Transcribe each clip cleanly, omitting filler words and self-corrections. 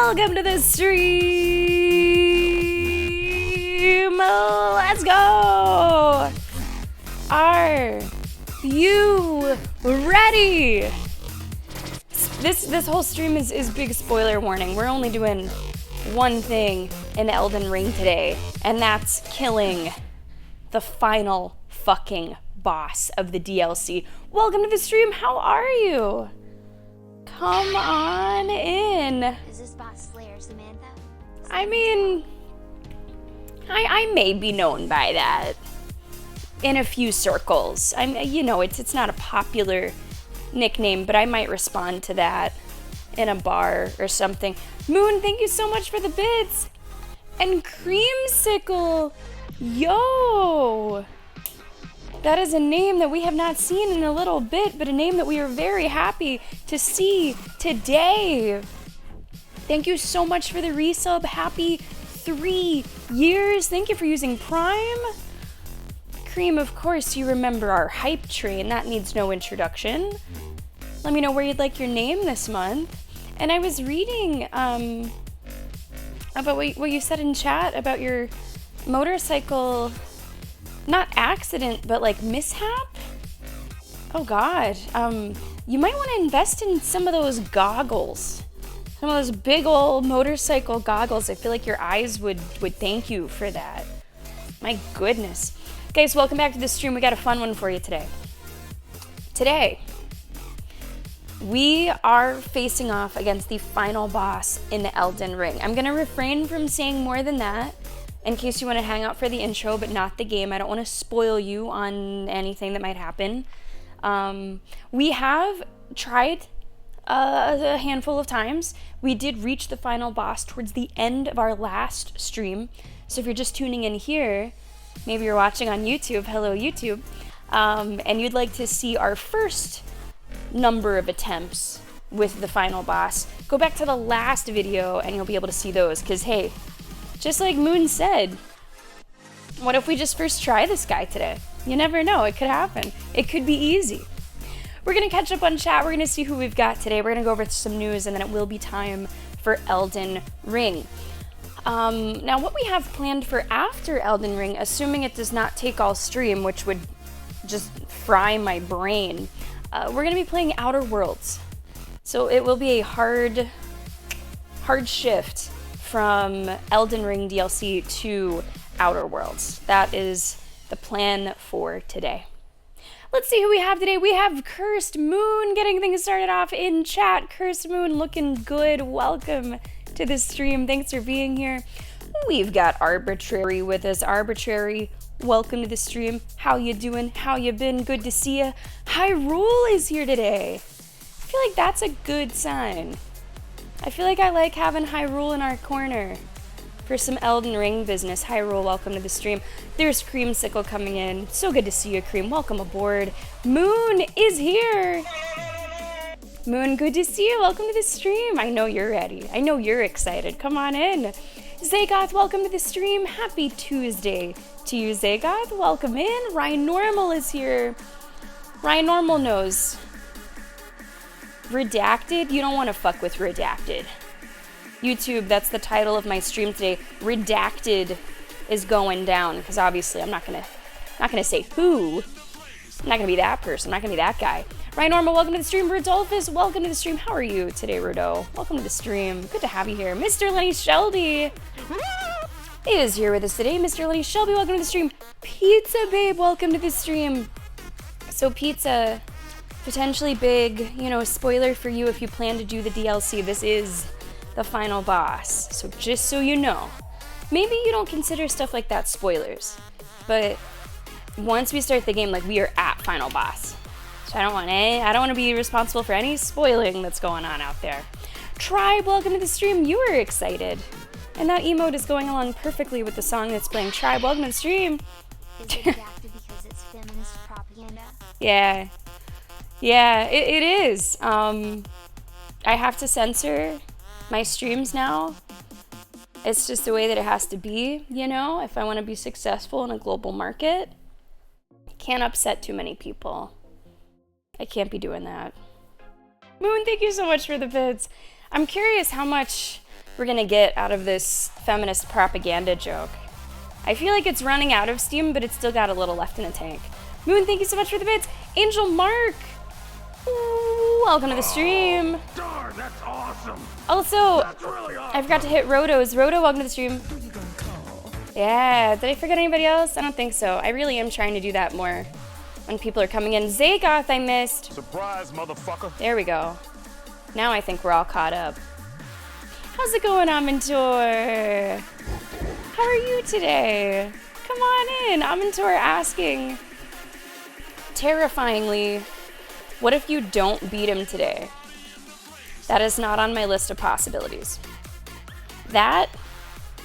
Welcome to the stream. Let's go. Are you ready? This whole stream is big spoiler warning. We're only doing one thing in Elden Ring today, and that's killing the final fucking boss of the DLC. Welcome to the stream. How are you? Come on in. Is this boss Slayer Samantha? I mean, I may be known by that in a few circles. It's not a popular nickname, but I might respond to that in a bar or something. Moon, thank you so much for the bits. And Creamsicle, yo! That is a name that we have not seen in a little bit, but a name that we are very happy to see today. Thank you so much for the resub. Happy 3 years. Thank you for using Prime. Cream, of course, you remember our hype train. That needs no introduction. Let me know where you'd like your name this month. And I was reading about what you said in chat about your motorcycle, not accident, but like mishap. Oh God. You might want to invest in some of those goggles. Some of those big old motorcycle goggles. I feel like your eyes would thank you for that. My goodness. Guys, welcome back to the stream. We got a fun one for you today. Today, we are facing off against the final boss in the Elden Ring. I'm going to refrain from saying more than that in case you want to hang out for the intro, but not the game. I don't want to spoil you on anything that might happen. We have tried a handful of times. We did reach the final boss towards the end of our last stream. So if you're just tuning in here, maybe you're watching on YouTube, hello YouTube, and you'd like to see our first number of attempts with the final boss, go back to the last video and you'll be able to see those. Because hey, just like Moon said, what if we just first try this guy today? You never know, it could happen. It could be easy. We're gonna catch up on chat, we're gonna see who we've got today, we're gonna go over some news, and then it will be time for Elden Ring. Now what we have planned for after Elden Ring, assuming it does not take all stream, which would just fry my brain, we're gonna be playing Outer Worlds. So it will be a hard shift from Elden Ring DLC to Outer Worlds. That is the plan for today. Let's see who we have today. We have Cursed Moon getting things started off in chat. Cursed Moon looking good. Welcome to the stream. Thanks for being here. We've got Arbitrary with us. Arbitrary, welcome to the stream. How you doing? How you been? Good to see you. Hyrule is here today. I feel like that's a good sign. I feel like I like having Hyrule in our corner for some Elden Ring business. Hyrule, welcome to the stream. There's Creamsicle coming in. So good to see you, Cream. Welcome aboard. Moon is here. Moon, good to see you. Welcome to the stream. I know you're ready. I know you're excited. Come on in. Zagoth, welcome to the stream. Happy Tuesday to you, Zagoth. Welcome in. Ryan Normal is here. Ryan Normal knows. Redacted? You don't want to fuck with Redacted. YouTube, that's the title of my stream today. Redacted is going down, because obviously I'm not gonna say who. I'm not gonna be that person. I'm not gonna be that guy. Ryan Normal, welcome to the stream. Rodolphus, welcome to the stream. How are you today, Rodo? Welcome to the stream. Good to have you here. Mr. Lenny Shelby is here with us today. Mr. Lenny Shelby, welcome to the stream. Pizza Babe, welcome to the stream. So pizza, potentially big, spoiler for you if you plan to do the DLC. This is the final boss. So just so you know, maybe you don't consider stuff like that spoilers, but once we start the game, like, we are at final boss. So I don't want to be responsible for any spoiling that's going on out there. Tribe, welcome to the stream. You were excited. And that emote is going along perfectly with the song that's playing. Tribe, welcome to the stream. Is it adapted because it's feminist propaganda? Yeah, it is. I have to censor my streams now. It's just the way that it has to be, if I want to be successful in a global market. Can't upset too many people. I can't be doing that. Moon, thank you so much for the vids. I'm curious how much we're gonna get out of this feminist propaganda joke. I feel like it's running out of steam, but it's still got a little left in the tank. Moon, thank you so much for the bits. Angel Mark, ooh, welcome to the stream. Darn, that's awesome. Also, That's really awesome. I forgot to hit Roto's. Roto, welcome to the stream. Yeah, did I forget anybody else? I don't think so. I really am trying to do that more when people are coming in. Zagoth, I missed. Surprise, motherfucker. There we go. Now I think we're all caught up. How's it going, Amintor? How are you today? Come on in. Amintor asking, terrifyingly, what if you don't beat him today? That is not on my list of possibilities. That,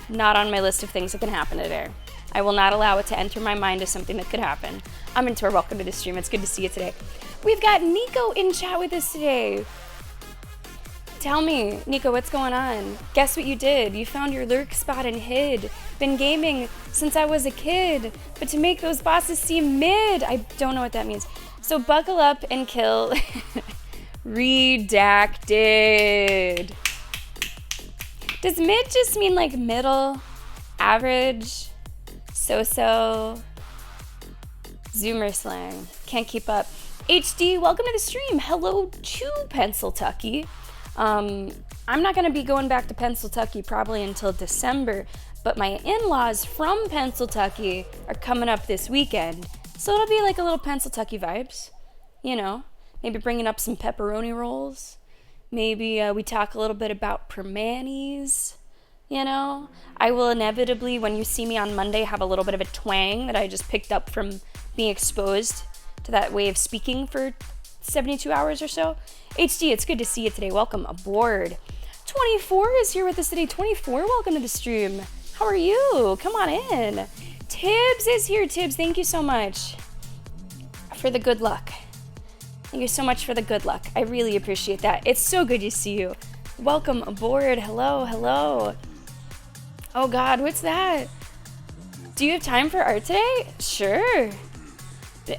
not on my list of things that can happen today. I will not allow it to enter my mind as something that could happen. Amintor, welcome to the stream. It's good to see you today. We've got Nico in chat with us today. Tell me, Nico, what's going on? Guess what you did? You found your lurk spot and hid. Been gaming since I was a kid, but to make those bosses seem mid, I don't know what that means. So buckle up and kill. Redacted. Does mid just mean like middle, average, so-so? Zoomer slang. Can't keep up. HD, welcome to the stream. Hello to Pennsyltucky. I'm not going to be going back to Pennsyltucky probably until December, but my in-laws from Pennsyltucky are coming up this weekend. So it'll be like a little Pennsyltucky vibes, you know, maybe bringing up some pepperoni rolls. Maybe we talk a little bit about permanis, you know. I will inevitably, when you see me on Monday, have a little bit of a twang that I just picked up from being exposed to that way of speaking for 72 hours or so. HD, it's good to see you today. Welcome aboard. 24 is here with us today. 24, welcome to the stream. How are you? Come on in. Tibbs is here. Tibbs, thank you so much for the good luck. Thank you so much for the good luck. I really appreciate that. It's so good to see you. Welcome aboard. Hello, hello. Oh God, what's that? Do you have time for art today? Sure.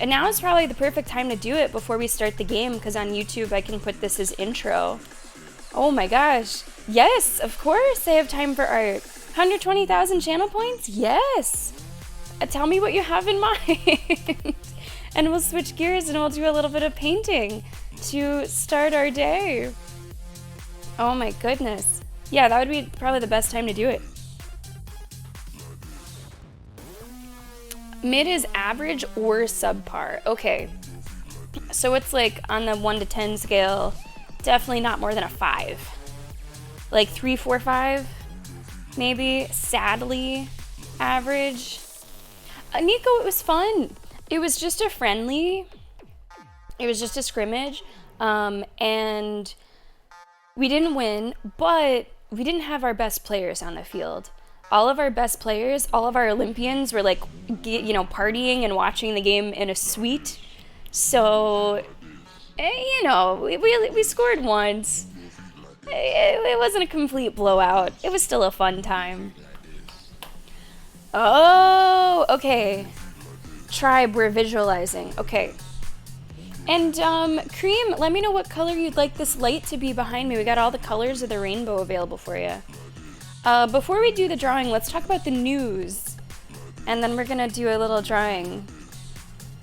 And now is probably the perfect time to do it before we start the game, because on YouTube I can put this as intro. Oh my gosh. Yes, of course I have time for art. 120,000 channel points? Yes. Tell me what you have in mind. And we'll switch gears and we'll do a little bit of painting to start our day. Oh my goodness. Yeah, that would be probably the best time to do it. Mid is average or subpar. Okay. So it's like on the 1 to 10 scale, definitely not more than a 5. Like 3, 4, 5, maybe. Sadly, average. Nico, it was fun. It was just a friendly. It was just a scrimmage. And we didn't win, but we didn't have our best players on the field. All of our best players, all of our Olympians were like, you know, partying and watching the game in a suite. So, you know, we scored once. It wasn't a complete blowout. It was still a fun time. Oh, okay. Tribe, we're visualizing. Okay. And Cream, let me know what color you'd like this light to be behind me. We got all the colors of the rainbow available for you. Before we do the drawing, let's talk about the news. And then we're gonna do a little drawing.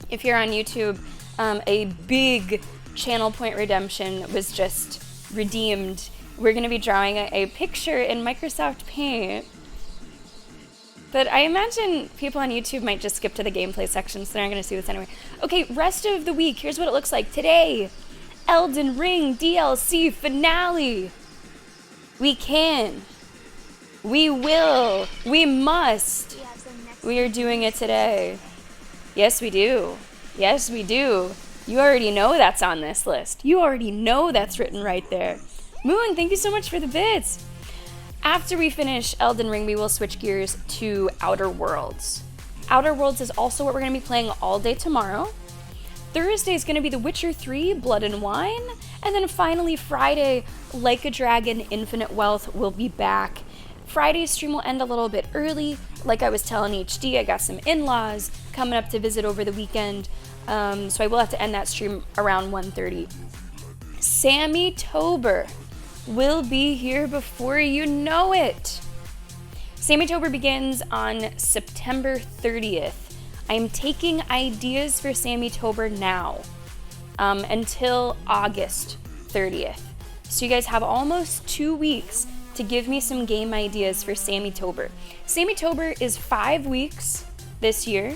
If you're on YouTube, a big channel point redemption was just redeemed. We're gonna be drawing a picture in Microsoft Paint. But I imagine people on YouTube might just skip to the gameplay section, so they're not gonna see this anyway. Okay, rest of the week, here's what it looks like today. Elden Ring DLC finale. We can. We will. We must. We are doing it today. Yes, we do. Yes, we do. You already know that's on this list. You already know that's written right there. Moon, thank you so much for the bits. After we finish Elden Ring, we will switch gears to Outer Worlds. Outer Worlds is also what we're going to be playing all day tomorrow. Thursday is going to be The Witcher 3, Blood and Wine. And then finally Friday, Like a Dragon, Infinite Wealth will be back. Friday's stream will end a little bit early. Like I was telling HD, I got some in-laws coming up to visit over the weekend. So I will have to end that stream around 1:30. Sammy Tober. will be here before you know it. Sammytober begins on September 30th. I'm taking ideas for Sammytober now until August 30th. So you guys have almost 2 weeks to give me some game ideas for Sammytober. Sammytober is 5 weeks this year,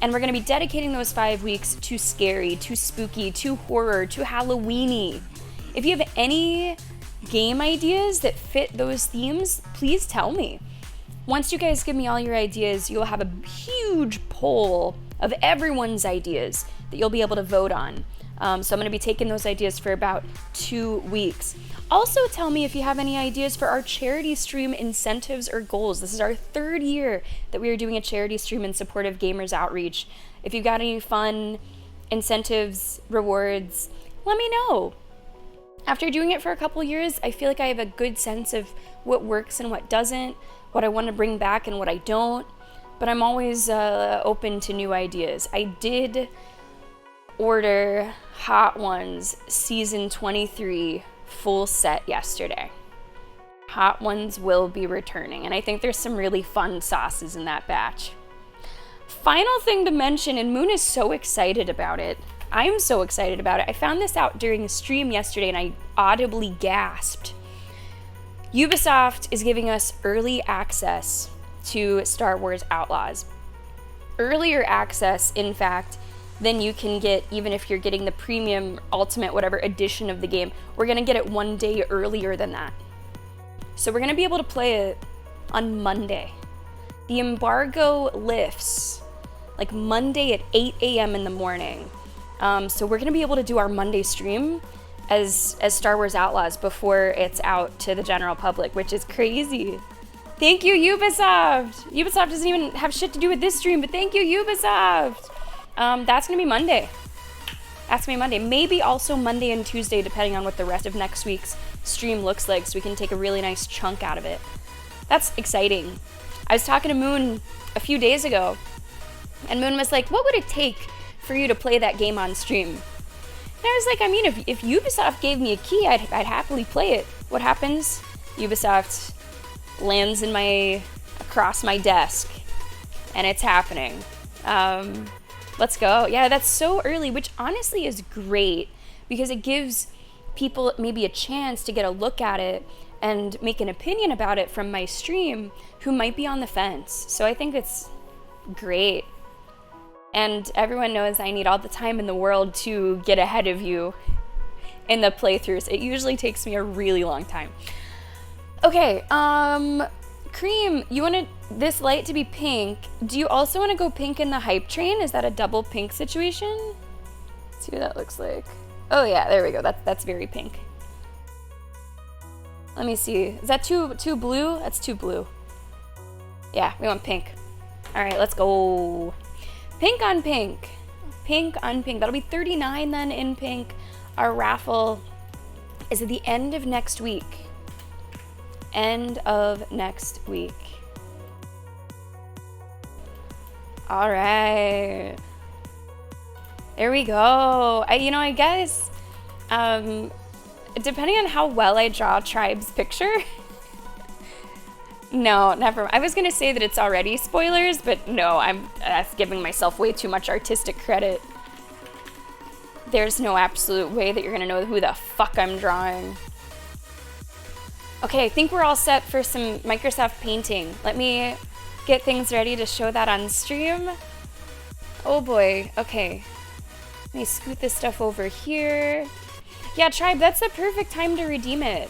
and we're gonna be dedicating those 5 weeks to scary, to spooky, to horror, to Halloweeny. If you have any game ideas that fit those themes, please tell me. Once you guys give me all your ideas, you'll have a huge poll of everyone's ideas that you'll be able to vote on. So I'm gonna be taking those ideas for about 2 weeks. Also tell me if you have any ideas for our charity stream incentives or goals. This is our 3rd year that we are doing a charity stream in support of Gamers Outreach. If you've got any fun incentives, rewards, let me know. After doing it for a couple years, I feel like I have a good sense of what works and what doesn't, what I want to bring back and what I don't, but I'm always open to new ideas. I did order Hot Ones Season 23 full set yesterday. Hot Ones will be returning, and I think there's some really fun sauces in that batch. Final thing to mention, and Moon is so excited about it. I'm so excited about it. I found this out during a stream yesterday and I audibly gasped. Ubisoft is giving us early access to Star Wars Outlaws. Earlier access, in fact, than you can get even if you're getting the premium, ultimate, whatever edition of the game. We're gonna get it 1 day earlier than that. So we're gonna be able to play it on Monday. The embargo lifts like Monday at 8 a.m. in the morning. So we're gonna be able to do our Monday stream as Star Wars Outlaws before it's out to the general public, which is crazy. Thank you, Ubisoft! Ubisoft doesn't even have shit to do with this stream, but thank you, Ubisoft! That's gonna be Monday. That's gonna be Monday. Maybe also Monday and Tuesday, depending on what the rest of next week's stream looks like, so we can take a really nice chunk out of it. That's exciting. I was talking to Moon a few days ago, and Moon was like, what would it take for you to play that game on stream? And I was like, I mean, if Ubisoft gave me a key, I'd happily play it. What happens? Ubisoft lands across my desk, and it's happening. Let's go. Yeah, that's so early, which honestly is great because it gives people maybe a chance to get a look at it and make an opinion about it from my stream who might be on the fence. So I think it's great. And everyone knows I need all the time in the world to get ahead of you in the playthroughs. It usually takes me a really long time. Okay, Cream, you want this light to be pink. Do you also want to go pink in the hype train? Is that a double pink situation? Let's see what that looks like. Oh yeah, there we go. That's very pink. Let me see. Is that too blue? That's too blue. Yeah, we want pink. All right, let's go. Pink on pink. Pink on pink. That'll be 39 then in pink. Our raffle is at the end of next week. End of next week. All right. There we go. I guess, depending on how well I draw Tribe's picture. No, never. I was gonna say that it's already spoilers, but no, that's giving myself way too much artistic credit. There's no absolute way that you're gonna know who the fuck I'm drawing. Okay, I think we're all set for some Microsoft painting. Let me get things ready to show that on stream. Oh boy, okay. Let me scoot this stuff over here. Yeah, Tribe, that's the perfect time to redeem it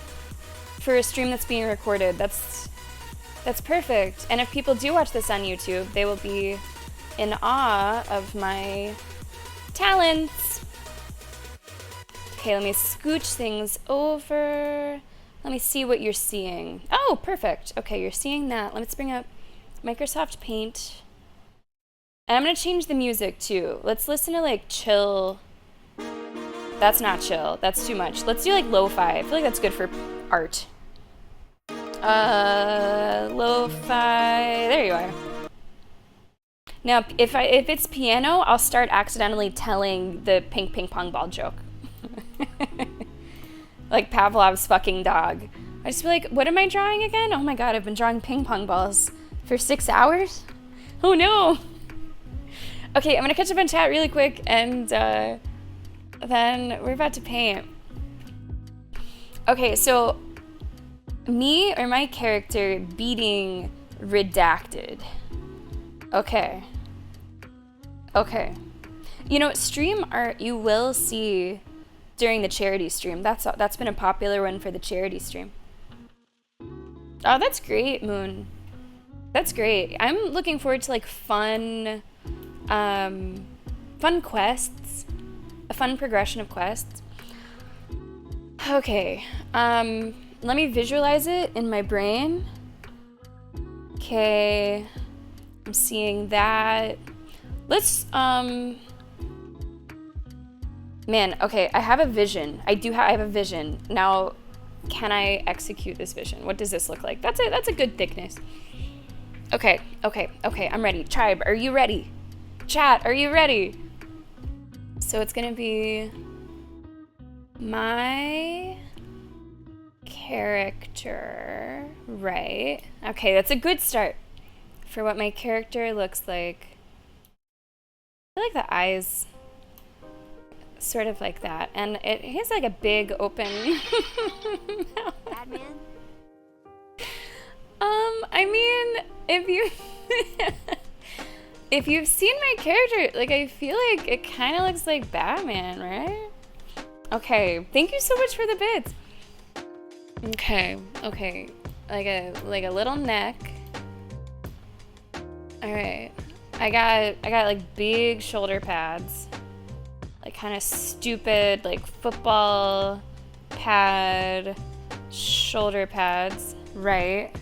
for a stream that's being recorded. That's perfect. And if people do watch this on YouTube, they will be in awe of my talents. Okay, let me scooch things over. Let me see what you're seeing. Oh, perfect. Okay, you're seeing that. Let's bring up Microsoft Paint. And I'm gonna change the music too. Let's listen to like chill. That's not chill. That's too much. Let's do like lo-fi. I feel like that's good for art. Lo-fi. There you are. Now, if it's piano, I'll start accidentally telling the pink ping pong ball joke. Like Pavlov's fucking dog. I just be like, what am I drawing again? Oh my god, I've been drawing ping pong balls for 6 hours? Oh no. Okay, I'm gonna catch up on chat really quick, and then we're about to paint. Okay, so me or my character beating redacted. Okay. Okay. You know, stream art you will see during the charity stream. That's been a popular one for the charity stream. Oh, that's great, Moon. That's great. I'm looking forward to like fun quests, a fun progression of quests. Okay, let me visualize it in my brain. Okay, I'm seeing that. Let's, man, okay, I have a vision. I have a vision. Now, can I execute this vision? What does this look like? That's a good thickness. Okay, I'm ready. Tribe, are you ready? Chat, are you ready? So it's gonna be my character, right? Okay, that's a good start for what my character looks like. I feel like the eyes sort of like that, and he has like a big open Batman? I mean, if you've seen my character, like I feel like it kind of looks like Batman, right? Okay, thank you so much for the bits. Okay, like a little neck. All right, I got like big shoulder pads, like kind of stupid like football pad shoulder pads, right?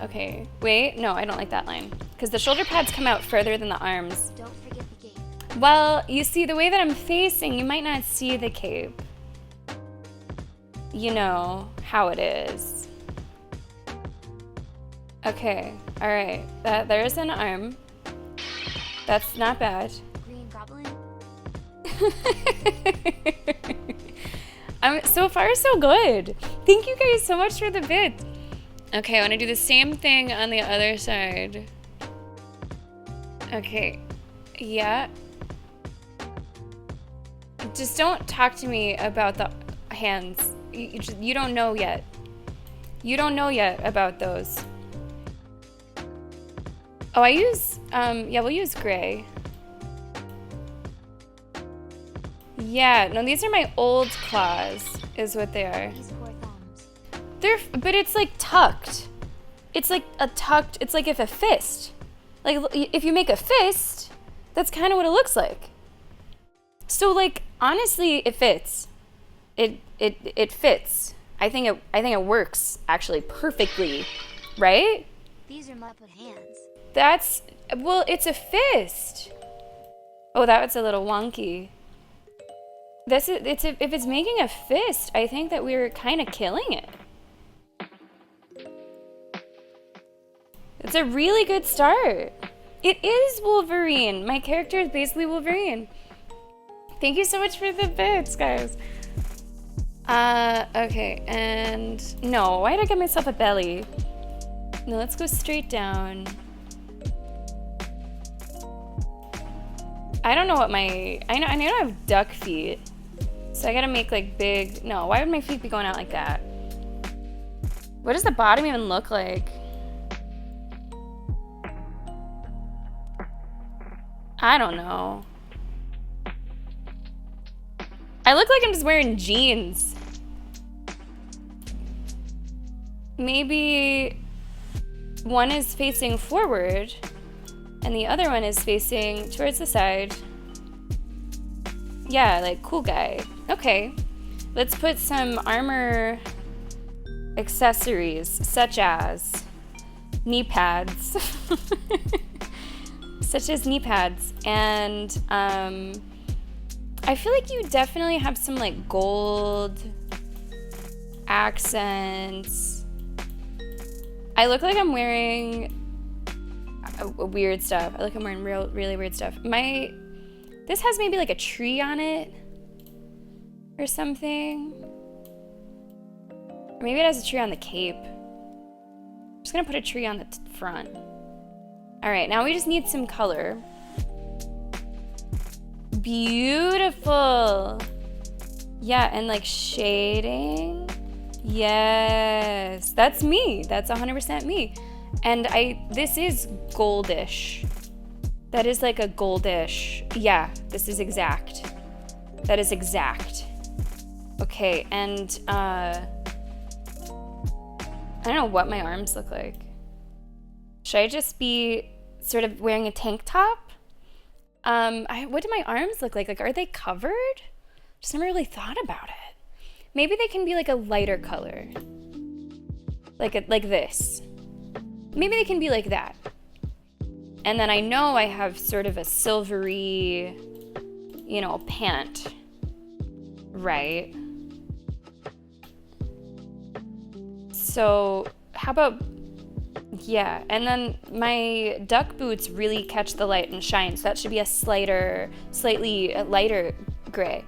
Okay, wait, no, I don't like that line, because the shoulder pads come out further than the arms. Don't forget the cape. Well, you see, the way that I'm facing, you might not see the cape. You know how it is. Okay, all right, there's an arm. That's not bad. Green Goblin? So far so good. Thank you guys so much for the bits. Okay, I want to do the same thing on the other side. Okay, yeah. Just don't talk to me about the hands. You don't know yet. You don't know yet about those. Oh, I use, yeah, we'll use gray. Yeah, no, these are my old claws, is what they are. These poor thumbs. But it's like tucked. It's like it's like if a fist. Like if you make a fist, that's kind of what it looks like. So like, honestly, it fits. It fits. I think it works actually perfectly, right? These are Muppet hands. Well, it's a fist. Oh, that was a little wonky. If it's making a fist, I think that we're kind of killing it. It's a really good start. It is Wolverine. My character is basically Wolverine. Thank you so much for the bits, guys. Okay, and no, why did I give myself a belly? No, let's go straight down. I don't know what I know I have duck feet. So I gotta make like big, no, why would my feet be going out like that? What does the bottom even look like? I don't know. I look like I'm just wearing jeans. Maybe one is facing forward and the other one is facing towards the side. Yeah, like cool guy. Okay, let's put some armor accessories such as knee pads. Such as knee pads, and I feel like you definitely have some like gold accents. I look like I'm wearing weird stuff. I look like I'm wearing really weird stuff. This has maybe like a tree on it. or something. Or maybe it has a tree on the cape. I'm just gonna put a tree on the front. All right, now we just need some color. Beautiful. Yeah, and like shading. Yes, that's me. That's 100% me. And this is goldish. That is like a goldish. Yeah, this is exact. That is exact. Okay, and I don't know what my arms look like. Should I just be sort of wearing a tank top? What do my arms look like? Like, are they covered? Just never really thought about it. Maybe they can be like a lighter color. Like this. Maybe they can be like that. And then I know I have sort of a silvery, pant. Right? So, how about, yeah, and then my duck boots really catch the light and shine, so that should be a slightly lighter gray.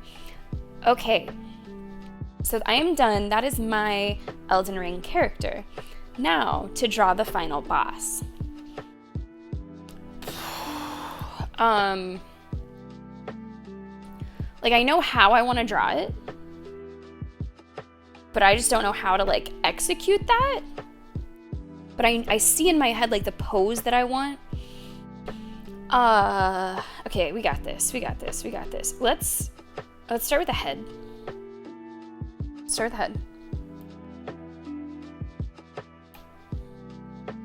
Okay, so I am done. That is my Elden Ring character. Now, to draw the final boss. Like, I know how I want to draw it, but I just don't know how to, like, execute that. But I see in my head, like, the pose that I want. Okay, we got this. Let's start with the head.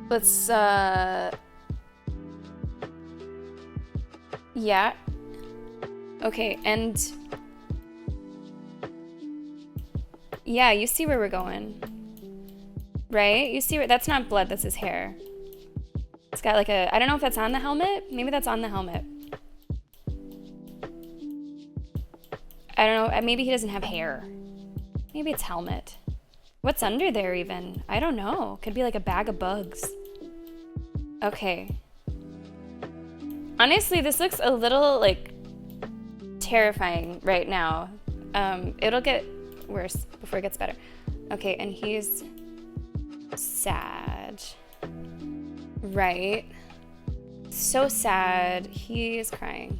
Let's, yeah. Okay, and yeah, you see where we're going, right? You see where, that's not blood, that's his hair. It's got like I don't know if that's on the helmet. Maybe that's on the helmet. I don't know, maybe he doesn't have hair. Maybe it's helmet. What's under there even? I don't know. Could be like a bag of bugs. Okay. Honestly, this looks a little like terrifying right now. It'll get worse before it gets better. Okay, and he's sad. Right? So sad. He is crying.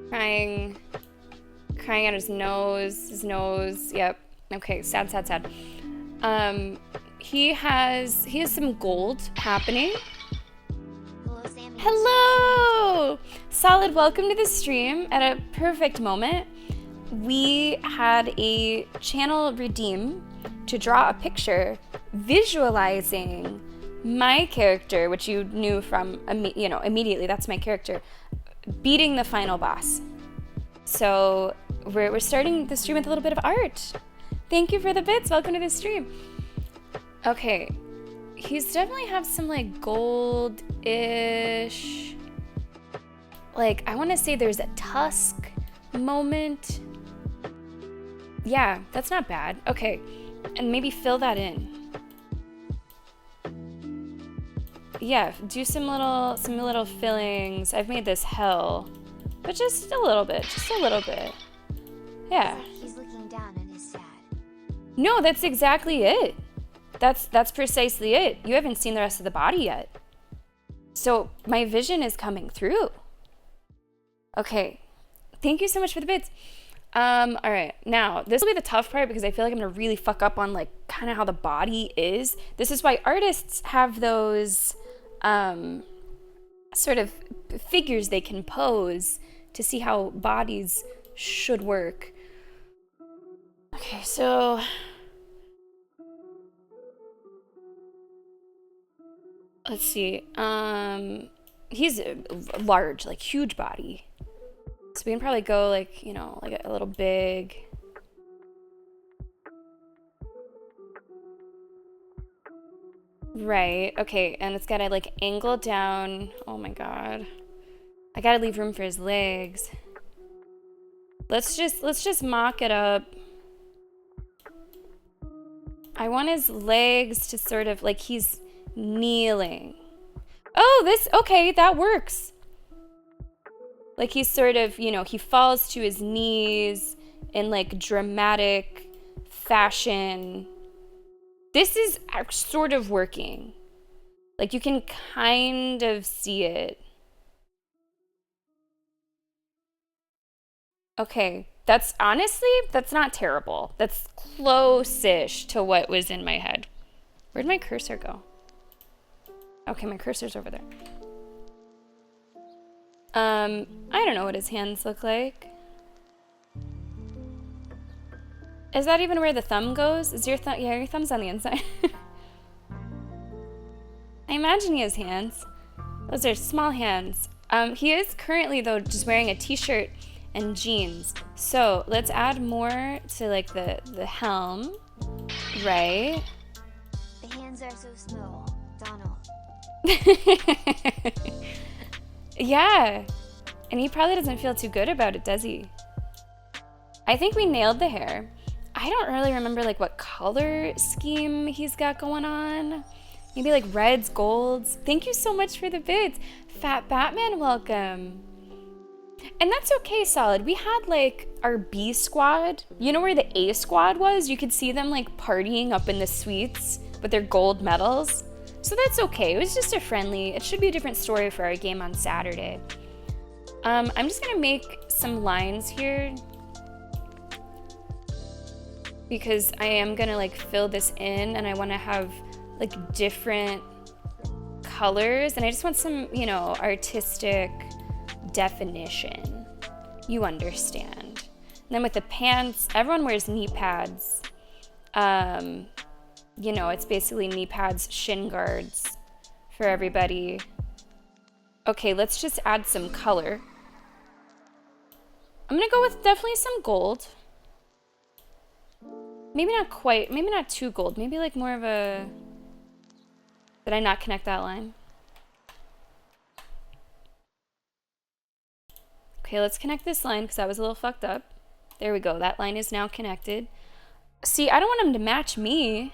Crying at his nose. Yep. Okay, sad. He has some gold happening. Hello, Sammy. Hello! Solid, welcome to the stream at a perfect moment. We had a channel redeem to draw a picture visualizing my character, which you knew from, immediately, that's my character, beating the final boss. So we're starting the stream with a little bit of art. Thank you for the bits, welcome to the stream. Okay, he's definitely have some like gold-ish, like I want to say there's a tusk moment. Yeah, that's not bad. Okay, and maybe fill that in. Yeah, do some little fillings. I've made this hell, but just a little bit. Yeah. He's looking down and is sad. No, that's exactly it. That's precisely it. You haven't seen the rest of the body yet. So my vision is coming through. Okay. Thank you so much for the bits. All right. Now, this will be the tough part because I feel like I'm going to really fuck up on like kind of how the body is. This is why artists have those sort of figures they can pose to see how bodies should work. Okay, so let's see. He's large, like huge body. So we can probably go like, like a little big. Right, okay, and it's gotta like angle down. Oh my god. I gotta leave room for his legs. Let's just mock it up. I want his legs to sort of like he's kneeling. Oh, okay, that works. Like he's sort of, he falls to his knees in like dramatic fashion. This is sort of working. Like you can kind of see it. Okay, that's honestly, that's not terrible. That's close-ish to what was in my head. Where'd my cursor go? Okay, my cursor's over there. I don't know what his hands look like. Is that even where the thumb goes? Is your thumb? Yeah, your thumb's on the inside. I imagine he has hands. Those are small hands. He is currently though just wearing a t-shirt and jeans. So let's add more to like the helm, right? The hands are so small, Donald. Yeah, and he probably doesn't feel too good about it, does he? I think we nailed the hair. I don't really remember like what color scheme he's got going on. Maybe like reds, golds. Thank you so much for the bids. Fat Batman, welcome. And that's okay, Solid. We had like our B squad. You know where the A squad was? You could see them like partying up in the suites with their gold medals. So that's okay. It was just a friendly, it should be a different story for our game on Saturday. I'm just gonna make some lines here because I am gonna like fill this in and I wanna have like different colors and I just want some, you know, artistic definition. You understand. And then with the pants, everyone wears knee pads. You know, it's basically knee pads, shin guards for everybody. Okay, let's just add some color. I'm gonna go with definitely some gold. Maybe not quite, maybe not too gold. Maybe like more of a... Did I not connect that line? Okay, let's connect this line because that was a little fucked up. There we go, that line is now connected. See, I don't want him to match me.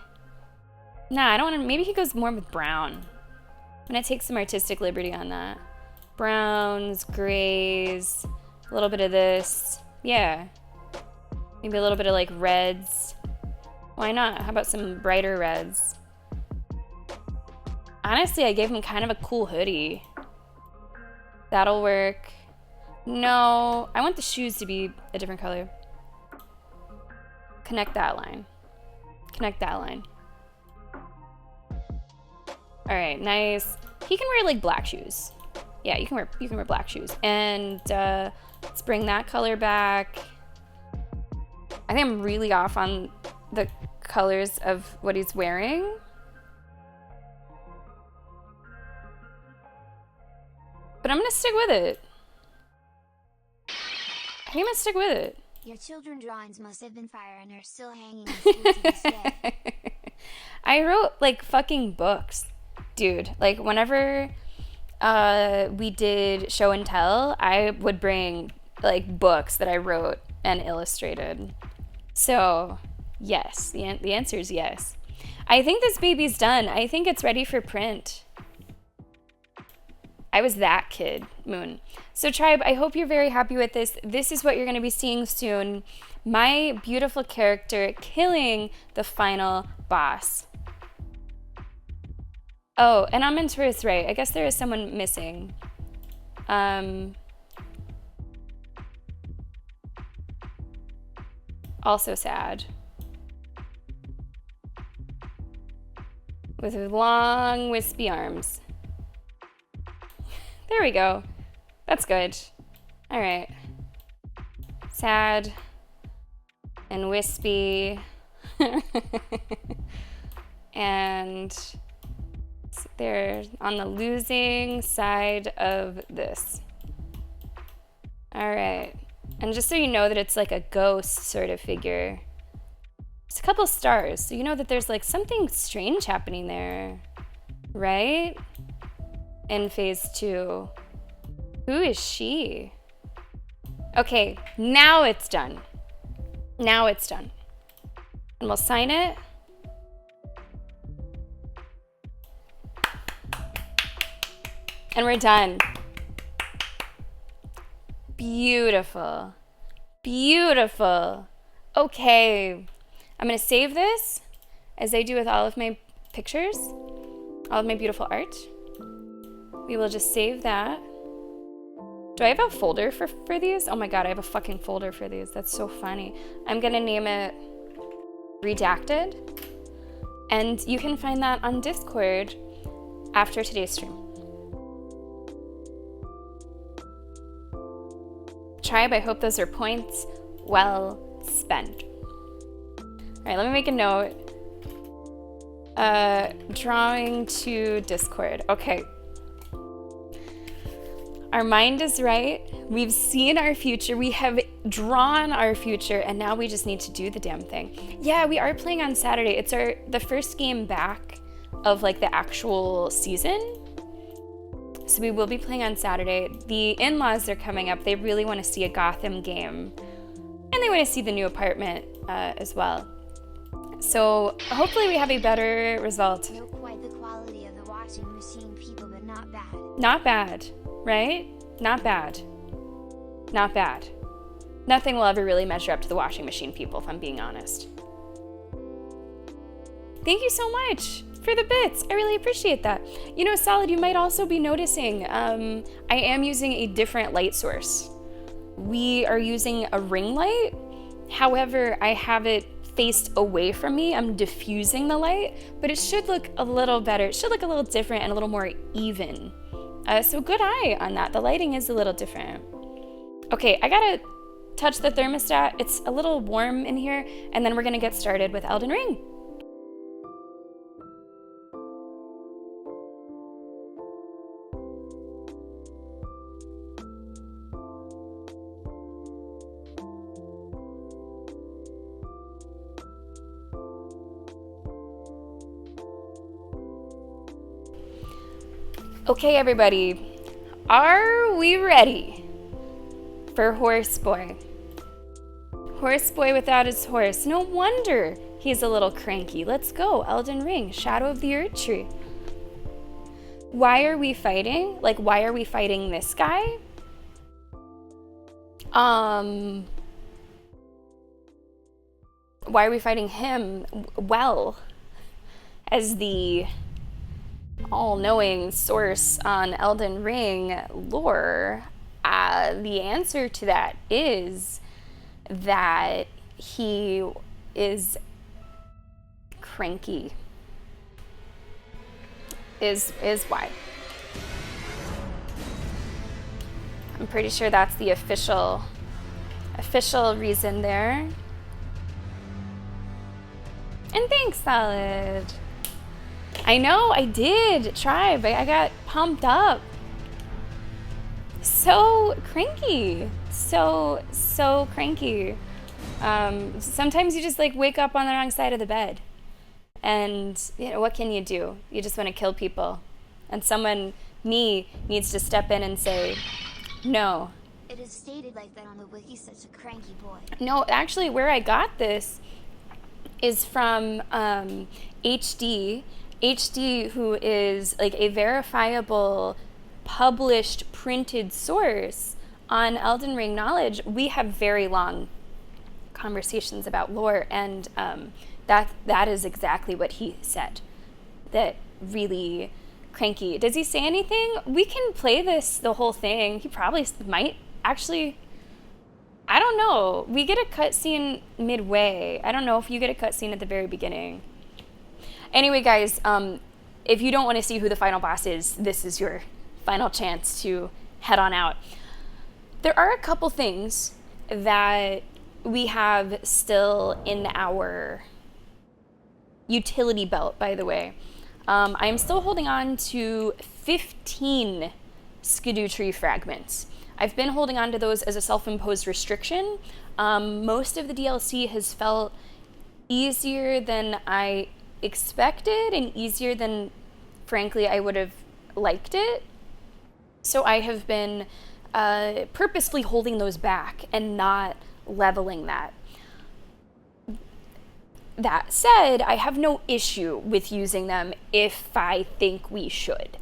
Nah, I don't want to, maybe he goes more with brown. I'm gonna take some artistic liberty on that. Browns, grays, a little bit of this. Yeah. Maybe a little bit of like reds. Why not? How about some brighter reds? Honestly, I gave him kind of a cool hoodie. That'll work. No, I want the shoes to be a different color. Connect that line. Connect that line. All right, nice. He can wear like black shoes. Yeah, you can wear black shoes. And let's bring that color back. I think I'm really off on the colors of what he's wearing. But I'm gonna stick with it. I think I'm gonna stick with it. Your children's drawings must have been fire and are still hanging in school to this day. I wrote like fucking books. Dude, like whenever we did show and tell, I would bring like books that I wrote and illustrated. So yes, the answer is yes. I think this baby's done. I think it's ready for print. I was that kid, Moon. So Tribe, I hope you're very happy with this. This is what you're going to be seeing soon. My beautiful character killing the final boss. Oh, and I'm in tourist right. I guess there is someone missing. Also sad. With long, wispy arms. There we go. That's good. All right. Sad and wispy. And they're on the losing side of this. All right. And just so you know that it's like a ghost sort of figure. Just a couple stars. So you know that there's like something strange happening there. Right? In phase 2. Who is she? Okay, now it's done. Now it's done. And we'll sign it. And we're done. Beautiful. Beautiful. Okay. I'm going to save this, as I do with all of my pictures, all of my beautiful art. We will just save that. Do I have a folder for these? Oh my god, I have a fucking folder for these. That's so funny. I'm going to name it Redacted. And you can find that on Discord after today's stream. Tribe, I hope those are points well spent. All right, let me make a note. Drawing to Discord. Okay. Our mind is right. We've seen our future. We have drawn our future, and now we just need to do the damn thing. Yeah, we are playing on Saturday. It's the first game back of like the actual season. So we will be playing on Saturday. The in-laws are coming up. They really want to see a Gotham game. And they want to see the new apartment as well. So hopefully we have a better result. Not quite the quality of the washing machine people, but not bad. Not bad, right? Not bad. Not bad. Nothing will ever really measure up to the washing machine people, if I'm being honest. Thank you so much for the bits. I really appreciate that. You know, Solid, you might also be noticing I am using a different light source. We are using a ring light. However, I have it faced away from me. I'm diffusing the light, but it should look a little better. It should look a little different and a little more even. So good eye on that. The lighting is a little different. Okay, I gotta touch the thermostat. It's a little warm in here, and then we're gonna get started with Elden Ring. Okay, everybody, are we ready for Horse Boy? Horse Boy without his horse. No wonder he's a little cranky. Let's go, Elden Ring, Shadow of the Erdtree. Why are we fighting? Like, why are we fighting this guy? Why are we fighting him? Well, as the all-knowing source on Elden Ring lore, the answer to that is that he is cranky. Is why. I'm pretty sure that's the official reason there. And thanks, Salad. I know, I did, Tribe. I got pumped up. So cranky. So cranky. Sometimes you just like wake up on the wrong side of the bed. And you know, what can you do? You just want to kill people. And someone, me, needs to step in and say, no. It is stated like that on the wiki, such a cranky boy. No, actually, where I got this is from HD. HD, who is like a verifiable, published, printed source on Elden Ring knowledge. We have very long conversations about lore, and that is exactly what he said. That really cranky. Does he say anything? We can play this, the whole thing. He probably might actually. I don't know. We get a cutscene midway. I don't know if you get a cutscene at the very beginning. Anyway, guys, if you don't want to see who the final boss is, this is your final chance to head on out. There are a couple things that we have still in our utility belt, by the way. I'm still holding on to 15 Skidoo Tree fragments. I've been holding on to those as a self-imposed restriction. Most of the DLC has felt easier than I expected and easier than, frankly, I would have liked it. So I have been purposefully holding those back and not leveling that. That said, I have no issue with using them if I think we should.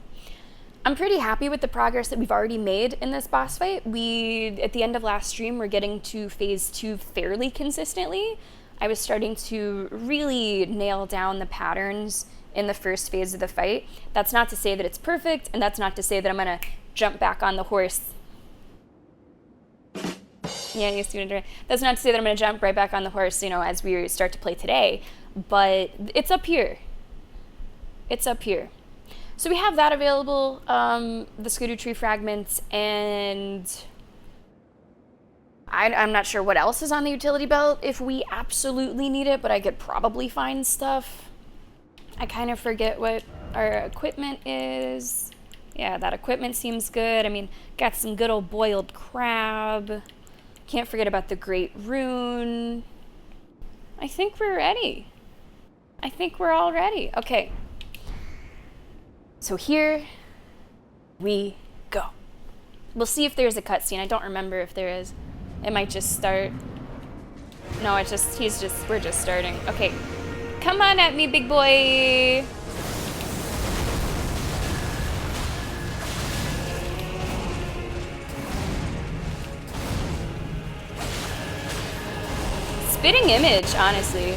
I'm pretty happy with the progress that we've already made in this boss fight. At the end of last stream, we're getting to phase 2 fairly consistently. I was starting to really nail down the patterns in the first phase of the fight. That's not to say that it's perfect, and that's not to say that I'm gonna jump back on the horse. Yeah, you see what I'm doing? That's not to say that I'm gonna jump right back on the horse, you know, as we start to play today, but it's up here. It's up here. So we have that available, the Erdtree fragments, and I'm not sure what else is on the utility belt if we absolutely need it, but I could probably find stuff. I kind of forget what our equipment is. Yeah, that equipment seems good. I mean, got some good old boiled crab. Can't forget about the Great Rune. I think we're ready. I think we're all ready. Okay. So here we go. We'll see if there's a cutscene. I don't remember if there is. It might just start. No, we're just starting. Okay. Come on at me, big boy. Spitting image, honestly.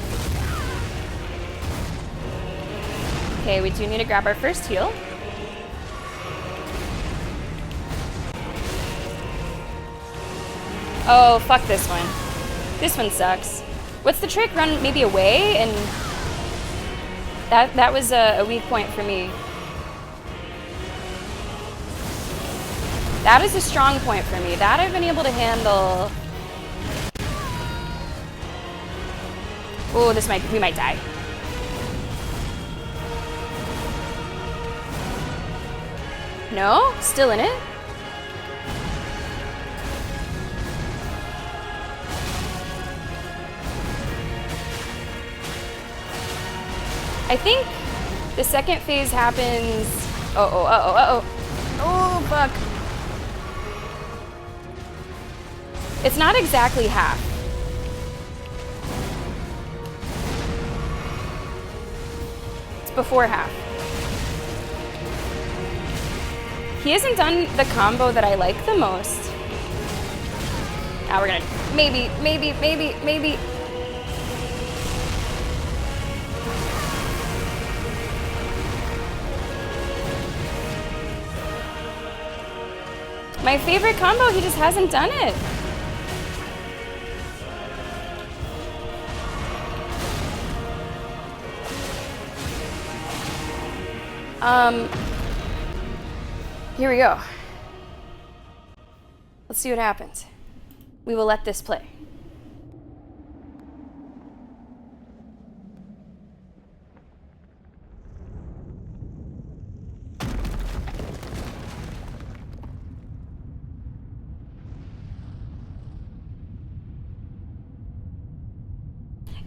Okay, we do need to grab our first heal. Oh, fuck this one. This one sucks. What's the trick? Run maybe away, and that was a weak point for me. That is a strong point for me. That I've been able to handle. Oh, we might die. No? Still in it? I think the second phase happens. Oh, fuck. It's not exactly half. It's before half. He hasn't done the combo that I like the most. Now we're gonna maybe. My favorite combo, he just hasn't done it. Here we go. Let's see what happens. We will let this play.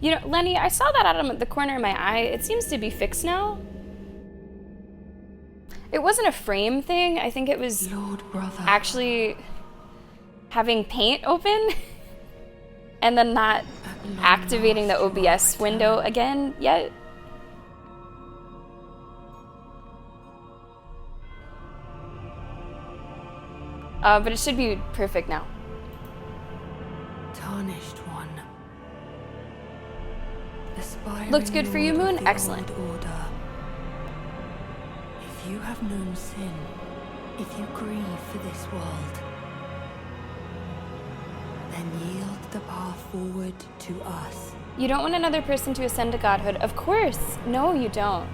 You know, Lenny, I saw that out of the corner of my eye. It seems to be fixed now. It wasn't a frame thing. I think it was actually having paint open and then not activating the OBS window again yet. But it should be perfect now. Tarnished one. Looks good for you, Moon? Excellent. Order. If you have known sin, if you grieve for this world, then yield the path forward to us. You don't want another person to ascend to godhood. Of course. No, you don't.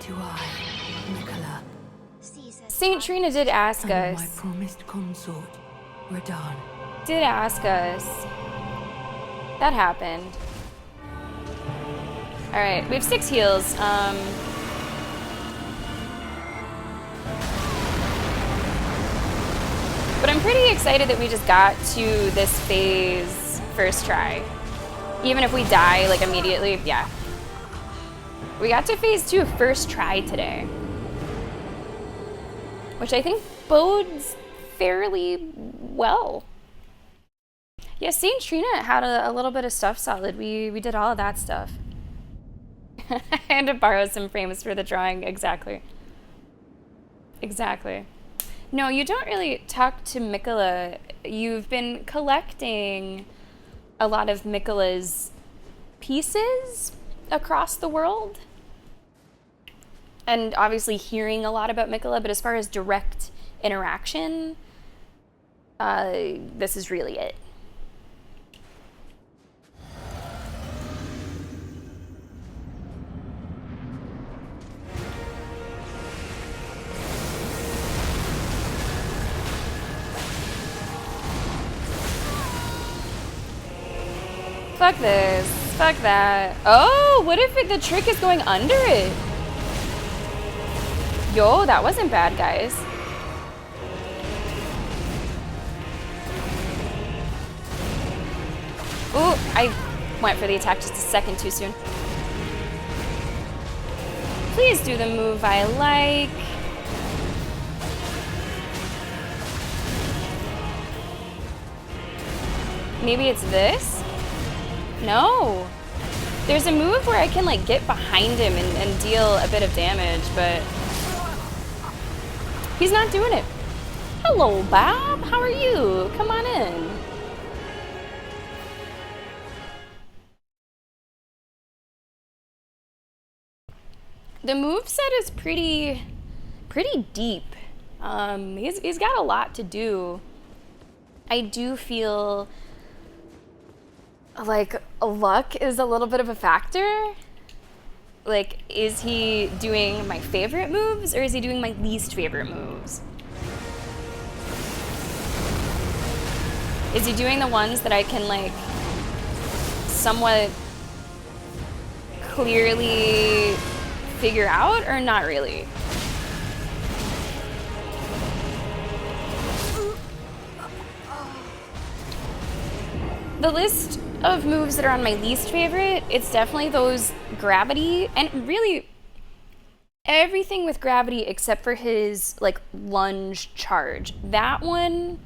To I, Nicola, Saint Trina did ask and us. my promised consort, Radahn. Did ask us. That happened. Alright, we have 6 heals. But I'm pretty excited that we just got to this phase first try. Even if we die, like, immediately, yeah. We got to phase 2 first try today. Which I think bodes fairly well. Yeah, St. Trina had a little bit of stuff solid. We did all of that stuff. I had to borrow some frames for the drawing, exactly. Exactly. No, you don't really talk to Mikola. You've been collecting a lot of Mikola's pieces across the world. And obviously hearing a lot about Mikola, but as far as direct interaction, this is really it. Fuck this. Fuck that. Oh, what if the trick is going under it? Yo, that wasn't bad, guys. Ooh, I went for the attack just a second too soon. Please do the move I like. Maybe it's this? No. There's a move where I can like get behind him and deal a bit of damage, but he's not doing it. Hello, Bob. How are you? Come on in. The moveset is pretty deep. He's got a lot to do. I do feel like luck is a little bit of a factor. Like, is he doing my favorite moves or is he doing my least favorite moves? Is he doing the ones that I can like somewhat clearly figure out or not really? The list of moves that are on my least favorite, it's definitely those gravity, and really everything with gravity except for his like lunge charge. That one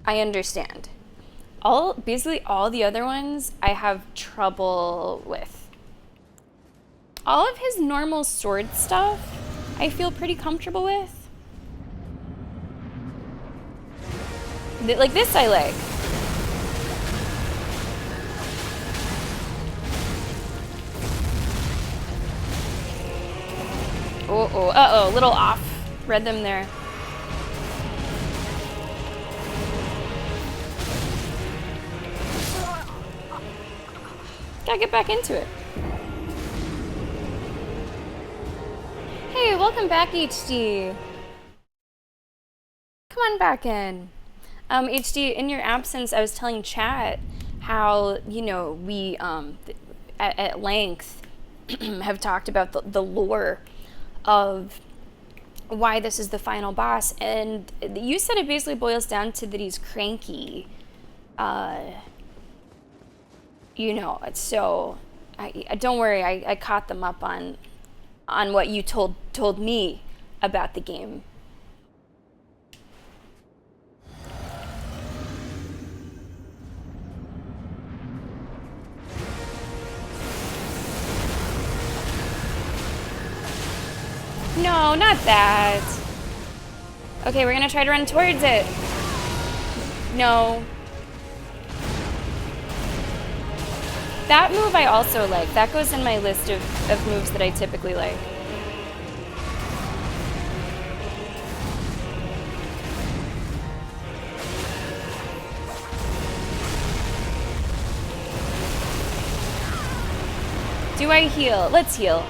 I understand. Basically all the other ones I have trouble with. All of his normal sword stuff I feel pretty comfortable with. Like this I like. Uh-oh, little off. Read them there. Gotta get back into it. Hey, welcome back, HD. Come on back in. HD, in your absence, I was telling chat how, you know, we, at length have talked about the lore of why this is the final boss, and you said it basically boils down to that he's cranky. You know, so don't worry, I caught them up on what you told me about the game. No, not that. Okay, we're gonna try to run towards it. No. That move I also like. That goes in my list of moves that I typically like. Do I heal? Let's heal.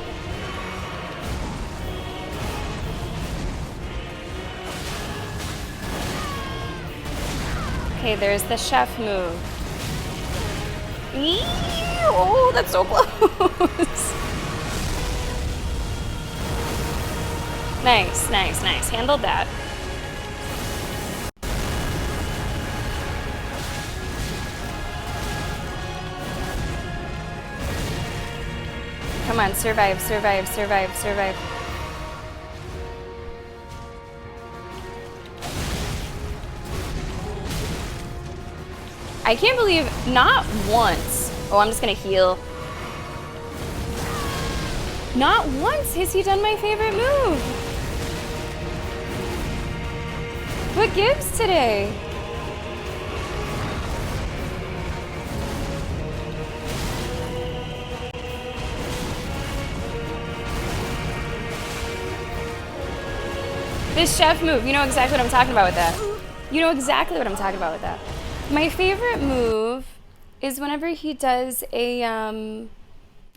Okay, there's the chef move. Eee! Oh, that's so close. Nice, nice, nice. Handled that. Come on, survive, survive, survive, survive. I can't believe not once. Oh, I'm just gonna heal. Not once has he done my favorite move. What gives today? This chef move, you know exactly what I'm talking about with that. You know exactly what I'm talking about with that. My favorite move is whenever he does a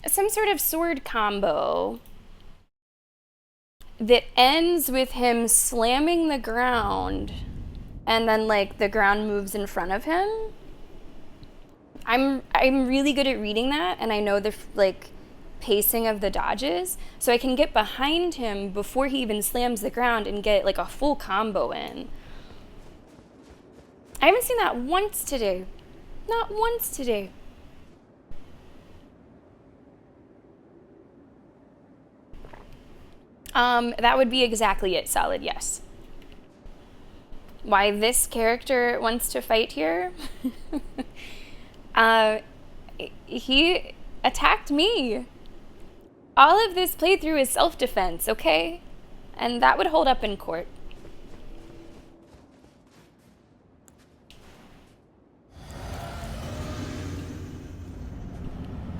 some sort of sword combo that ends with him slamming the ground and then like the ground moves in front of him. I'm really good at reading that, and I know the like pacing of the dodges, so I can get behind him before he even slams the ground and get like a full combo in. I haven't seen that once today. Not once today. That would be exactly it, Solid, yes. Why this character wants to fight here? He attacked me. All of this playthrough is self-defense, okay? And that would hold up in court.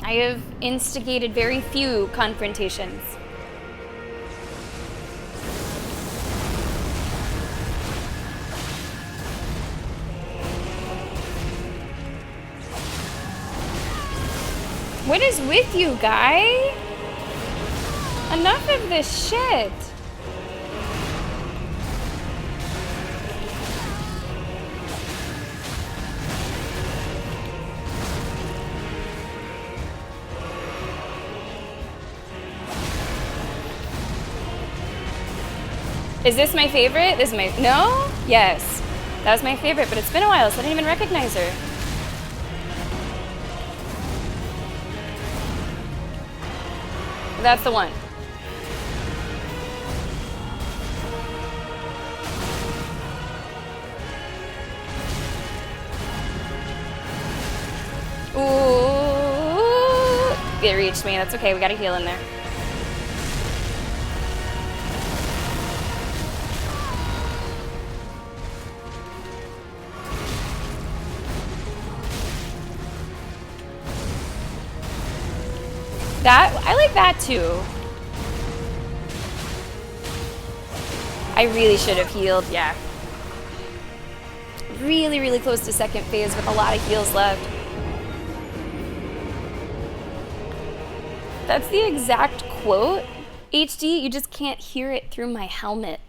I have instigated very few confrontations. What is with you, guy? Enough of this shit. Is this my favorite? This is my... No? Yes. That was my favorite, but it's been a while, so I didn't even recognize her. That's the one. Ooh. It reached me. That's okay. We got a heal in there. That, I like that too. I really should have healed, yeah. Really, really close to second phase with a lot of heals left. That's the exact quote. HD, you just can't hear it through my helmet.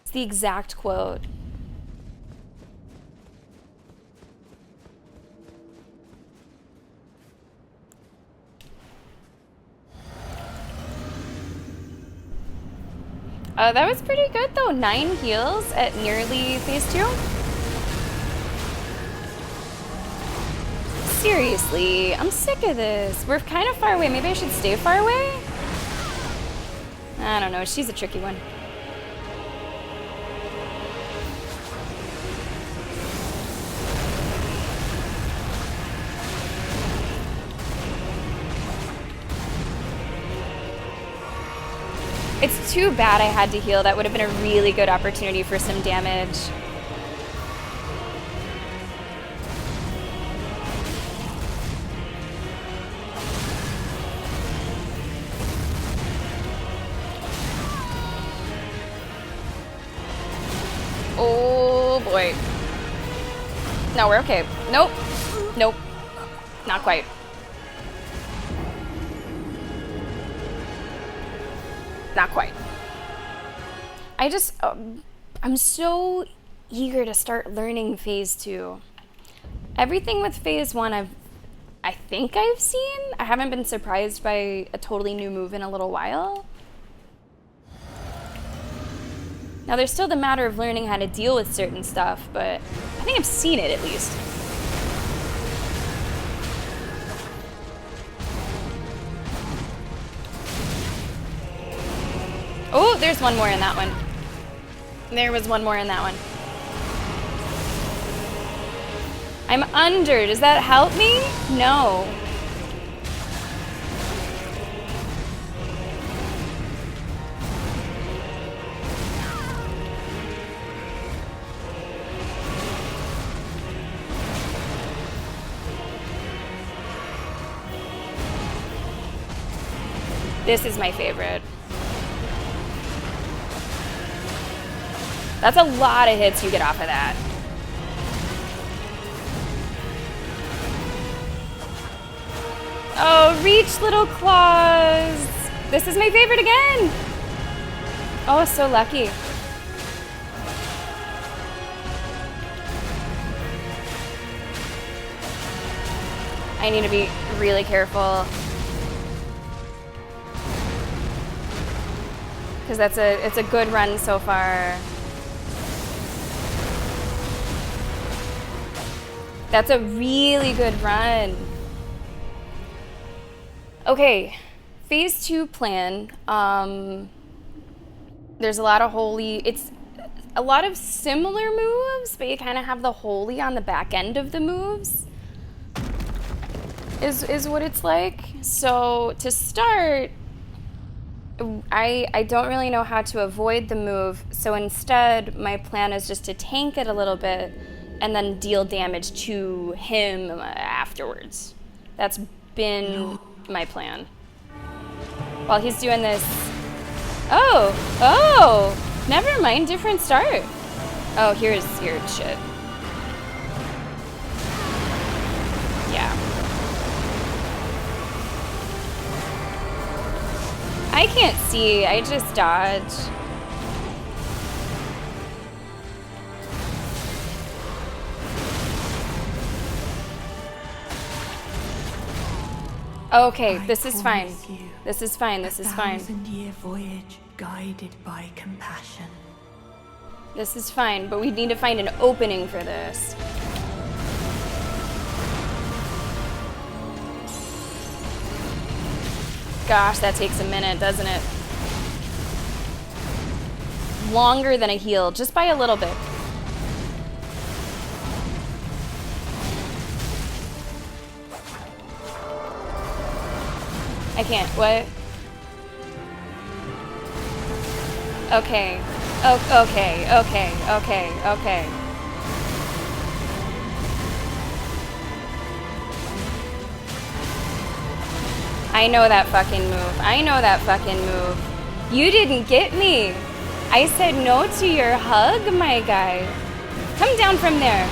It's the exact quote. That was pretty good though. 9 heals at nearly phase 2. Seriously, I'm sick of this. We're kind of far away. Maybe I should stay far away? I don't know. She's a tricky one. It's too bad I had to heal. That would have been a really good opportunity for some damage. Oh boy. No, we're okay. Nope. Nope. Not quite. Not quite. I just, I'm so eager to start learning phase 2. Everything with phase 1 I think I've seen. I haven't been surprised by a totally new move in a little while. Now there's still the matter of learning how to deal with certain stuff, but I think I've seen it at least. Oh, there's one more in that one. There was one more in that one. I'm under. Does that help me? No. This is my favorite. That's a lot of hits you get off of that. Oh, reach, little claws. This is my favorite again. Oh, so lucky. I need to be really careful. Because it's a good run so far. That's a really good run. Okay, phase 2 plan. There's a lot of holy. It's a lot of similar moves, but you kind of have the holy on the back end of the moves. Is what it's like. So to start, I don't really know how to avoid the move. So instead, my plan is just to tank it a little bit and then deal damage to him afterwards. That's been my plan. While he's doing this... Oh! Never mind, different start. Oh, here's shit. Yeah. I can't see, I just dodge. Okay, this is fine. This is fine, this is fine. 1,000-year voyage guided by compassion. This is fine, but we need to find an opening for this. Gosh, that takes a minute, doesn't it? Longer than a heal, just by a little bit. I can't, what? Okay. Oh, okay. I know that fucking move. You didn't get me. I said no to your hug, my guy. Come down from there.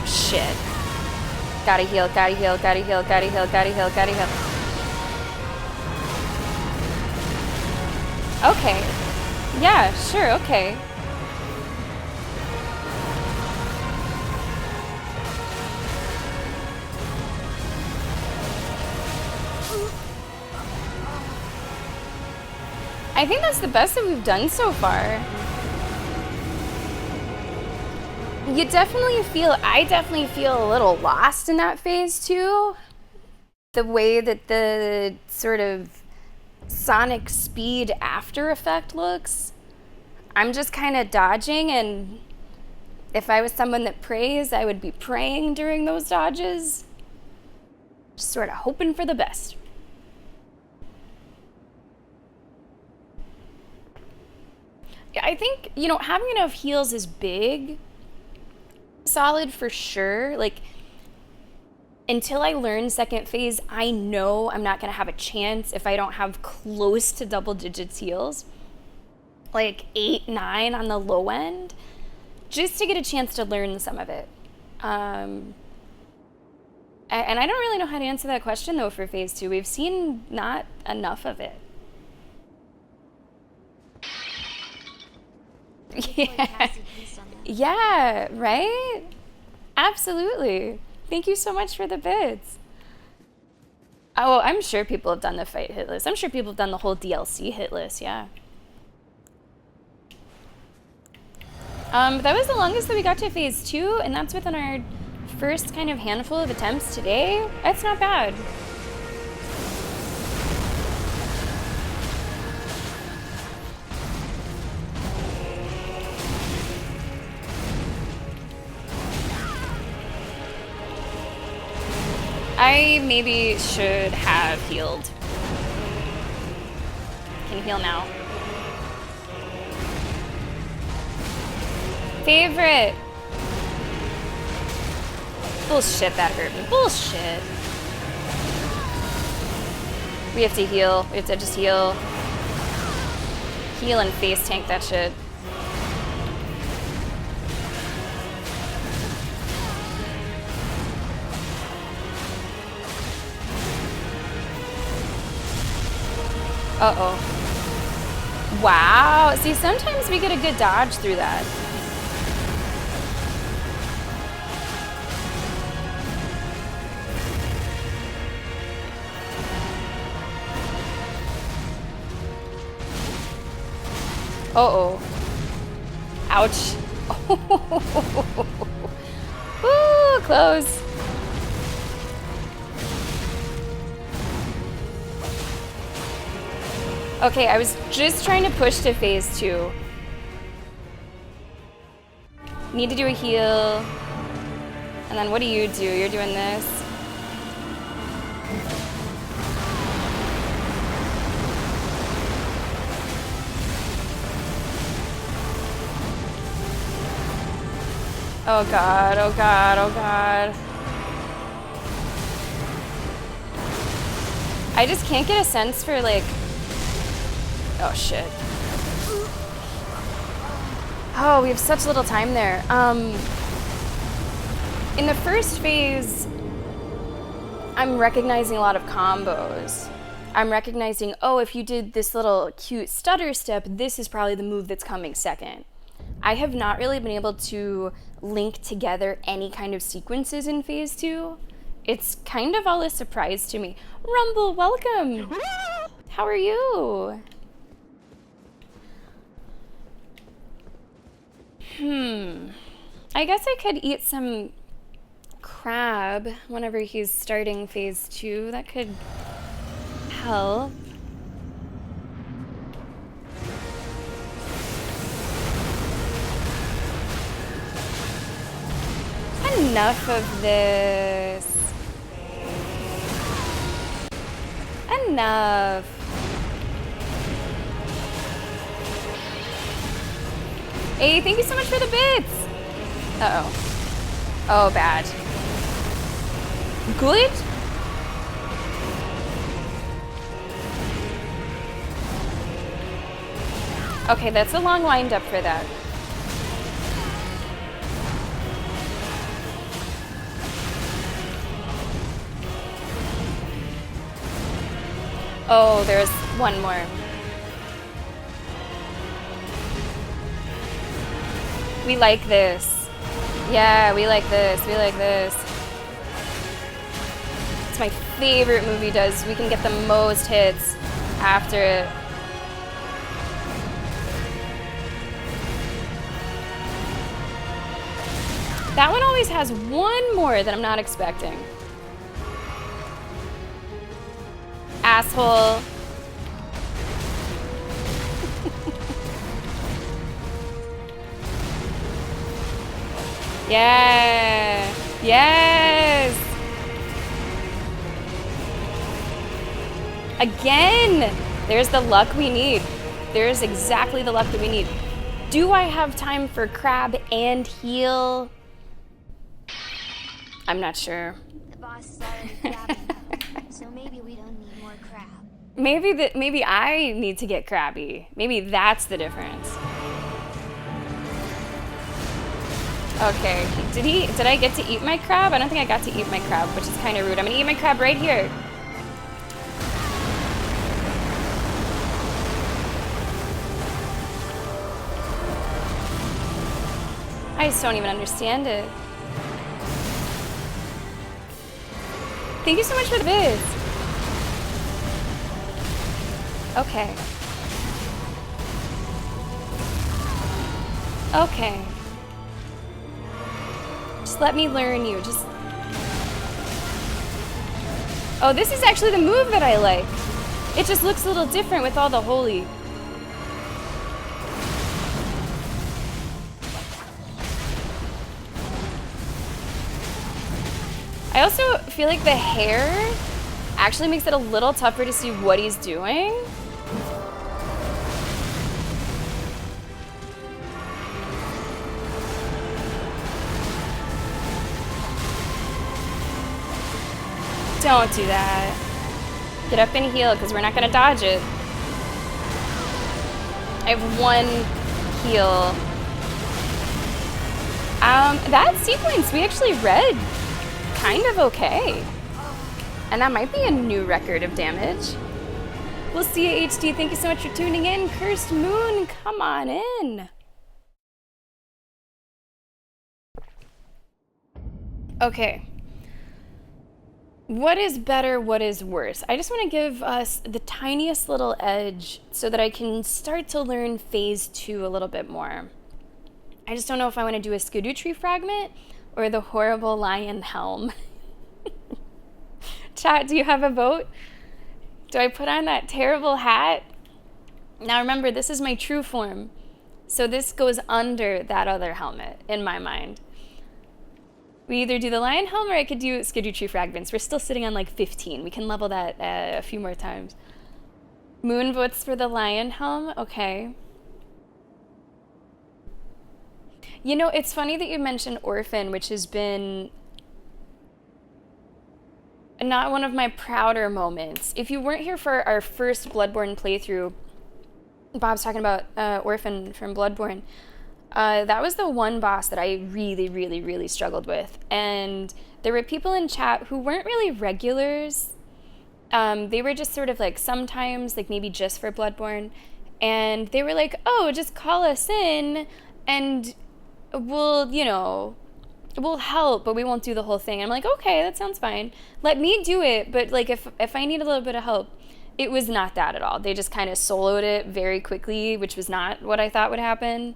Shit. Gotta heal. Okay. Yeah, sure, okay. I think that's the best that we've done so far. I definitely feel a little lost in that phase 2. The way that the sort of sonic speed after effect looks. I'm just kind of dodging, and if I was someone that prays, I would be praying during those dodges. Just sort of hoping for the best. Yeah, I think, having enough heals is big. Solid for sure. Like, until I learn second phase, I know I'm not going to have a chance if I don't have close to double digits heals. Like 8, 9 on the low end. Just to get a chance to learn some of it. And I don't really know how to answer that question, though, for phase 2. We've seen not enough of it. Yeah, right? Absolutely. Thank you so much for the bids. Oh, I'm sure people have done the fight hit list. I'm sure people have done the whole DLC hit list, yeah. But that was the longest that we got to phase 2, and that's within our first kind of handful of attempts today. That's not bad. I maybe should have healed. Can heal now. Favorite. Bullshit, that hurt me. Bullshit. We have to heal. We have to just heal. Heal and face tank that shit. Uh-oh. Wow. See, sometimes we get a good dodge through that. Uh-oh. Ouch. Ooh, close. Okay, I was just trying to push to phase 2. Need to do a heal. And then what do? You're doing this. Oh god, oh god, oh god. I just can't get a sense for like... Oh shit. Oh, we have such little time there. In the first phase, I'm recognizing a lot of combos. I'm recognizing, oh, if you did this little cute stutter step, this is probably the move that's coming second. I have not really been able to link together any kind of sequences in phase 2. It's kind of all a surprise to me. Rumble, welcome! How are you? I guess I could eat some crab whenever he's starting phase 2. That could help. Enough of this. Enough. Hey, thank you so much for the bits. Uh-oh. Oh, bad. Good? Okay, that's a long wind up for that. Oh, there's one more. We like this. Yeah, we like this. We like this. It's my favorite move he does. We can get the most hits after it. That one always has one more that I'm not expecting. Asshole. Yeah. Yes. Again. There's the luck we need. There's exactly the luck that we need. Do I have time for crab and heal? I'm not sure. The boss started grabbing them, so maybe we don't need more crab. Maybe I need to get crabby. Maybe that's the difference. Okay, did I get to eat my crab? I don't think I got to eat my crab, which is kind of rude. I'm gonna eat my crab right here. I just don't even understand it. Thank you so much for the vids. Okay. Okay. Just let me learn you. Just. Oh, this is actually the move that I like. It just looks a little different with all the holy. I also feel like the hair actually makes it a little tougher to see what he's doing. Don't do that. Get up and heal, because we're not going to dodge it. I have 1 heal. That sequence we actually read kind of okay. And that might be a new record of damage. We'll see you, HD. Thank you so much for tuning in. Cursed Moon, come on in. Okay. What is better, what is worse? I just want to give us the tiniest little edge so that I can start to learn phase 2 a little bit more. I just don't know if I want to do a Erdtree fragment or the horrible lion helm. Chat, do you have a vote? Do I put on that terrible hat? Now remember, this is my true form. So this goes under that other helmet, in my mind. We either do the lion helm or I could do Erdtree fragments. We're still sitting on like 15. We can level that a few more times. Moon votes for the lion helm. Okay. You know, it's funny that you mentioned Orphan, which has been not one of my prouder moments. If you weren't here for our first Bloodborne playthrough, Bob's talking about Orphan from Bloodborne. That was the one boss that I really, really, really struggled with. And there were people in chat who weren't really regulars. They were just sort of like sometimes, like maybe just for Bloodborne. And they were like, oh, just call us in and we'll, you know, we'll help, but we won't do the whole thing. I'm like, okay, that sounds fine. Let me do it. But like if I need a little bit of help, it was not that at all. They just kind of soloed it very quickly, which was not what I thought would happen.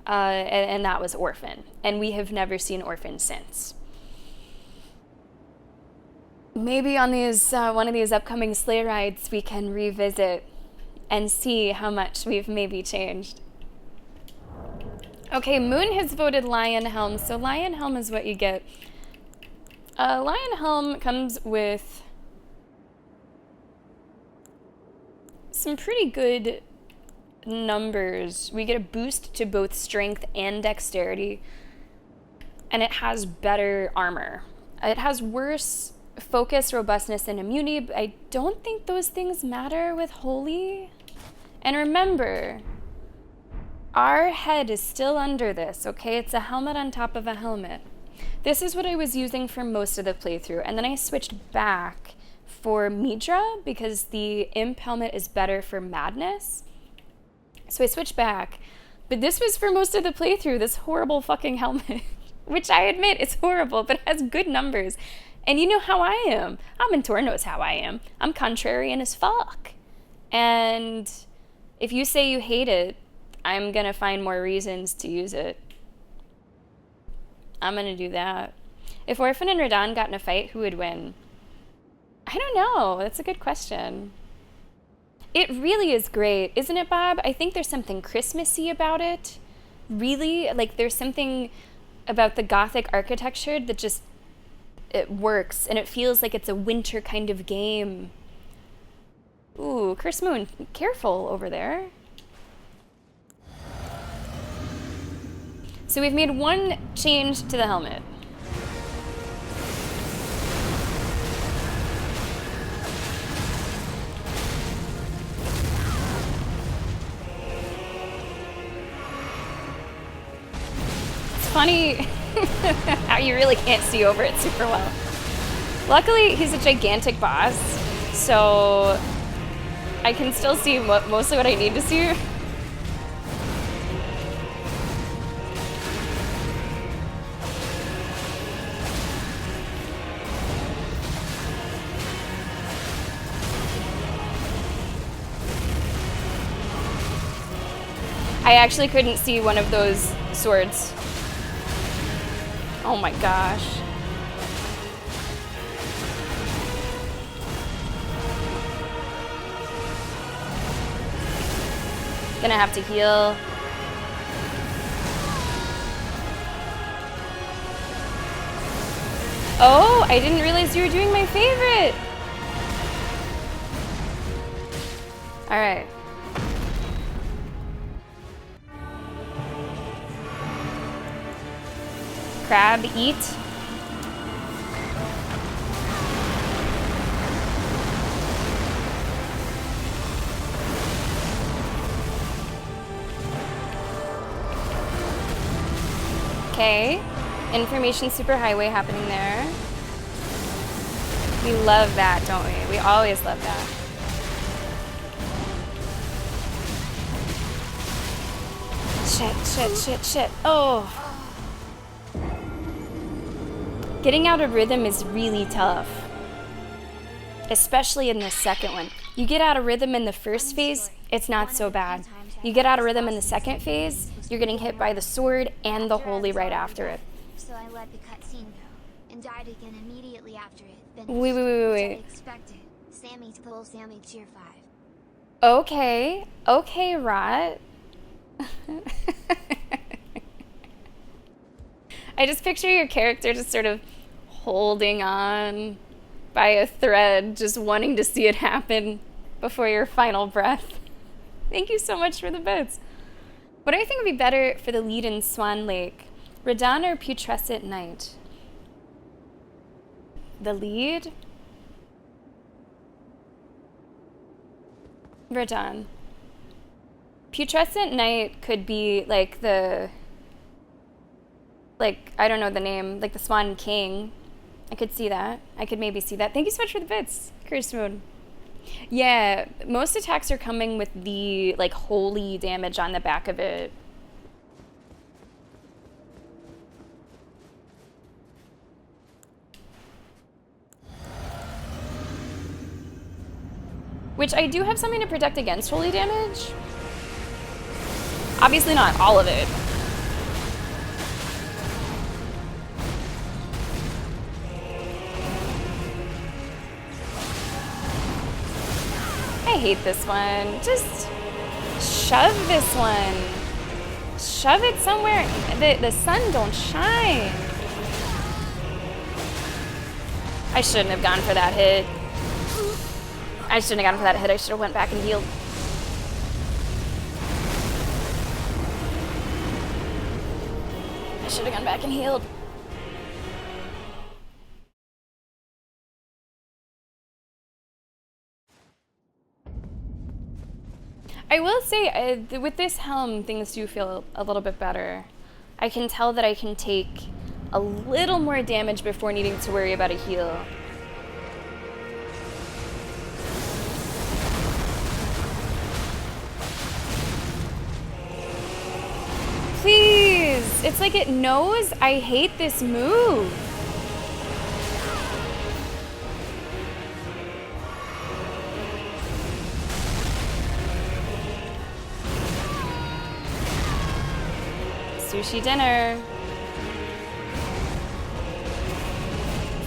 And that was Orphan. And we have never seen Orphan since. Maybe on these one of these upcoming sleigh rides, we can revisit and see how much we've maybe changed. Okay, Moon has voted Lion Helm, so Lion Helm is what you get. Lion Helm comes with some pretty good numbers. We get a boost to both strength and dexterity, and it has better armor. It has worse focus, robustness, and immunity, but I don't think those things matter with Holy. And remember, our head is still under this, okay? It's a helmet on top of a helmet. This is what I was using for most of the playthrough, and then I switched back for Midra because the Imp helmet is better for madness. So I switched back, but this was for most of the playthrough, this horrible fucking helmet, which I admit is horrible, but it has good numbers. And you know how I am. Mentor knows how I am. I'm contrarian as fuck. And if you say you hate it, I'm gonna find more reasons to use it. I'm gonna do that. If Orphan and Radahn got in a fight, who would win? I don't know. That's a good question. It really is great, isn't it, Bob? I think there's something Christmassy about it. Really, like there's something about the Gothic architecture that just, it works, and it feels like it's a winter kind of game. Ooh, Cursed Moon, careful over there. So we've made one change to the helmet. Funny how you really can't see over it super well. Luckily, he's a gigantic boss, so I can still see mostly what I need to see. I actually couldn't see one of those swords. Oh my gosh. Gonna have to heal. Oh, I didn't realize you were doing my favorite. All right. Crab, eat. Okay. Information superhighway happening there. We love that, don't we? We always love that. Shit. Oh. Getting out of rhythm is really tough. Especially in the second one. You get out of rhythm in the first phase, it's not so bad. You get out of rhythm in the second phase, you're getting hit by the sword and the holy right after it. So I let the cutscene go and died again immediately after it finished. Wait. Which I expected. Sammy full Sammy tier 5. Okay, Rot. I just picture your character just sort of holding on by a thread, just wanting to see it happen before your final breath. Thank you so much for the bits. What do I think would be better for the lead in Swan Lake? Radahn or Putrescent Knight? The lead? Radahn. Putrescent Knight could be like the... like, I don't know the name, like the Swan King. I could see that. I could maybe see that. Thank you so much for the bits, Curse Mode. Yeah, most attacks are coming with the, like, holy damage on the back of it. Which I do have something to protect against holy damage. Obviously not all of it. I hate this one. Just shove this one. Shove it somewhere. The sun don't shine. I shouldn't have gone for that hit. I shouldn't have gone for that hit. I should have went back and healed. I should have gone back and healed. I will say, with this helm, things do feel a little bit better. I can tell that I can take a little more damage before needing to worry about a heal. Please! It's like it knows I hate this move. Sushi dinner.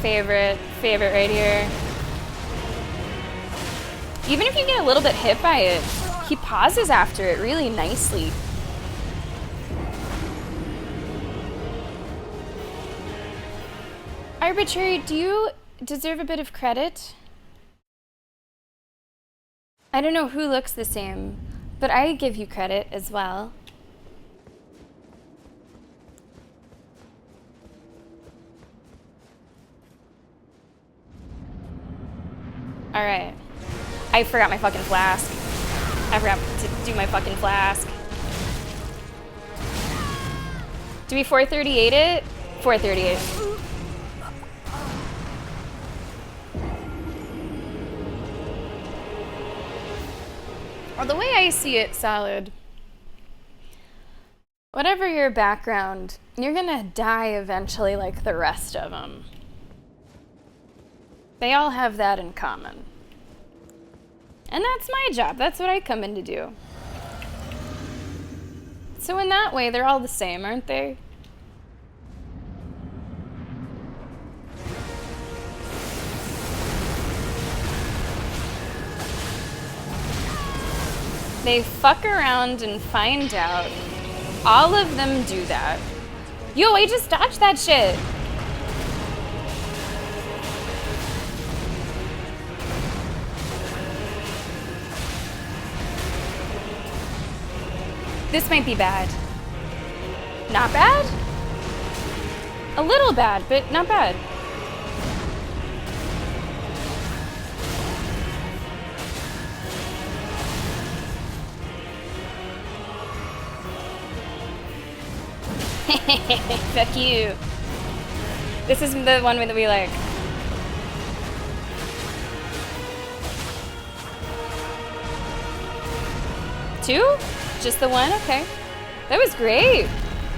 Favorite right here. Even if you get a little bit hit by it, he pauses after it really nicely. Arbitrary, do you deserve a bit of credit? I don't know who looks the same, but I give you credit as well. Alright. I forgot my fucking flask. I forgot to do my fucking flask. Do we 438 it? 438. Or the way I see it, Salad. Whatever your background, you're gonna die eventually like the rest of them. They all have that in common. And that's my job. That's what I come in to do. So in that way, they're all the same, aren't they? They fuck around and find out. All of them do that. Yo, I just dodged that shit. This might be bad. Not bad? A little bad, but not bad. Fuck you. This is the one that we like. Two? Just the one? Okay. That was great.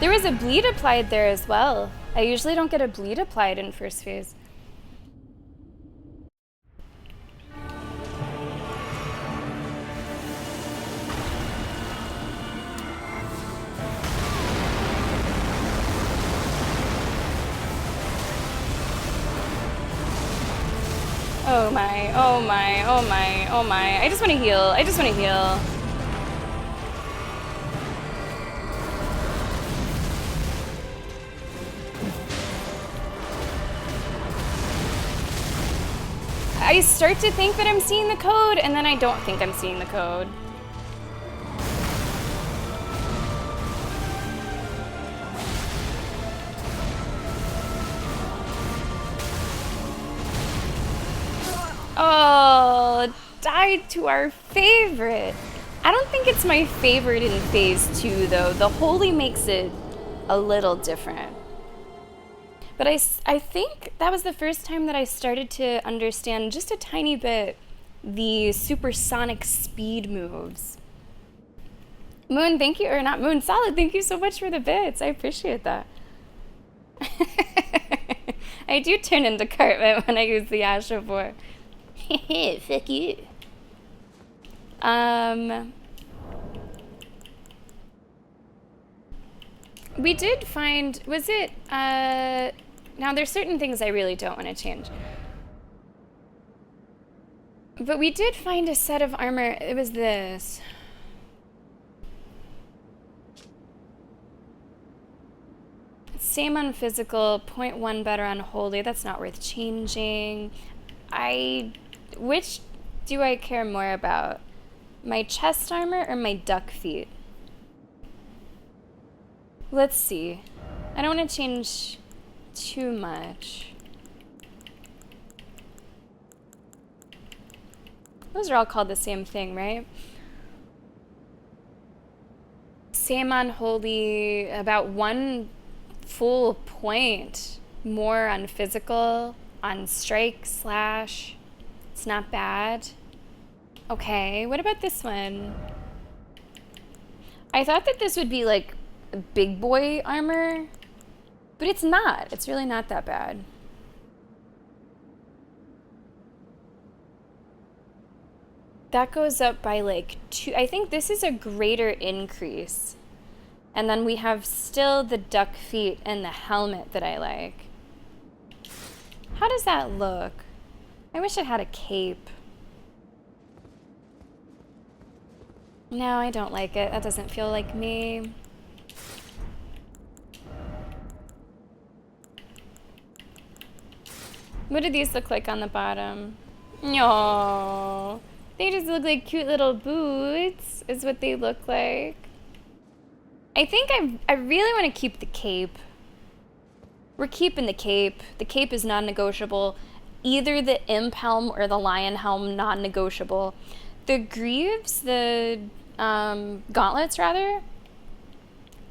There was a bleed applied there as well. I usually don't get a bleed applied in first phase. Oh my, oh my, oh my, oh my. I just want to heal. I just want to heal. I start to think that I'm seeing the code, and then I don't think I'm seeing the code. Oh, died to our favorite. I don't think it's my favorite in phase 2, though. The holy makes it a little different. But I think that was the first time that I started to understand just a tiny bit the supersonic speed moves. Moon, thank you, or not Moon, Solid, thank you so much for the bits. I appreciate that. I do turn into Cartman when I use the Astro Boar. Fuck you. We did find, was it, now there's certain things I really don't want to change. But we did find a set of armor, it was this. Same on physical, 0.1 better on holy, that's not worth changing. Which do I care more about? My chest armor or my duck feet? Let's see. I don't want to change too much. Those are all called the same thing, right? Same on holy, about 1 full point more on physical, on strike, slash. It's not bad. Okay, what about this one? I thought that this would be like big boy armor, but it's not. It's really not that bad. That goes up by like 2. I think this is a greater increase. And then we have still the duck feet and the helmet that I like. How does that look? I wish it had a cape. No, I don't like it. That doesn't feel like me. What do these look like on the bottom? No, they just look like cute little boots, is what they look like. I think I really want to keep the cape. We're keeping the cape. The cape is non-negotiable. Either the imp helm or the lion helm, non-negotiable. The greaves, the gauntlets rather,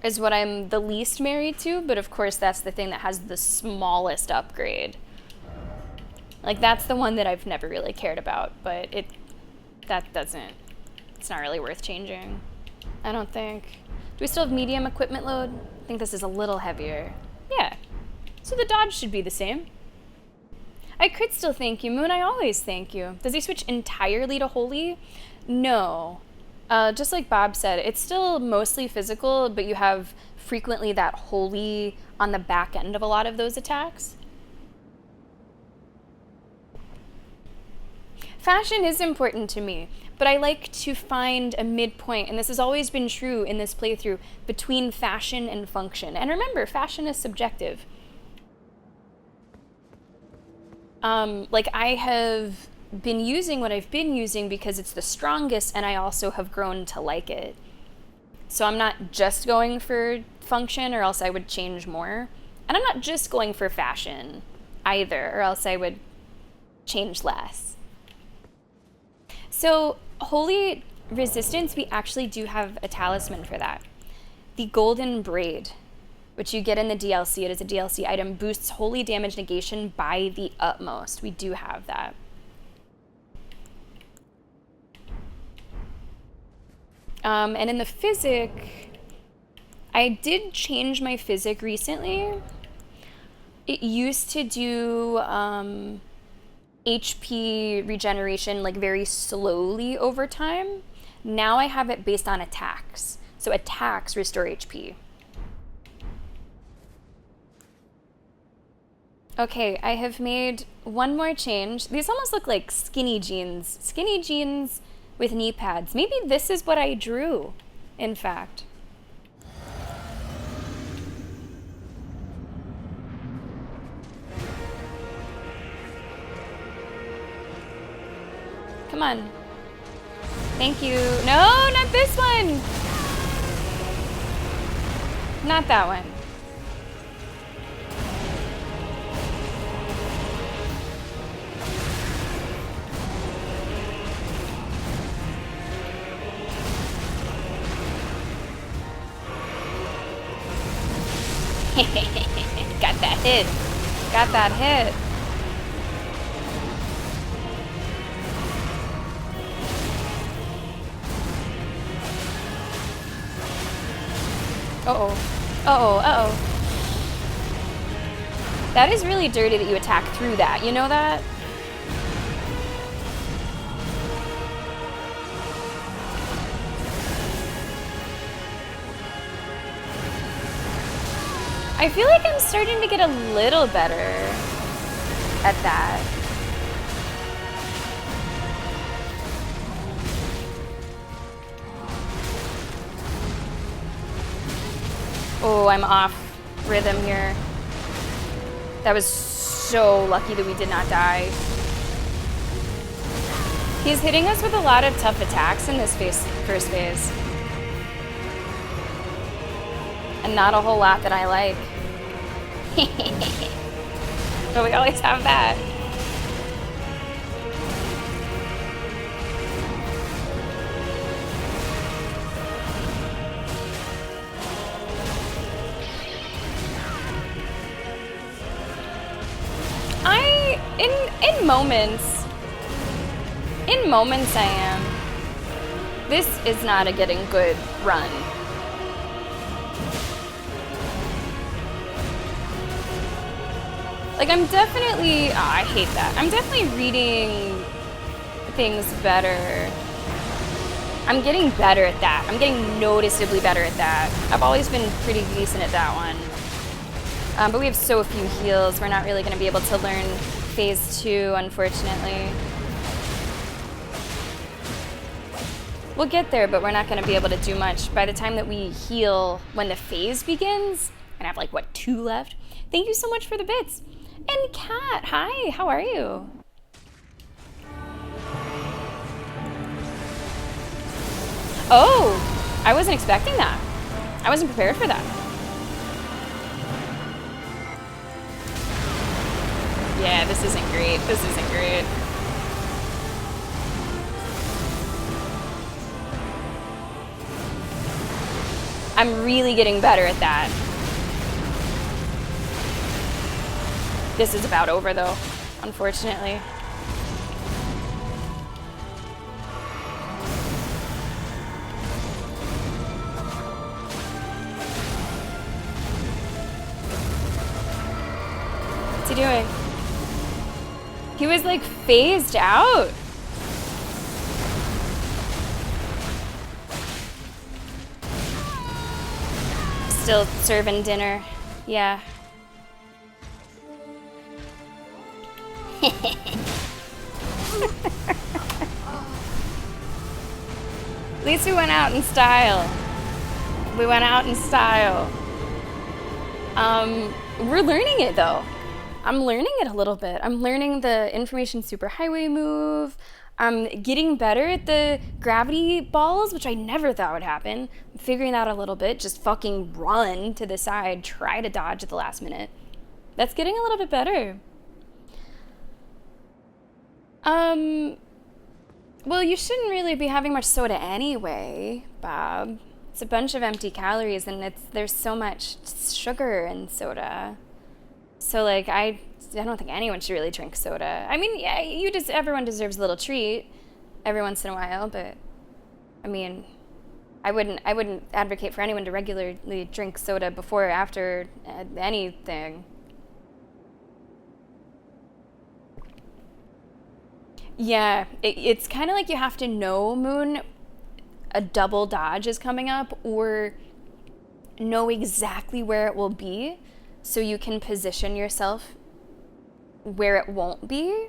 is what I'm the least married to, but of course that's the thing that has the smallest upgrade. Like that's the one that I've never really cared about, but it's not really worth changing. I don't think. Do we still have medium equipment load? I think this is a little heavier. Yeah. So the dodge should be the same. I could still thank you, Moon. I always thank you. Does he switch entirely to holy? No. Just like Bob said, it's still mostly physical, but you have frequently that holy on the back end of a lot of those attacks. Fashion is important to me, but I like to find a midpoint, and this has always been true in this playthrough, between fashion and function. And remember, fashion is subjective. Like I have been using what I've been using because it's the strongest, and I also have grown to like it. So I'm not just going for function, or else I would change more. And I'm not just going for fashion either, or else I would change less. So holy resistance, we actually do have a talisman for that. The golden braid. which you get in the DLC. It is a DLC item. Boosts holy damage negation by the utmost. We do have that. And in the physic, I did change my physic recently. It used to do HP regeneration like very slowly over time. Now I have it based on attacks. So attacks restore HP. Okay, I have made one more change. These almost look like skinny jeans. Skinny jeans with knee pads. Maybe this is what I drew, in fact. Come on. Thank you. No, not this one. Not that one. Got that hit. Got that hit. Uh-oh. Uh-oh, uh-oh. That is really dirty that you attack through that. You know that? I feel like I'm starting to get a little better at that. Oh, I'm off rhythm here. That was so lucky that we did not die. He's hitting us with a lot of tough attacks in this first phase. And not a whole lot that I like. But we always have that. In moments I am. This is not a getting good run. Like I'm definitely, oh, I hate that. I'm definitely reading things better. I'm getting better at that. I'm getting noticeably better at that. I've always been pretty decent at that one. But we have so few heals, we're not really gonna be able to learn phase 2, unfortunately. We'll get there, but we're not gonna be able to do much. By the time that we heal when the phase begins, and I have like, what, 2 left? Thank you so much for the bits. And Kat, hi, how are you? Oh, I wasn't expecting that. I wasn't prepared for that. Yeah, this isn't great. This isn't great. I'm really getting better at that. This is about over though, unfortunately. What's he doing? He was like phased out. Still serving dinner. Yeah. At least we went out in style. We went out in style. We're learning it though. I'm learning it a little bit. I'm learning the information superhighway move. I'm getting better at the gravity balls, which I never thought would happen. I'm figuring that out a little bit. Just fucking run to the side, try to dodge at the last minute. That's getting a little bit better. Well, you shouldn't really be having much soda anyway, Bob. It's a bunch of empty calories, and there's so much sugar in soda. So like I don't think anyone should really drink soda. I mean, yeah, everyone deserves a little treat every once in a while, but I mean, I wouldn't advocate for anyone to regularly drink soda before or after anything. Yeah, it's kind of like you have to know, Moon, a double dodge is coming up, or know exactly where it will be so you can position yourself where it won't be.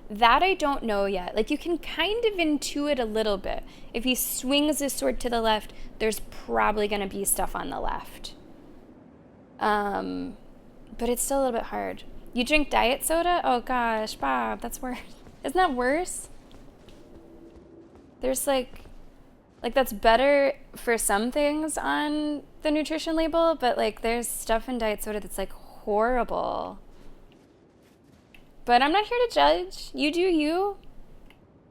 That I don't know yet. Like, you can kind of intuit a little bit. If he swings his sword to the left, there's probably going to be stuff on the left. But it's still a little bit hard. You drink diet soda? Oh gosh, Bob, that's worse. Isn't that worse? There's like that's better for some things on the nutrition label, but like there's stuff in diet soda that's like horrible. But I'm not here to judge. You do you.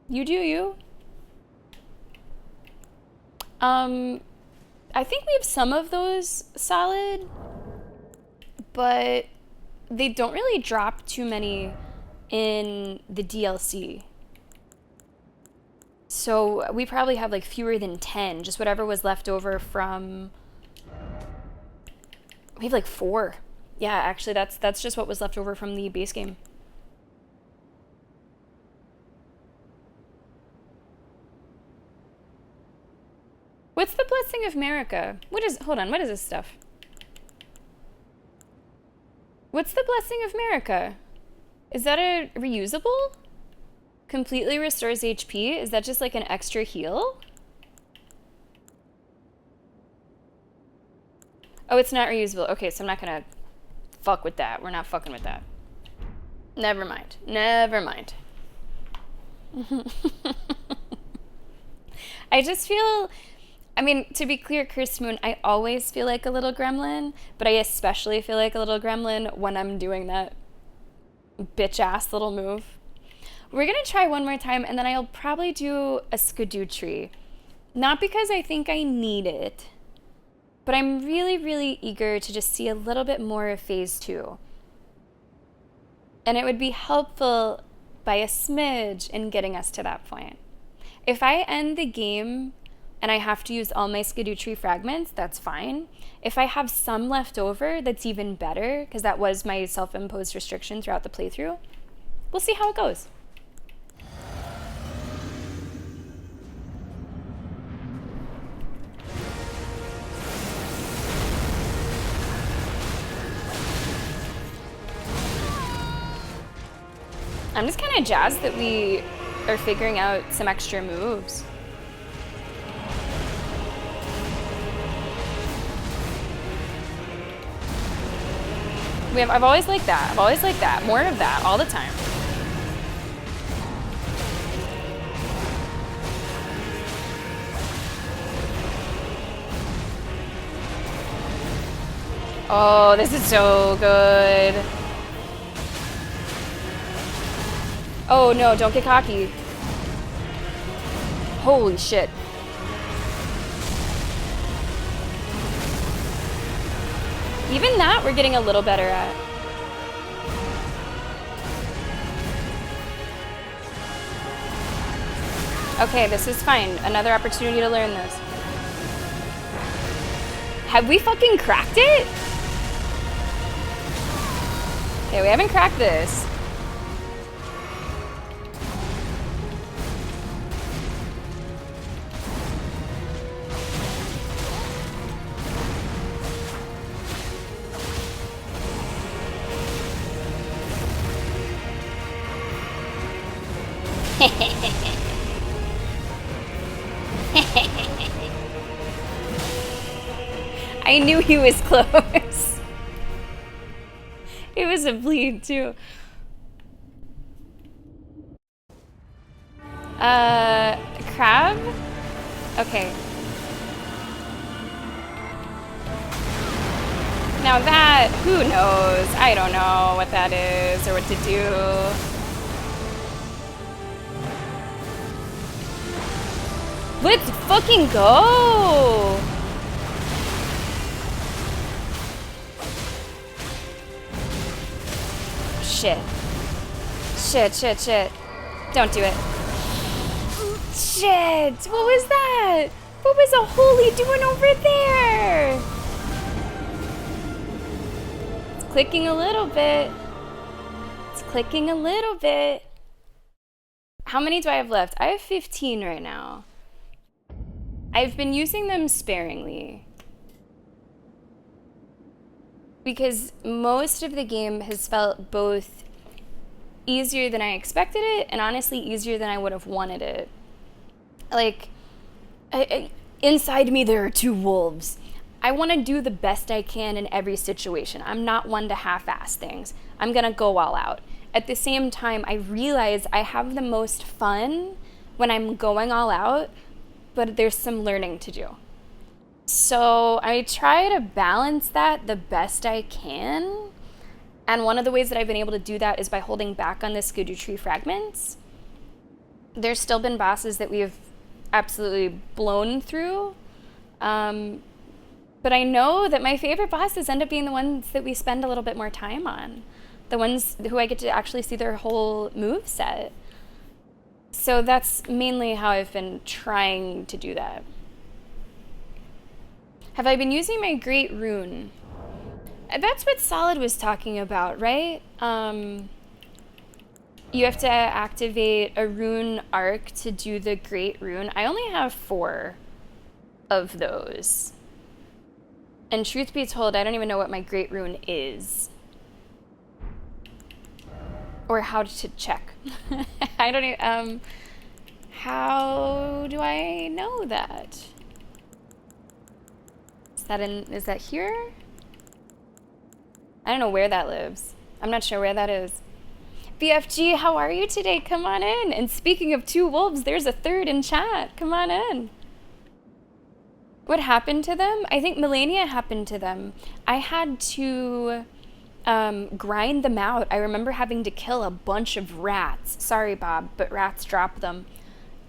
You do you. I think we have some of those solid, but they don't really drop too many in the DLC. So we probably have like fewer than 10, just whatever was left over from... We have like 4. Yeah, actually that's just what was left over from the base game. What's the Blessing of America? Hold on, what is this stuff? What's the Blessing of America? Is that a reusable? Completely restores HP? Is that just like an extra heal? Oh, it's not reusable. Okay, so I'm not gonna fuck with that. We're not fucking with that. Never mind. Never mind. I just feel... I mean, to be clear, Cursed Moon, I always feel like a little gremlin, but I especially feel like a little gremlin when I'm doing that bitch-ass little move. We're gonna try one more time, and then I'll probably do a Erdtree. Not because I think I need it, but I'm really, really eager to just see a little bit more of Phase 2. And it would be helpful by a smidge in getting us to that point. If I end the game and I have to use all my Erdtree fragments, that's fine. If I have some left over, that's even better, because that was my self-imposed restriction throughout the playthrough. We'll see how it goes. I'm just kind of jazzed that we are figuring out some extra moves. I've always liked that. I've always liked that. More of that all the time. Oh, this is so good. Oh no, don't get cocky. Holy shit. Even that we're getting a little better at. Okay, this is fine. Another opportunity to learn this. Have we fucking cracked it? Okay, we haven't cracked this. I knew he was close. It was a bleed too. Crab? Okay. Now that, who knows? I don't know what that is or what to do. Let's fucking go! shit. Shit, shit, shit. Don't do it. Shit! What was that? What was a holy doing over there? It's clicking a little bit. It's clicking a little bit. How many do I have left? I have 15 right now. I've been using them sparingly, because most of the game has felt both easier than I expected it and honestly easier than I would have wanted it. Like, inside me there are two wolves. I want to do the best I can in every situation. I'm not one to half-ass things. I'm gonna go all out. At the same time, I realize I have the most fun when I'm going all out, but there's some learning to do. So I try to balance that the best I can. And one of the ways that I've been able to do that is by holding back on the Erdtree fragments. There's still been bosses that we have absolutely blown through. But I know that my favorite bosses end up being the ones that we spend a little bit more time on. The ones who I get to actually see their whole move set. So that's mainly how I've been trying to do that. Have I been using my Great Rune? That's what Solid was talking about, right? You have to activate a rune arc to do the Great Rune. I only have 4 of those. And truth be told, I don't even know what my Great Rune is. Or how to check. I don't even, how do I know that? Is that here? I don't know where that lives. I'm not sure where that is. BFG, how are you today? Come on in. And speaking of 2 wolves, there's a 3rd in chat. Come on in. What happened to them? I think Melania happened to them. I had to grind them out. I remember having to kill a bunch of rats. Sorry, Bob, but rats drop them.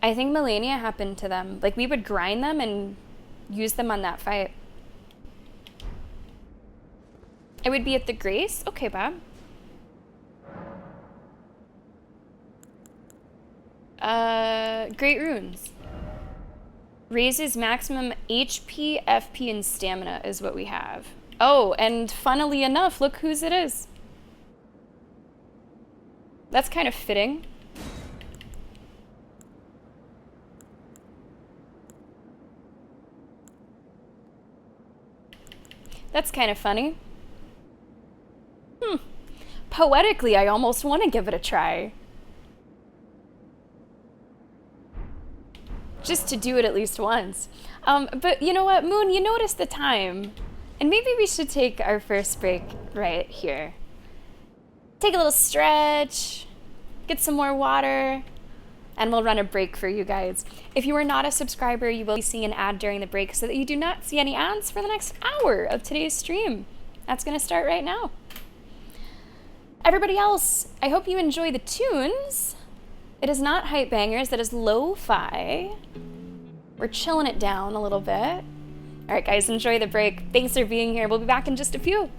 I think Melania happened to them. Like, we would grind them and use them on that fight. I would be at the Grace? Okay, Bob. Great Runes. Raises maximum HP, FP, and stamina is what we have. Oh, and funnily enough, look whose it is. That's kind of fitting. That's kind of funny. Poetically, I almost want to give it a try. Just to do it at least once. But you know what, Moon, you noticed the time. And maybe we should take our first break right here. Take a little stretch, get some more water, and we'll run a break for you guys. If you are not a subscriber, you will be seeing an ad during the break so that you do not see any ads for the next hour of today's stream. That's gonna start right now. Everybody else, I hope you enjoy the tunes. It is not hype bangers, that is lo-fi. We're chilling it down a little bit. All right, guys, enjoy the break. Thanks for being here. We'll be back in just a few.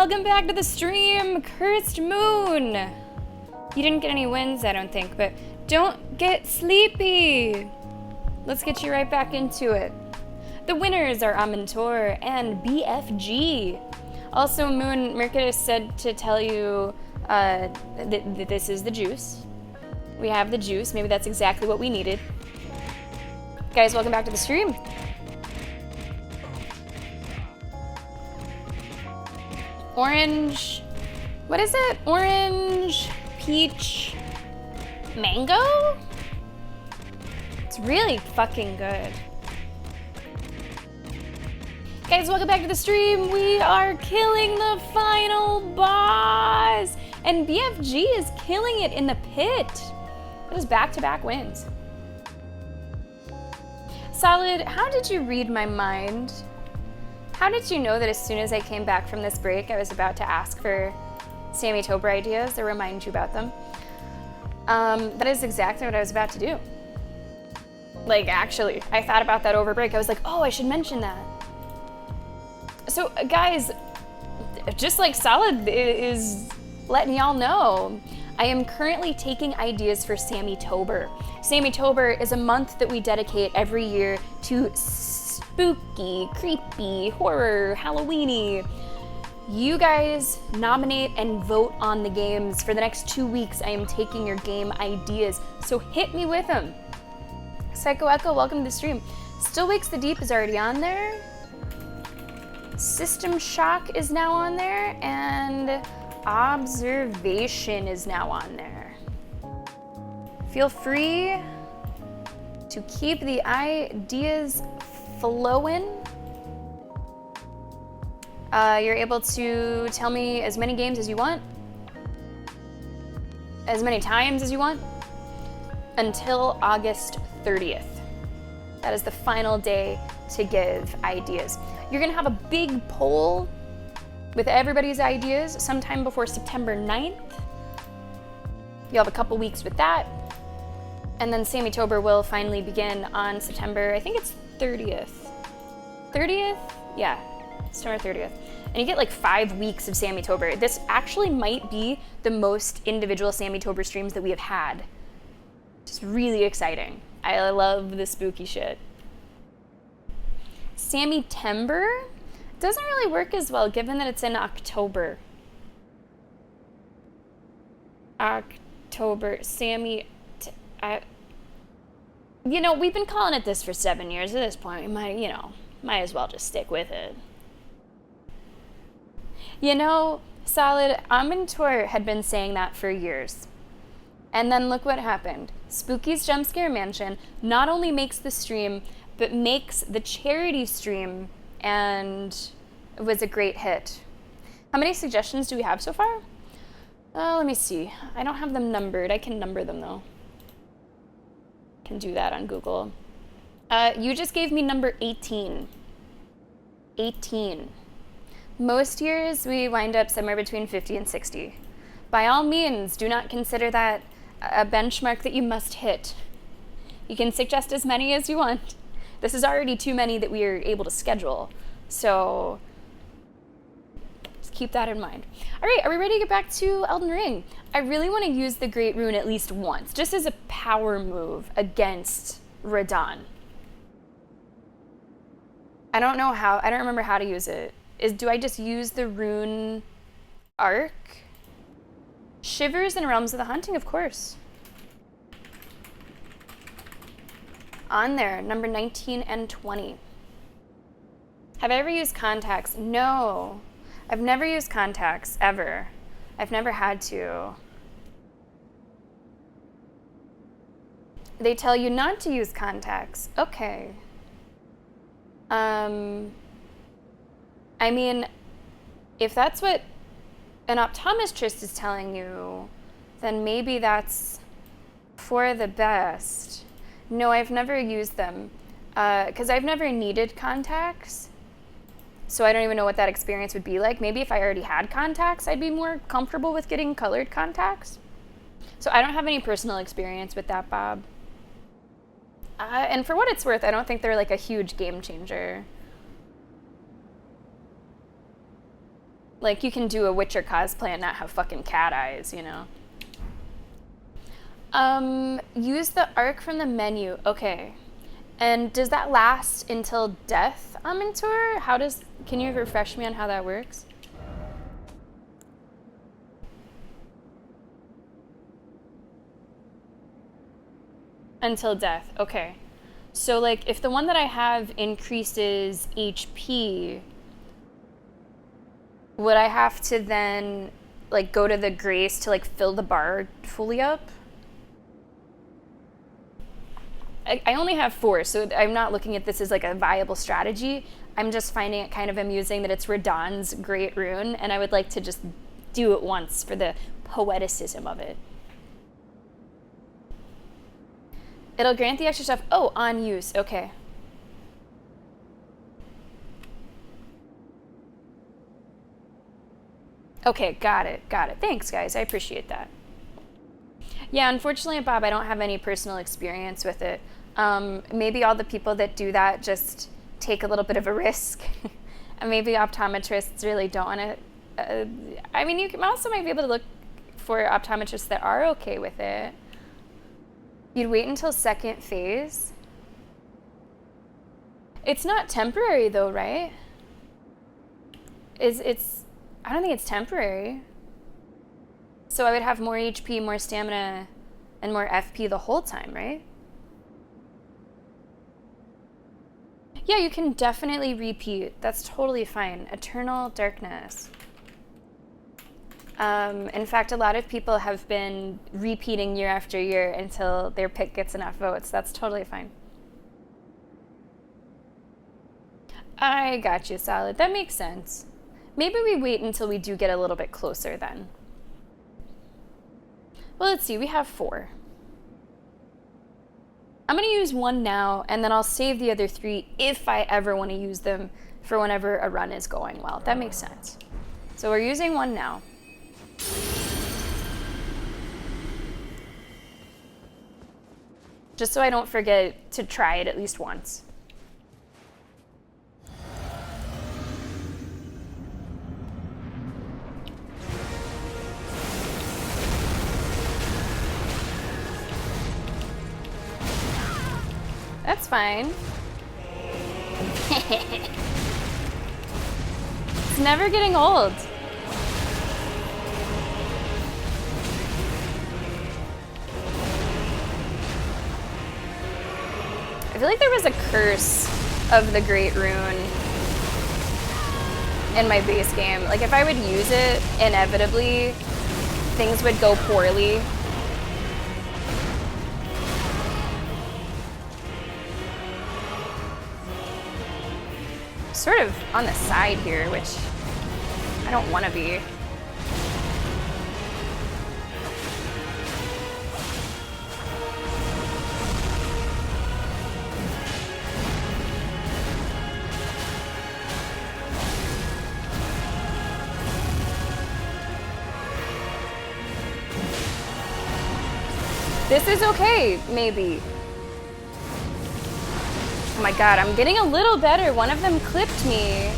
welcome back to the stream, Cursed Moon. You didn't get any wins, I don't think, but don't get sleepy. Let's get you right back into it. The winners are Amintor and BFG. Also, Moon, Mercatus said to tell you that this is the juice. We have the juice. Maybe that's exactly what we needed. Guys, welcome back to the stream. Orange, what is it? Orange, peach, mango? It's really fucking good. Guys, welcome back to the stream. We are killing the final boss. And BFG is killing it in the pit. That is back-to-back wins. Solid, how did you read my mind? How did you know that as soon as I came back from this break, I was about to ask for Sammy Tober ideas or remind you about them? That is exactly what I was about to do. Like, actually, I thought about that over break. I was like, oh, I should mention that. So, guys, just like Solid is letting y'all know, I am currently taking ideas for Sammy Tober. Sammy Tober is a month that we dedicate every year to spooky, creepy, horror, Halloweeny. You guys nominate and vote on the games. For the next 2 weeks, I am taking your game ideas, so hit me with them. Psycho Echo, welcome to the stream. Still Wakes the Deep is already on there. System Shock is now on there, and Observation is now on there. Feel free to keep the ideas flowing. You're able to tell me as many games as you want, as many times as you want, until August 30th. That is the final day to give ideas. You're gonna have a big poll with everybody's ideas sometime before September 9th. You'll have a couple weeks with that. And then Sammy Tober will finally begin on September, I think it's 30th. 30th? Yeah, September 30th. And you get like 5 weeks of Sammy Tober. This actually might be the most individual Sammy Tober streams that we have had. Just really exciting. I love the spooky shit. Sammy Timber doesn't really work as well given that it's in October. October, Sammy, you know, we've been calling it this for 7 years. At this point, we might as well just stick with it. You know, Solid, Amintor had been saying that for years. And then look what happened. Spooky's Jump Scare Mansion not only makes the stream, but makes the charity stream, and it was a great hit. How many suggestions do we have so far? Let me see. I don't have them numbered. I can number them though. Can do that on Google. You just gave me number 18. 18. Most years we wind up somewhere between 50 and 60. By all means, do not consider that a benchmark that you must hit. You can suggest as many as you want. This is already too many that we are able to schedule. So just keep that in mind. All right, are we ready to get back to Elden Ring? I really want to use the Great Rune at least once, just as a power move against Radahn. I don't know how, I don't remember how to use it. Do I just use the rune arc? Shivers and Realms of the Hunting, of course. On there, number 19 and 20. Have I ever used contacts? No. I've never used contacts, ever. I've never had to. They tell you not to use contacts. Okay. I mean, if that's what an optometrist is telling you, then maybe that's for the best. No, I've never used them because I've never needed contacts. So I don't even know what that experience would be like. Maybe if I already had contacts, I'd be more comfortable with getting colored contacts. So I don't have any personal experience with that, Bob. And for what it's worth, I don't think they're like a huge game changer. Like, you can do a Witcher cosplay and not have fucking cat eyes, you know? Use the arc from the menu. Okay. And does that last until death, Mentor? Can you refresh me on how that works? Until death, okay. So, like, if the one that I have increases HP, would I have to then, like, go to the grace to, like, fill the bar fully up? I only have 4, so I'm not looking at this as, like, a viable strategy. I'm just finding it kind of amusing that it's Radahn's great rune, and I would like to just do it once for the poeticism of it. It'll grant the extra stuff. Oh, on use. Okay. Okay, got it. Got it. Thanks, guys. I appreciate that. Yeah, unfortunately, Bob, I don't have any personal experience with it. Maybe all the people that do that just take a little bit of a risk. And maybe optometrists really don't want to... I mean, you also might be able to look for optometrists that are okay with it. You'd wait until second phase? It's not temporary though, right? I don't think it's temporary. So I would have more HP, more stamina, and more FP the whole time, right? Yeah, you can definitely repeat. That's totally fine. Eternal darkness. In fact, a lot of people have been repeating year after year until their pick gets enough votes. That's totally fine. I got you, Solid. That makes sense. Maybe we wait until we do get a little bit closer then. Well, let's see. We have 4. I'm going to use 1 now, and then I'll save the other 3 if I ever want to use them for whenever a run is going well. That makes sense. So we're using 1 now. Just so I don't forget to try it at least once. That's fine. It's never getting old. I feel like there was a curse of the Great Rune in my base game. Like, if I would use it, inevitably, things would go poorly. Sort of on the side here, which I don't want to be. This is okay, maybe. Oh my god, I'm getting a little better. One of them clipped me.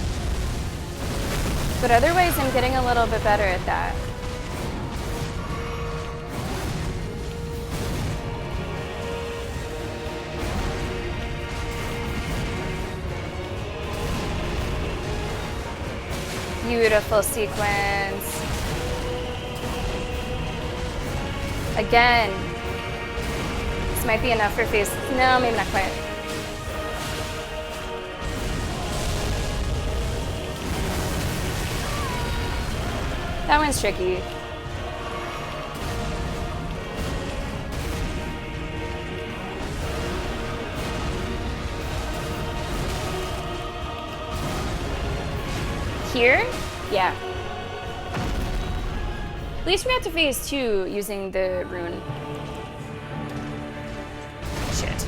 But otherwise, I'm getting a little bit better at that. Beautiful sequence. Again. This might be enough for phase. No, maybe not quite. That one's tricky. Here? Yeah. At least we got to phase 2 using the rune. Shit.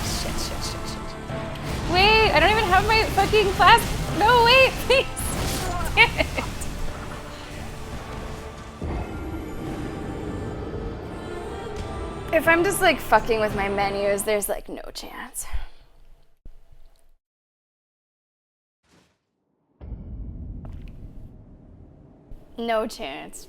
shit. Wait, I don't even have my fucking class. No, wait, please. Damn it. If I'm just like fucking with my menus, there's like no chance. No chance.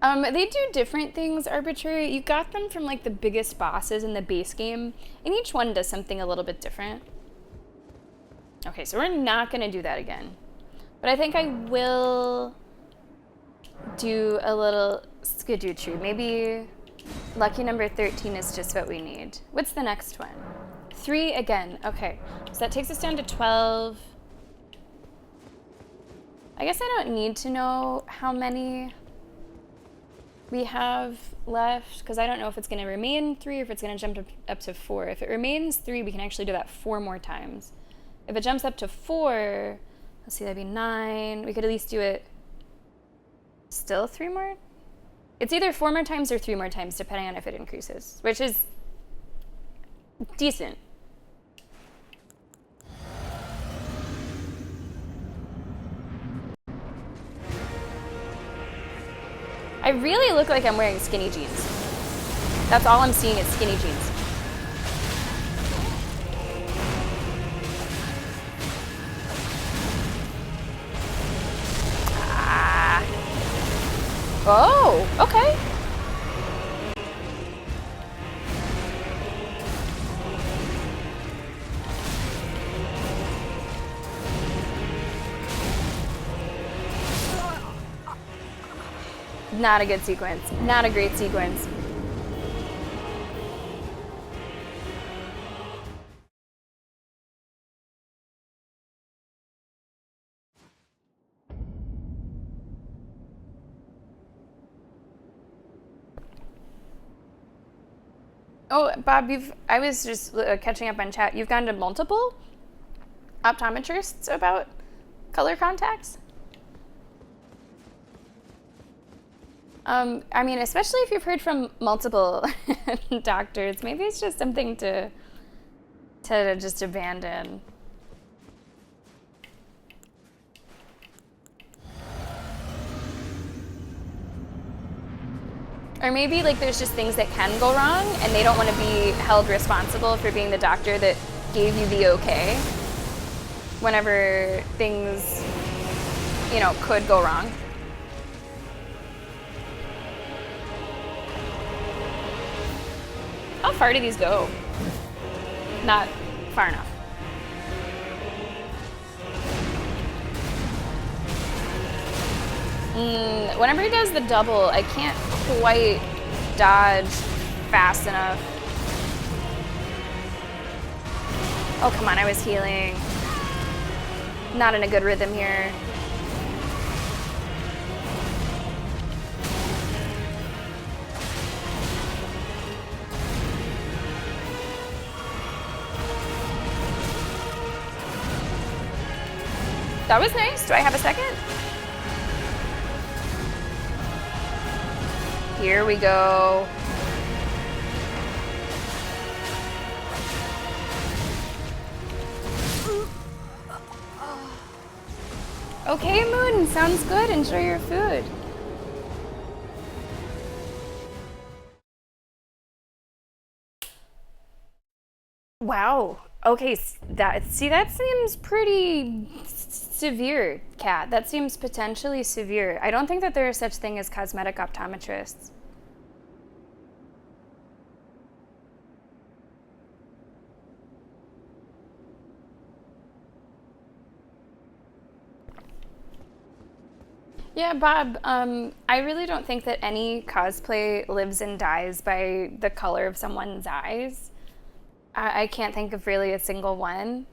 They do different things, Arbitrary. You got them from like the biggest bosses in the base game, and each one does something a little bit different. Okay, so we're not gonna do that again. But I think I will do a little skidoo tree. Maybe lucky number 13 is just what we need. What's the next one? 3 again. Okay, so that takes us down to 12. I guess I don't need to know how many we have left, because I don't know if it's going to remain 3 or if it's going to jump up to 4. If it remains 3, we can actually do that 4 more times. If it jumps up to 4, let's see, that'd be 9. We could at least do it still 3 more? It's either 4 more times or 3 more times, depending on if it increases, which is decent. I really look like I'm wearing skinny jeans. That's all I'm seeing is skinny jeans. Ah. Oh, okay. Not a good sequence. Not a great sequence. Oh, Bob, I was just catching up on chat. You've gone to multiple optometrists about color contacts? I mean, especially if you've heard from multiple doctors, maybe it's just something to just abandon. Or maybe like there's just things that can go wrong and they don't want to be held responsible for being the doctor that gave you the okay whenever things, you know, could go wrong. How far do these go? Not far enough. Whenever he does the double, I can't quite dodge fast enough. Oh, come on, I was healing. Not in a good rhythm here. That was nice. Do I have a second? Here we go. Okay, Moon, sounds good. Enjoy your food. Wow. Okay, that seems pretty severe, Kat. That seems potentially severe. I don't think that there is such thing as cosmetic optometrists. Yeah, Bob, I really don't think that any cosplay lives and dies by the color of someone's eyes. I can't think of really a single one.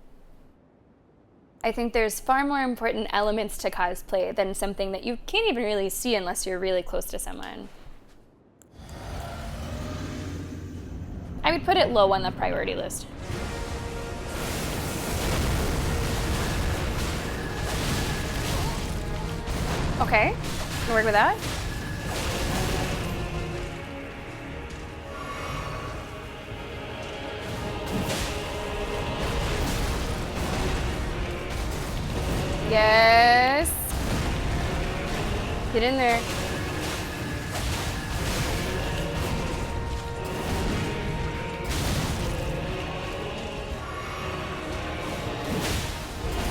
I think there's far more important elements to cosplay than something that you can't even really see unless you're really close to someone. I would put it low on the priority list. Okay, can work with that. Yes. Get in there.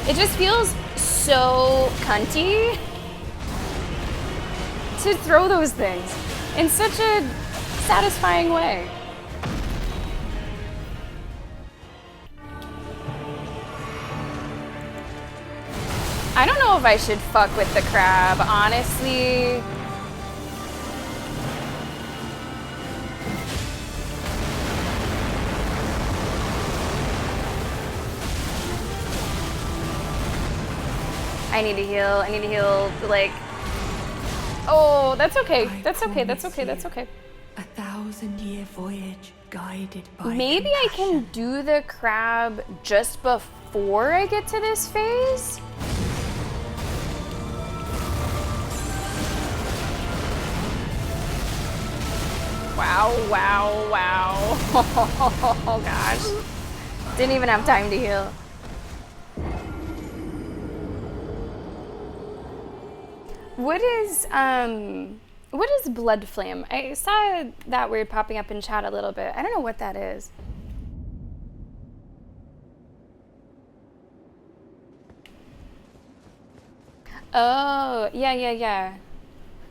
It just feels so cunty to throw those things in such a satisfying way. I don't know if I should fuck with the crab, honestly. I need to heal. I need to heal, like... Oh, that's okay. That's okay. That's okay. That's okay. 1,000-year voyage guided by Maybe I can do the crab just before I get to this phase? Wow, wow, wow. Oh gosh. Didn't even have time to heal. What is blood flame? I saw that word popping up in chat a little bit. I don't know what that is. Oh, yeah.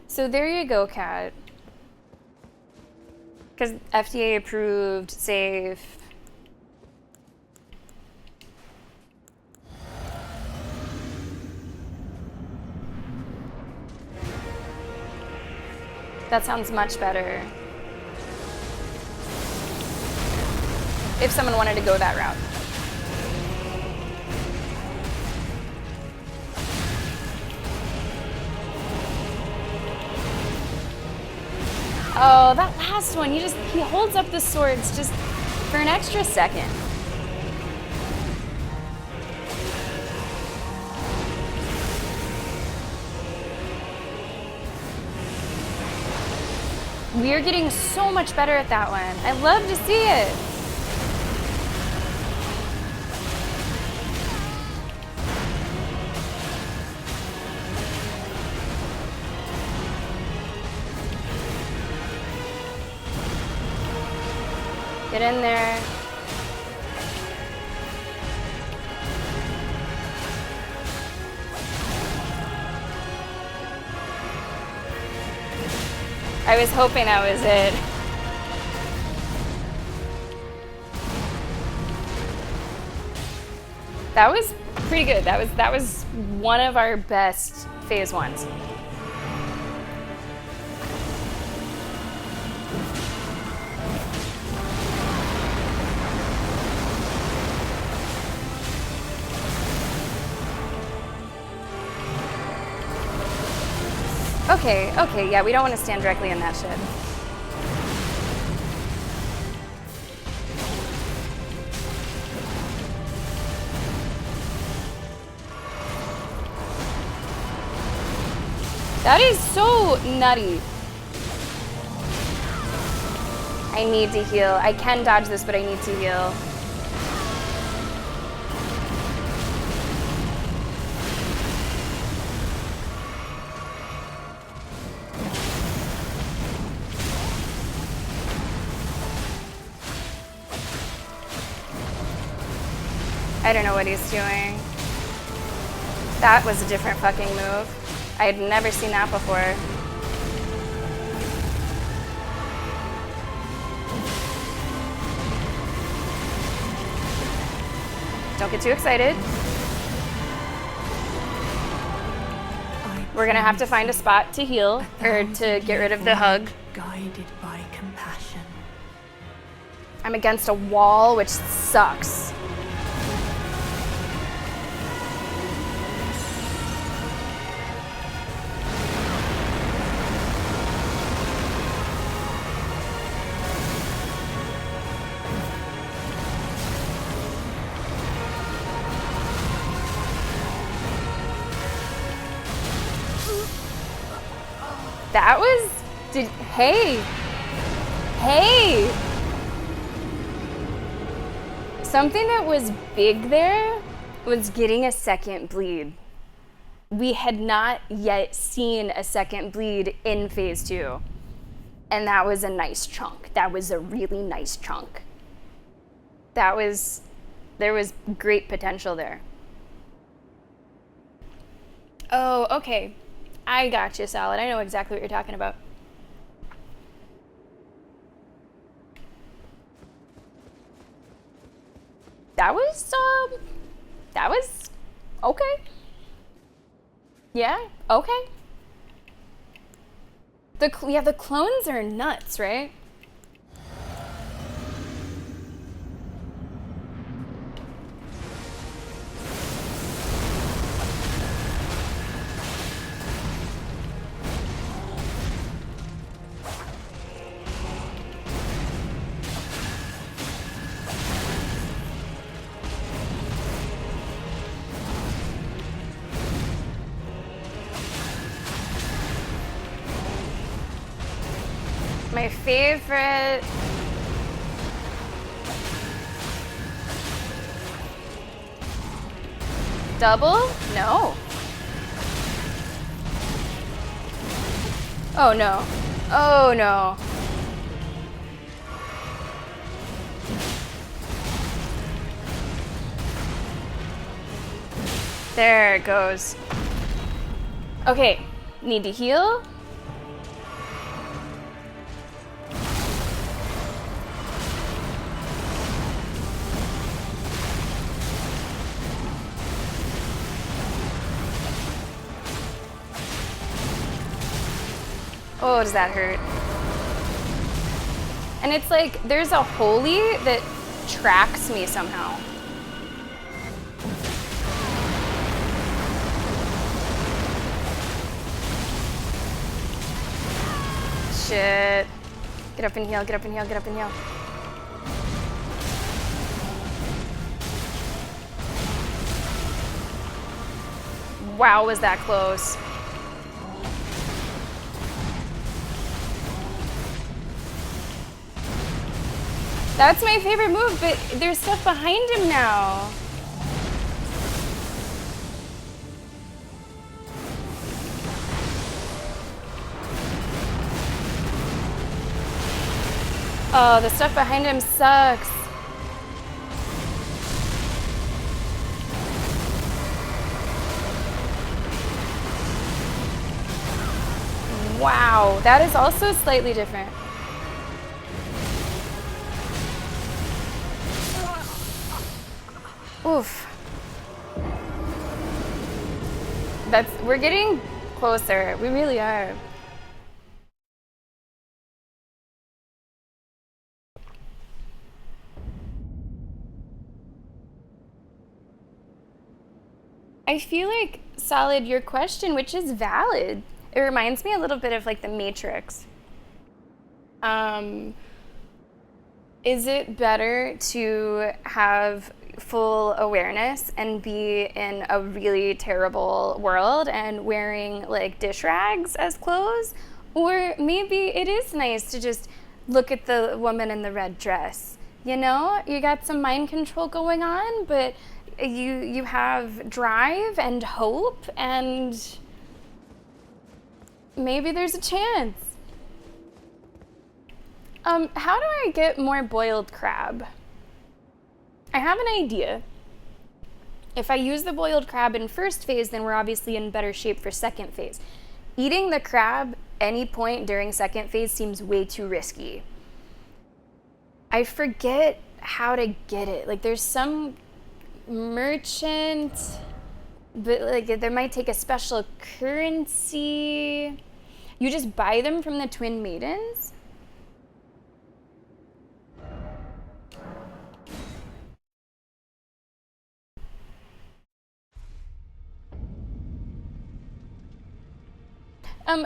So there you go, Kat. Because FDA approved, safe. That sounds much better. If someone wanted to go that route. Oh, that last one, he holds up the swords just for an extra second. We're getting so much better at that one. I love to see it. Get in there. I was hoping that was it. That was pretty good. That was one of our best phase ones. Okay, yeah, we don't want to stand directly in that shit. That is so nutty. I need to heal. I can dodge this, but I need to heal. I don't know what he's doing. That was a different fucking move. I had never seen that before. Don't get too excited. We're gonna have to find a spot to heal, or to get rid of the hug. Guided by compassion. I'm against a wall, which sucks. That was, hey. Something that was big there was getting a second bleed. We had not yet seen a second bleed in phase 2. And that was a nice chunk. That was a really nice chunk. There was great potential there. Oh, okay. I got you, Salad. I know exactly what you're talking about. That was okay. Yeah, okay. The clones are nuts, right? My favorite. Double? No. Oh no. Oh no. There it goes. Okay, need to heal. Oh, does that hurt? And it's like, there's a holy that tracks me somehow. Shit. Get up and heal, get up and heal, get up and heal. Wow, was that close. That's my favorite move, but there's stuff behind him now. Oh, the stuff behind him sucks. Wow, that is also slightly different. Oof. We're getting closer. We really are. I feel like, Solid, your question, which is valid, it reminds me a little bit of like the Matrix. Is it better to have full awareness and be in a really terrible world and wearing like dish rags as clothes? Or maybe it is nice to just look at the woman in the red dress. You know, you got some mind control going on, but you have drive and hope, and maybe there's a chance. How do I get more boiled crab? I have an idea. If I use the boiled crab in first phase, then we're obviously in better shape for second phase. Eating the crab any point during second phase seems way too risky. I forget how to get it. Like there's some merchant, but like there might take a special currency. You just buy them from the Twin Maidens?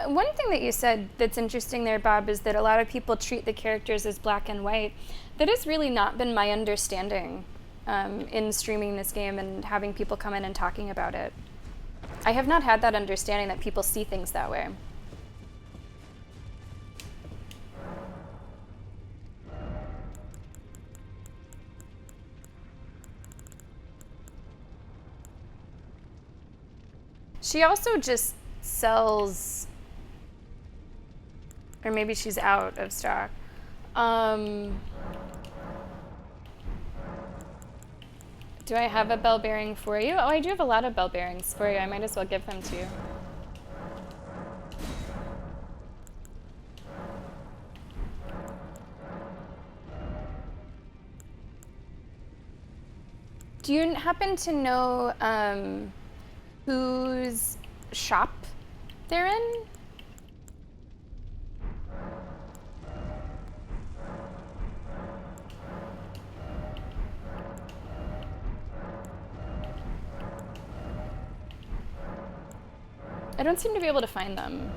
One thing that you said that's interesting there, Bob, is that a lot of people treat the characters as black and white. That has really not been my understanding in streaming this game and having people come in and talking about it. I have not had that understanding that people see things that way. She also just sells, or maybe she's out of stock. Do I have a bell bearing for you? Oh, I do have a lot of bell bearings for you. I might as well give them to you. Do you happen to know whose shop they're in? I don't seem to be able to find them.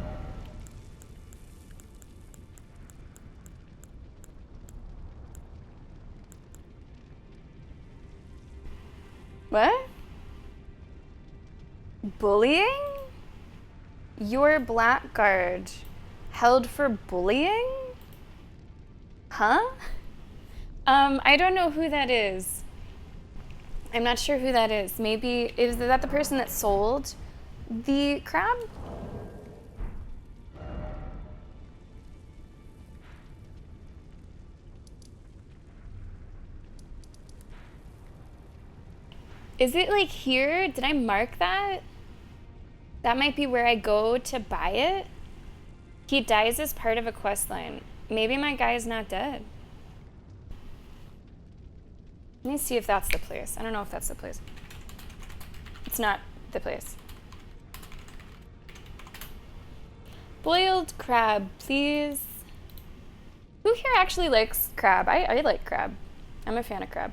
What? Bullying? Your blackguard held for bullying? Huh? I don't know who that is. I'm not sure who that is. Maybe, is that the person that sold the crab? Is it like here? Did I mark that? That might be where I go to buy it. He dies as part of a quest line. Maybe my guy is not dead. Let me see if that's the place. I don't know if that's the place. It's not the place. Boiled crab, please. Who here actually likes crab? I like crab. I'm a fan of crab.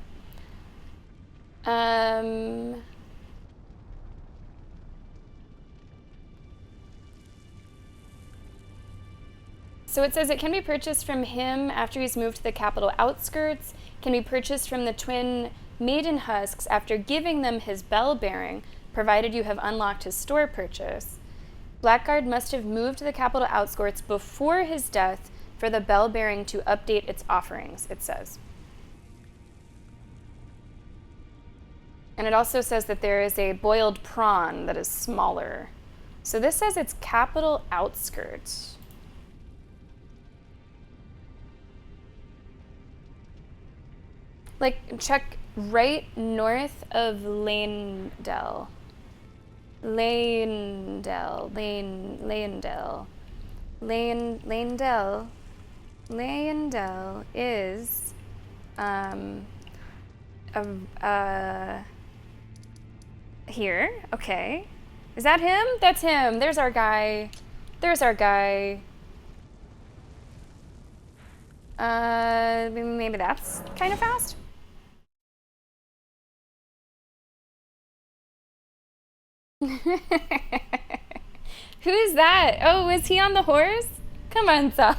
So it says it can be purchased from him after he's moved to the capital outskirts, can be purchased from the twin maiden husks after giving them his bell bearing, provided you have unlocked his store purchase. Blackguard must have moved to the capital outskirts before his death for the bell bearing to update its offerings, it says. And it also says that there is a boiled prawn that is smaller. So this says it's capital outskirts. Like, check right north of Lanedell. Lanedell is, here, okay. Is that him? That's him. There's our guy. There's our guy. Maybe that's kind of fast. Who is that? Oh, is he on the horse? Come on, Solid.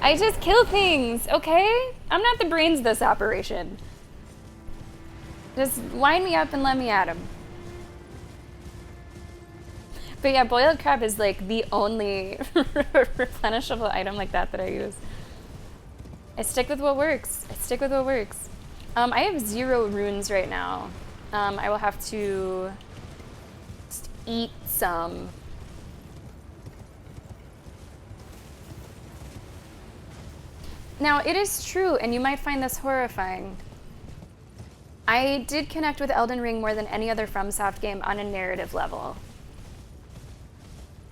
I just kill things, okay? I'm not the brains of this operation. Just wind me up and let me at him. But yeah, boiled crab is like the only replenishable item like that I use. I stick with what works. I stick with what works. I have 0 runes right now. I will have to just eat some. Now, it is true, and you might find this horrifying. I did connect with Elden Ring more than any other FromSoft game on a narrative level.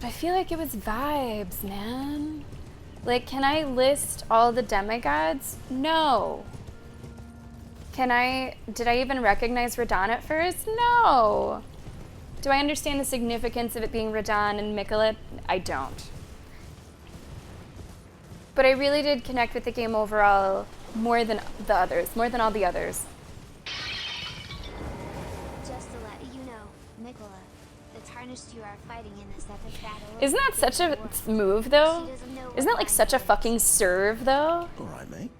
But I feel like it was vibes, man. Like, can I list all the demigods? No. Did I even recognize Radahn at first? No. Do I understand the significance of it being Radahn and Miquella? I don't. But I really did connect with the game overall more than the others, more than all the others. Just to let you know, Miquella, the tarnished you are fighting in this epic battle. Isn't that such a move, though? Isn't that like such a fucking serve, though? Alright, mate.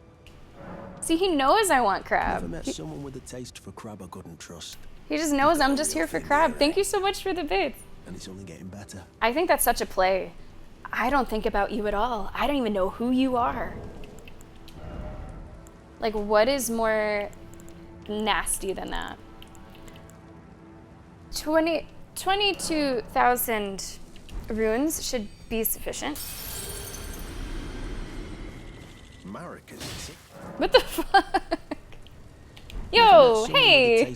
See, he knows I want crab. Never met someone with a taste for crab I couldn't trust. He just knows I'm just here for crab. Thank you so much for the bits. And it's only getting better. I think that's such a play. I don't think about you at all. I don't even know who you are. Like, what is more nasty than that? 22,000 runes should be sufficient. Marek, is it? What the fuck? Yo, hey!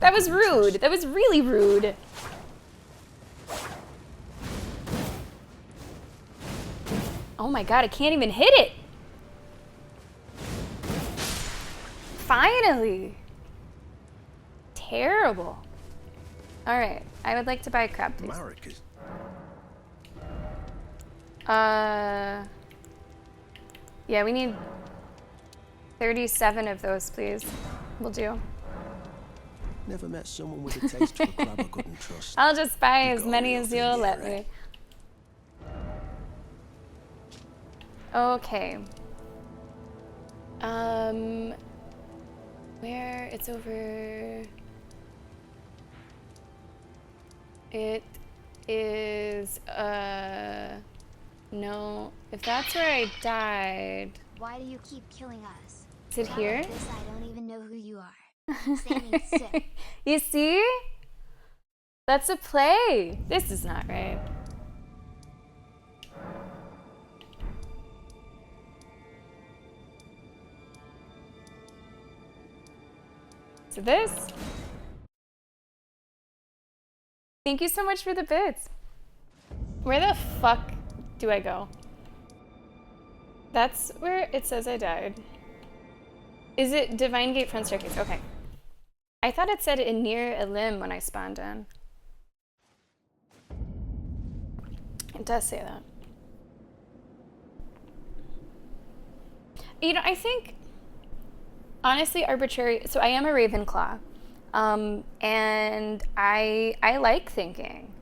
That was rude. That was really rude. Oh my god, I can't even hit it! Finally! Terrible. Alright, I would like to buy crab, please. Maracas. Yeah, we need 37 of those, please. Will do. Never met someone with a taste for crab I couldn't trust. I'll just buy You as got many real as thing you'll here, let eh? me. Okay. Where? It's over... It is, no. If that's where I died... Why do you keep killing us? Is it Not here? like this, I don't even know who you are. Sounding sick. You see? That's a play. This is not right. So this. Thank you so much for the bits. Where the fuck do I go? That's where it says I died. Is it Divine Gate front staircase? Okay. I thought it said in near a limb when I spawned in. It does say that. You know, I think, honestly, arbitrary. So I am a Ravenclaw, and I like thinking.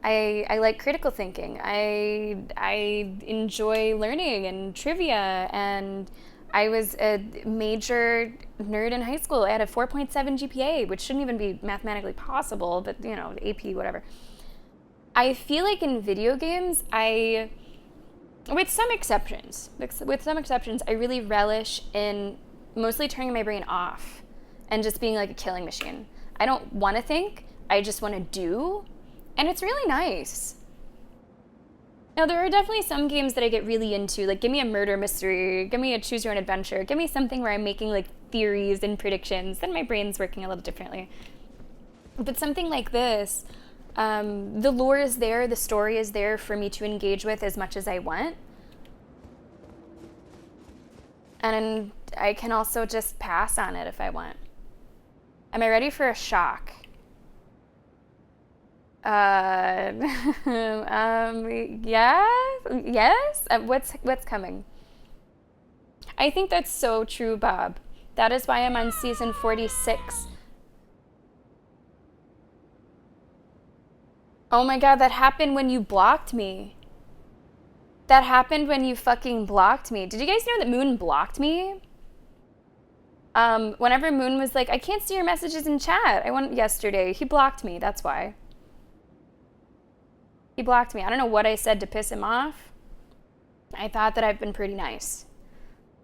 I like critical thinking. I enjoy learning and trivia, and I was a major nerd in high school. I had a 4.7 GPA, which shouldn't even be mathematically possible, but you know, AP, whatever. I feel like in video games, with some exceptions, I really relish in mostly turning my brain off and just being like a killing machine. I don't want to think, I just want to do, and it's really nice. Now, there are definitely some games that I get really into, like give me a murder mystery, give me a choose your own adventure, give me something where I'm making like theories and predictions, then my brain's working a little differently. But something like this, the lore is there, the story is there for me to engage with as much as I want. And I can also just pass on it if I want. Am I ready for a shock? Yeah? Yes? What's coming? I think that's so true, Bob. That is why I'm on season 46. Oh my god, that happened when you blocked me. That happened when you fucking blocked me. Did you guys know that Moon blocked me? Whenever Moon was like, I can't see your messages in chat. I went yesterday. He blocked me, that's why. He blocked me. I don't know what I said to piss him off. I thought that I've been pretty nice.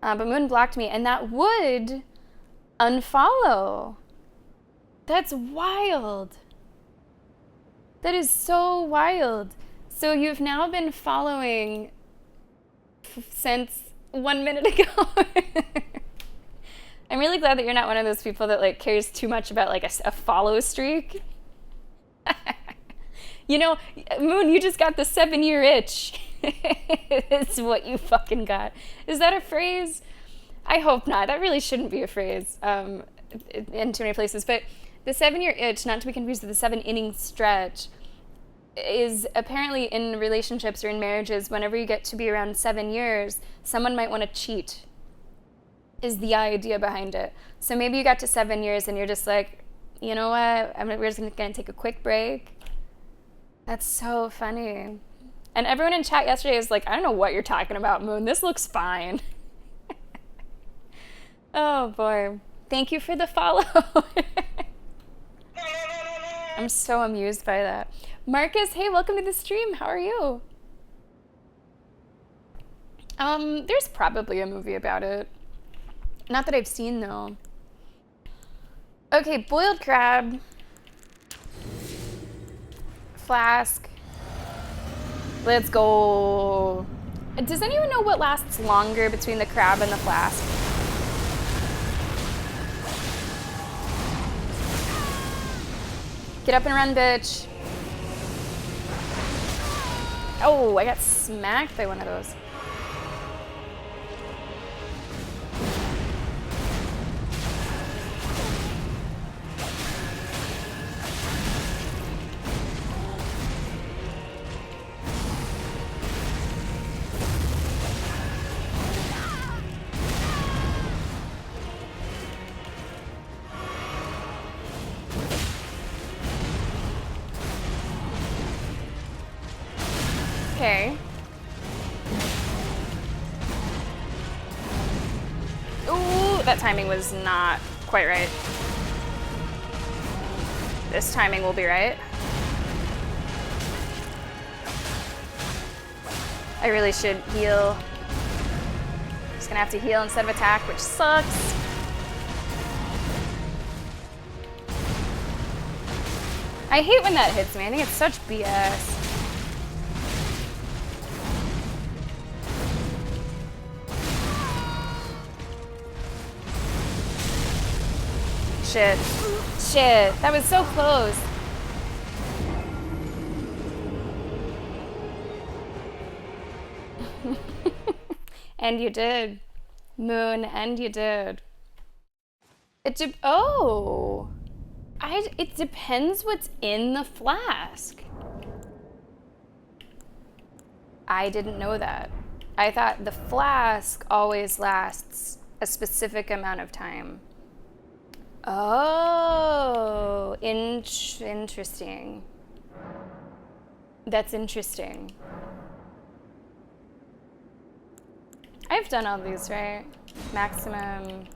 But Moon blocked me, and that would unfollow. That's wild. That is so wild. So you've now been following since 1 minute ago. I'm really glad that you're not one of those people that like cares too much about like a follow streak. You know, Moon, you just got the 7-year itch. It's what you fucking got. Is that a phrase? I hope not. That really shouldn't be a phrase in too many places. But the 7-year itch, not to be confused with the 7-inning stretch, is apparently in relationships or in marriages, whenever you get to be around 7 years, someone might want to cheat, is the idea behind it. So maybe you got to 7 years and you're just like, you know what, we're just going to take a quick break. That's so funny. And everyone in chat yesterday is like, I don't know what you're talking about, Moon. This looks fine. Oh, boy. Thank you for the follow. I'm so amused by that. Marcus, hey, welcome to the stream. How are you? There's probably a movie about it. Not that I've seen, though. Okay, boiled crab. Flask. Let's go. Does anyone know what lasts longer between the crab and the flask? Get up and run, bitch. Oh, I got smacked by one of those. that timing was not quite right. This timing will be right. I really should heal. Just gonna have to heal instead of attack, which sucks. I hate when that hits me. I think it's such BS. Shit. Shit. That was so close. And you did. Moon, and you did. It depends what's in the flask. I didn't know that. I thought the flask always lasts a specific amount of time. Oh, interesting. That's interesting. I've done all these, right? Maximum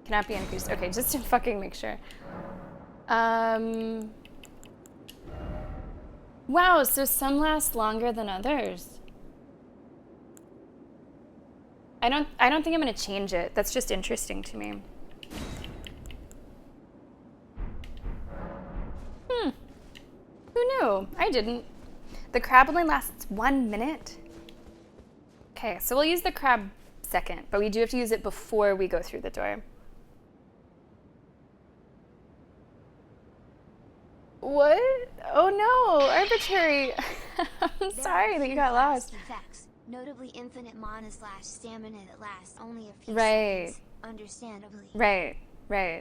cannot be increased. Okay, just to fucking make sure. Wow, so some last longer than others. I don't think I'm gonna change it. That's just interesting to me. Who knew? I didn't. The crab only lasts 1 minute. Okay, so we'll use the crab second, but we do have to use it before we go through the door. What? Oh no, arbitrary. I'm sorry that you got lost. Effects, notably infinite mana / stamina that lasts only a few Right. seconds. Understandably. Right.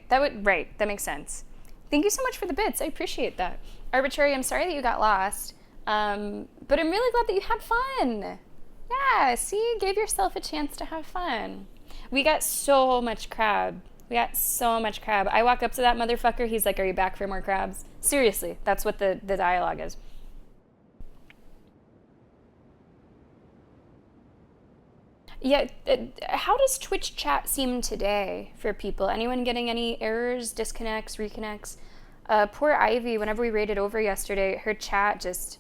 That makes sense. Thank you so much for the bits. I appreciate that. Arbitrary, I'm sorry that you got lost. But I'm really glad that you had fun. Yeah, see, gave yourself a chance to have fun. We got so much crab. I walk up to that motherfucker, he's like, are you back for more crabs? Seriously, that's what the dialogue is. Yeah, how does Twitch chat seem today for people? Anyone getting any errors, disconnects, reconnects? Poor Ivy, whenever we raided over yesterday, her chat just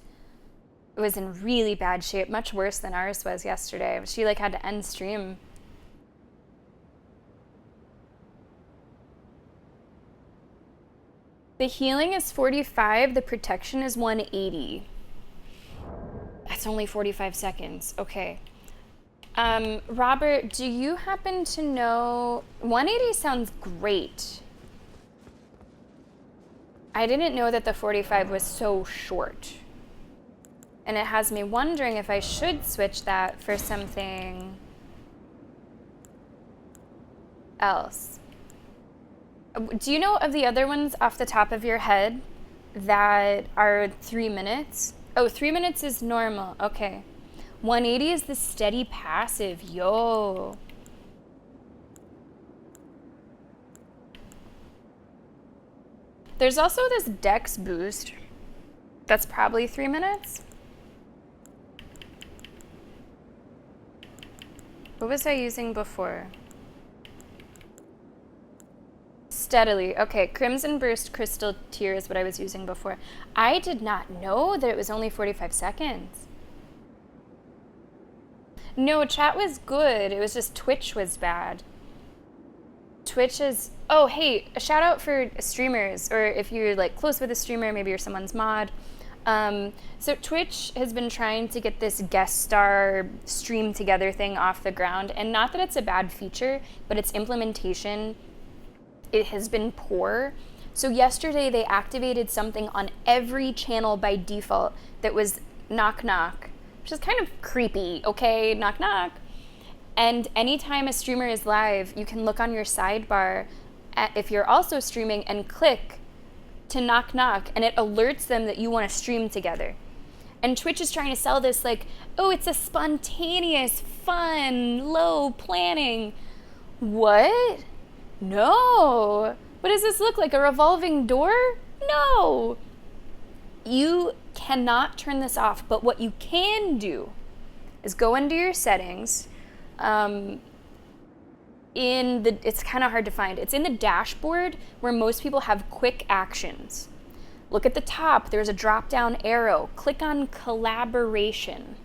was in really bad shape, much worse than ours was yesterday. She like had to end stream. The healing is 45, the protection is 180. That's only 45 seconds, okay. Robert, do you happen to know, 180 sounds great. I didn't know that the 45 was so short. And it has me wondering if I should switch that for something else. Do you know of the other ones off the top of your head that are 3 minutes? Oh, 3 minutes is normal. Okay. 180 is the steady passive. Yo. There's also this dex boost. That's probably 3 minutes. What was I using before? Steadily. Okay, Crimson Burst Crystal Tear is what I was using before. I did not know that it was only 45 seconds. No, chat was good. It was just Twitch was bad. Twitch is... Oh, hey, a shout out for streamers, or if you're like close with a streamer, maybe you're someone's mod. So Twitch has been trying to get this guest star stream together thing off the ground, and not that it's a bad feature, but its implementation, it has been poor. So yesterday they activated something on every channel by default that was knock knock, which is kind of creepy, okay, knock knock. And anytime a streamer is live, you can look on your sidebar if you're also streaming and click to knock knock, and it alerts them that you want to stream together. And Twitch is trying to sell this like, oh, it's a spontaneous, fun, low planning. What? No. What does this look like, a revolving door? No. You cannot turn this off, but what you can do is go into your settings, it's kind of hard to find. It's in the dashboard where most people have quick actions. Look at the top, there's a drop-down arrow. Click on collaboration.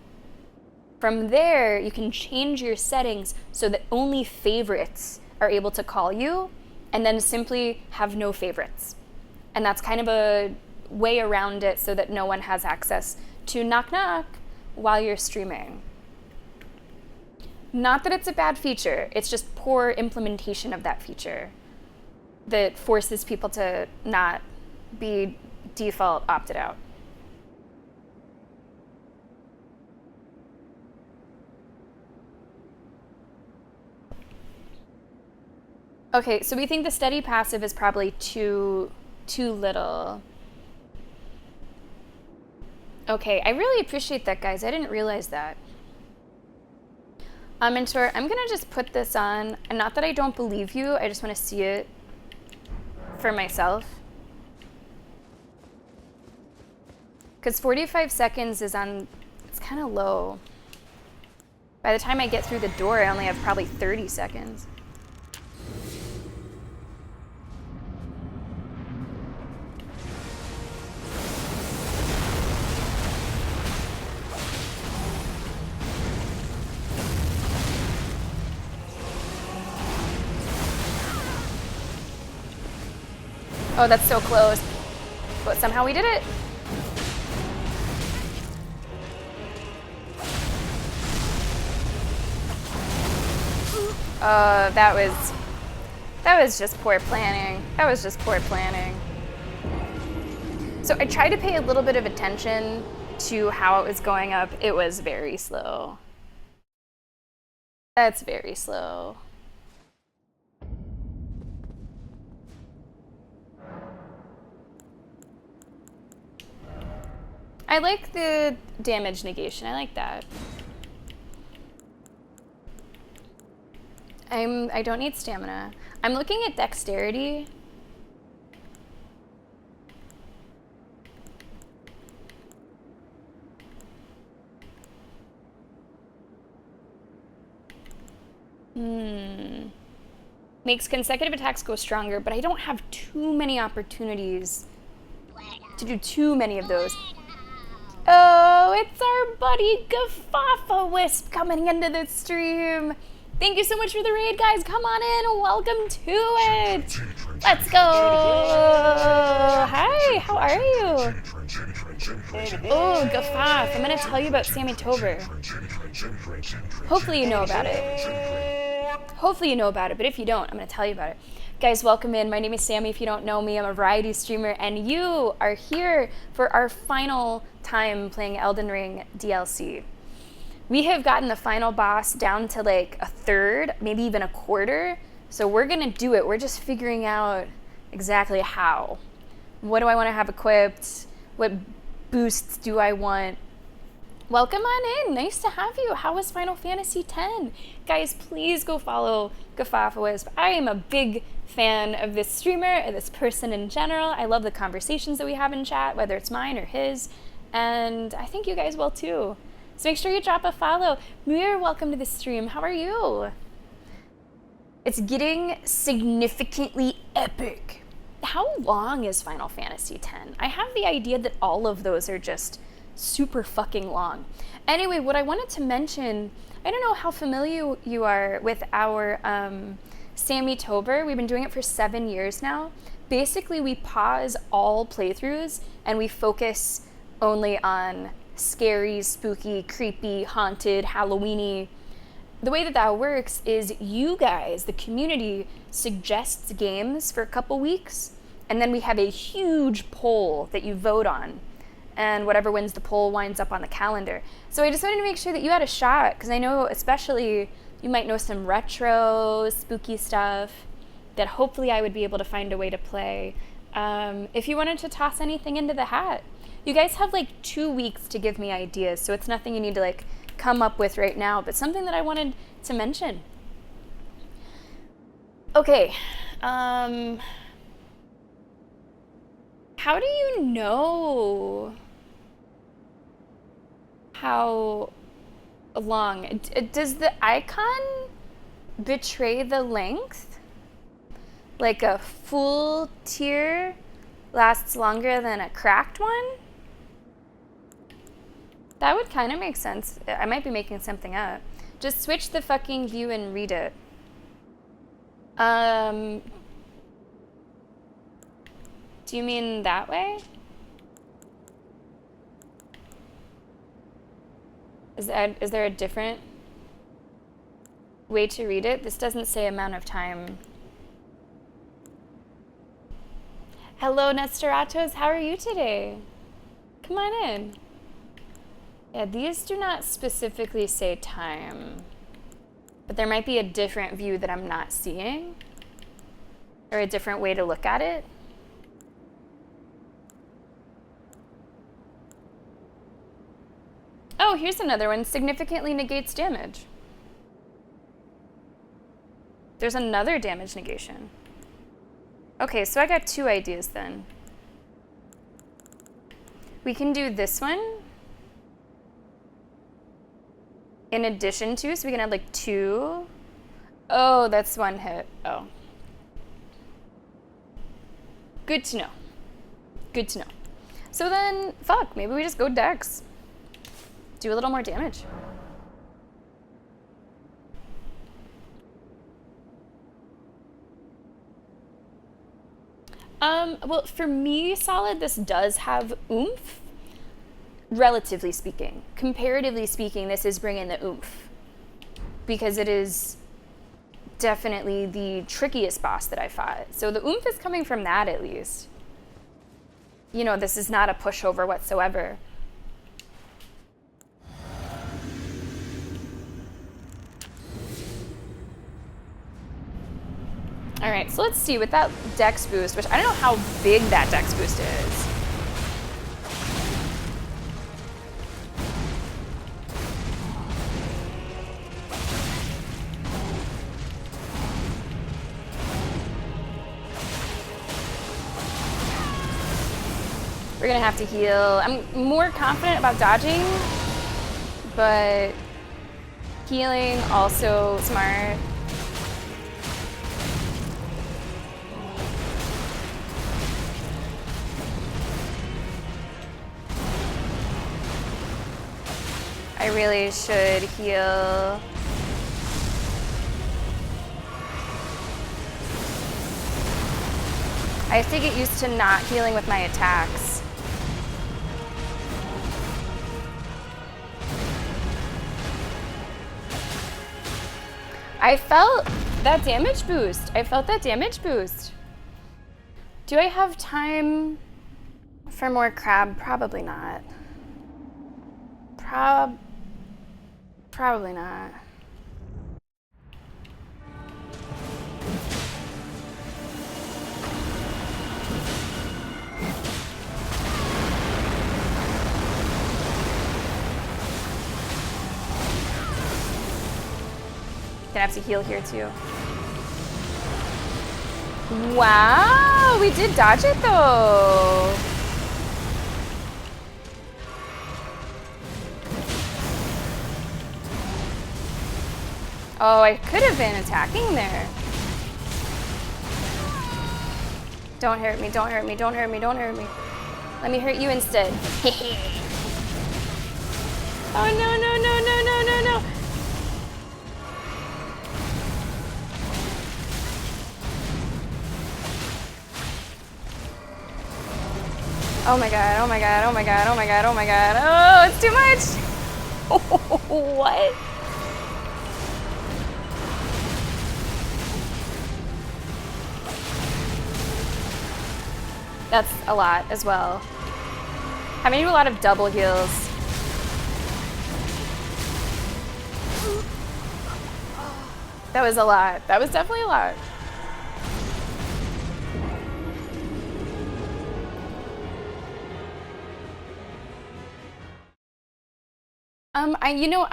From there, you can change your settings so that only favorites are able to call you, and then simply have no favorites. And that's kind of a way around it so that no one has access to knock knock while you're streaming. Not that it's a bad feature, it's just poor implementation of that feature that forces people to not be default opted out. Okay, so we think the steady passive is probably too little. Okay, I really appreciate that, guys. I didn't realize that. Mentor, I'm gonna just put this on, and not that I don't believe you, I just wanna see it for myself. Because 45 seconds is on, it's kind of low. By the time I get through the door, I only have probably 30 seconds. Oh, that's so close. But somehow we did it. That was just poor planning. That was just poor planning. So I tried to pay a little bit of attention to how it was going up. It was very slow. That's very slow. I like the damage negation. I like that. I don't need stamina. I'm looking at dexterity. Makes consecutive attacks go stronger, but I don't have too many opportunities to do too many of those. Oh, it's our buddy Gafafa Wisp coming into the stream. Thank you so much for the raid, guys. Come on in. Welcome to it. Let's go. Hi, how are you? Oh, Gafaf. I'm going to tell you about Sammy Tober. Hopefully you know about it. Hopefully you know about it, but if you don't, I'm going to tell you about it. Guys, welcome in. My name is Sammy. If you don't know me, I'm a variety streamer, and you are here for our final time playing Elden Ring DLC. We have gotten the final boss down to like a third, maybe even a quarter, so we're gonna do it. We're just figuring out exactly how. What do I want to have equipped? What boosts do I want? Welcome on in. Nice to have you. How was Final Fantasy X? Guys, please go follow Gafafa Wisp. I am a big fan of this streamer and this person in general. I love the conversations that we have in chat, whether it's mine or his, and I think you guys will too. So make sure you drop a follow. Muir, welcome to the stream. How are you? It's getting significantly epic. How long is Final Fantasy X? I have the idea that all of those are just super fucking long. Anyway, what I wanted to mention, I don't know how familiar you are with our Sammy Tober. We've been doing it for 7 years now. Basically, we pause all playthroughs and we focus only on scary, spooky, creepy, haunted, Halloweeny. The way that that works is you guys, the community, suggests games for a couple weeks, and then we have a huge poll that you vote on, and whatever wins the poll winds up on the calendar. So I just wanted to make sure that you had a shot, because I know especially you might know some retro, spooky stuff that hopefully I would be able to find a way to play. If you wanted to toss anything into the hat. You guys have like 2 weeks to give me ideas, so it's nothing you need to like come up with right now, but something that I wanted to mention. Okay, how do you know how long? Does the icon betray the length? Like a full tier lasts longer than a cracked one? That would kind of make sense. I might be making something up. Just switch the fucking view and read it. Do you mean that way? Is there a different way to read it? This doesn't say amount of time. Hello, Nestoratos. How are you today? Come on in. Yeah, these do not specifically say time, but there might be a different view that I'm not seeing, or a different way to look at it. Oh, here's another one. Significantly negates damage. There's another damage negation. Okay, so I got two ideas then. We can do this one in addition to, so we can add like 2. Oh, that's 1 hit. Oh. Good to know. Good to know. So then, fuck, maybe we just go Dex. Do a little more damage. Well, for me, Solid, this does have oomph, relatively speaking. Comparatively speaking, this is bringing the oomph, because it is definitely the trickiest boss that I fought. So the oomph is coming from that, at least. You know, this is not a pushover whatsoever. All right, so let's see with that dex boost, which I don't know how big that dex boost is. We're gonna have to heal. I'm more confident about dodging, but healing also smart. I really should heal. I have to get used to not healing with my attacks. I felt that damage boost. I felt that damage boost. Do I have time for more crab? Probably not. Probably not. Gonna have to heal here too. Wow, we did dodge it though. Oh, I could have been attacking there. Don't hurt me, don't hurt me, don't hurt me, don't hurt me. Let me hurt you instead. Oh no, no, no, no, no, no, no. Oh my god, oh my god, oh my god, oh my god, oh my god. Oh, it's too much. What? That's a lot as well. Having to do a lot of double heals. That was a lot. That was definitely a lot.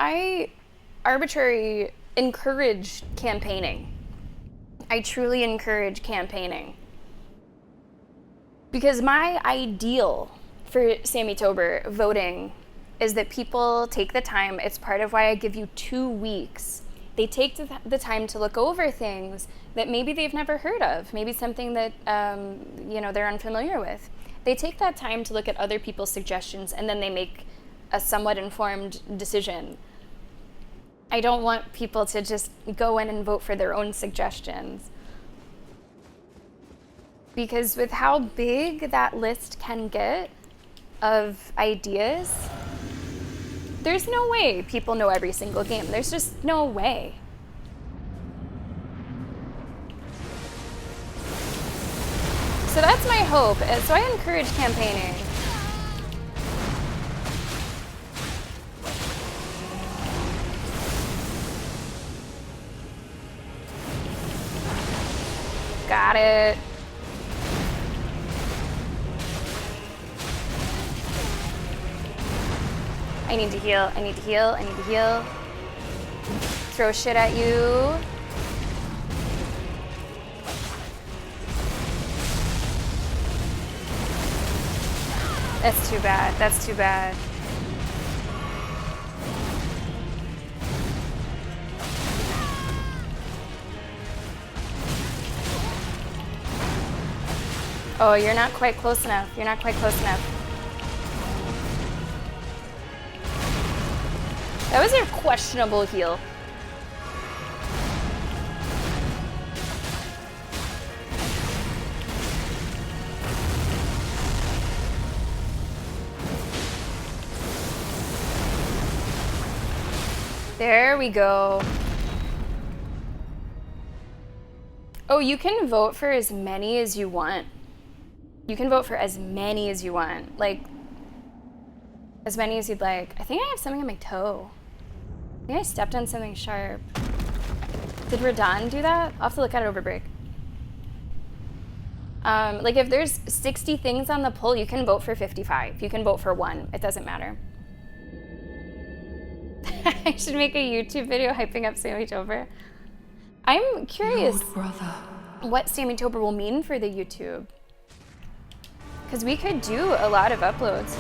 I arbitrarily encourage campaigning. I truly encourage campaigning. Because my ideal for Sammy-tober voting is that people take the time. It's part of why I give you 2 weeks. They take the time to look over things that maybe they've never heard of, maybe something that they're unfamiliar with. They take that time to look at other people's suggestions, and then they make a somewhat informed decision. I don't want people to just go in and vote for their own suggestions. Because with how big that list can get of ideas, there's no way people know every single game. There's just no way. So that's my hope. So I encourage campaigning. Got it. I need to heal, I need to heal, I need to heal. Throw shit at you. That's too bad, that's too bad. Oh, you're not quite close enough. You're not quite close enough. That was a questionable heal. There we go. Oh, you can vote for as many as you want. You can vote for as many as you want. Like, as many as you'd like. I think I have something on my toe. I think I stepped on something sharp. Did Radahn do that? I'll have to look at it over break. Like, if there's 60 things on the poll, you can vote for 55. You can vote for 1. It doesn't matter. I should make a YouTube video hyping up Sammy Tober. I'm curious what Sammy Tober will mean for the YouTube. Because we could do a lot of uploads.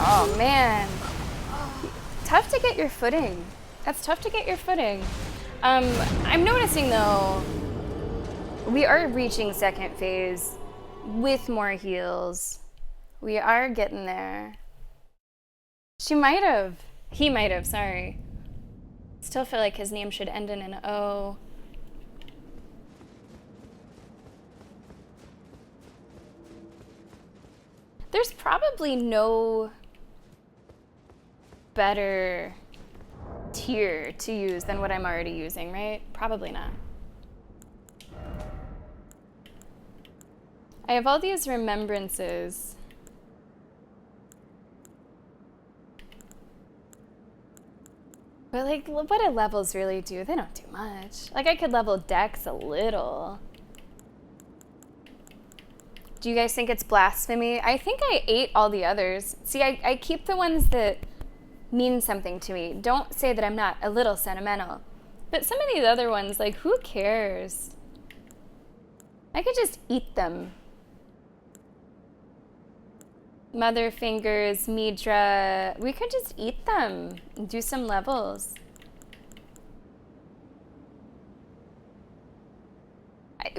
Oh man. Tough to get your footing. That's tough to get your footing. I'm noticing though, we are reaching second phase with more heals. We are getting there. She might have. He might have, sorry. Still feel like his name should end in an O. There's probably no better tier to use than what I'm already using, right? Probably not. I have all these remembrances. But like, what do levels really do? They don't do much. Like, I could level Dex a little. Do you guys think it's blasphemy? I think I ate all the others. See, I keep the ones that mean something to me. Don't say that I'm not a little sentimental. But some of these other ones, like, who cares? I could just eat them. Mother Fingers, Midra, we could just eat them and do some levels.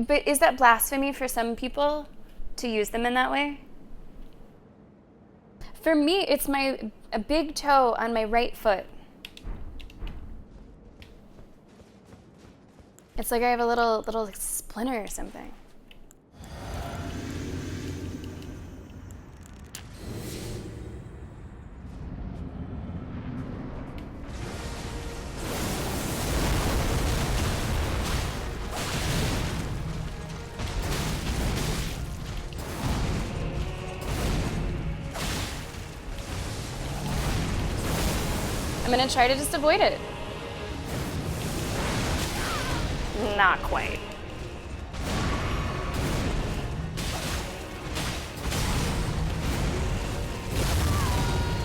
But is that blasphemy for some people to use them in that way? For me, it's a big toe on my right foot. It's like I have a little like, splinter or something. I'm gonna try to just avoid it. Not quite.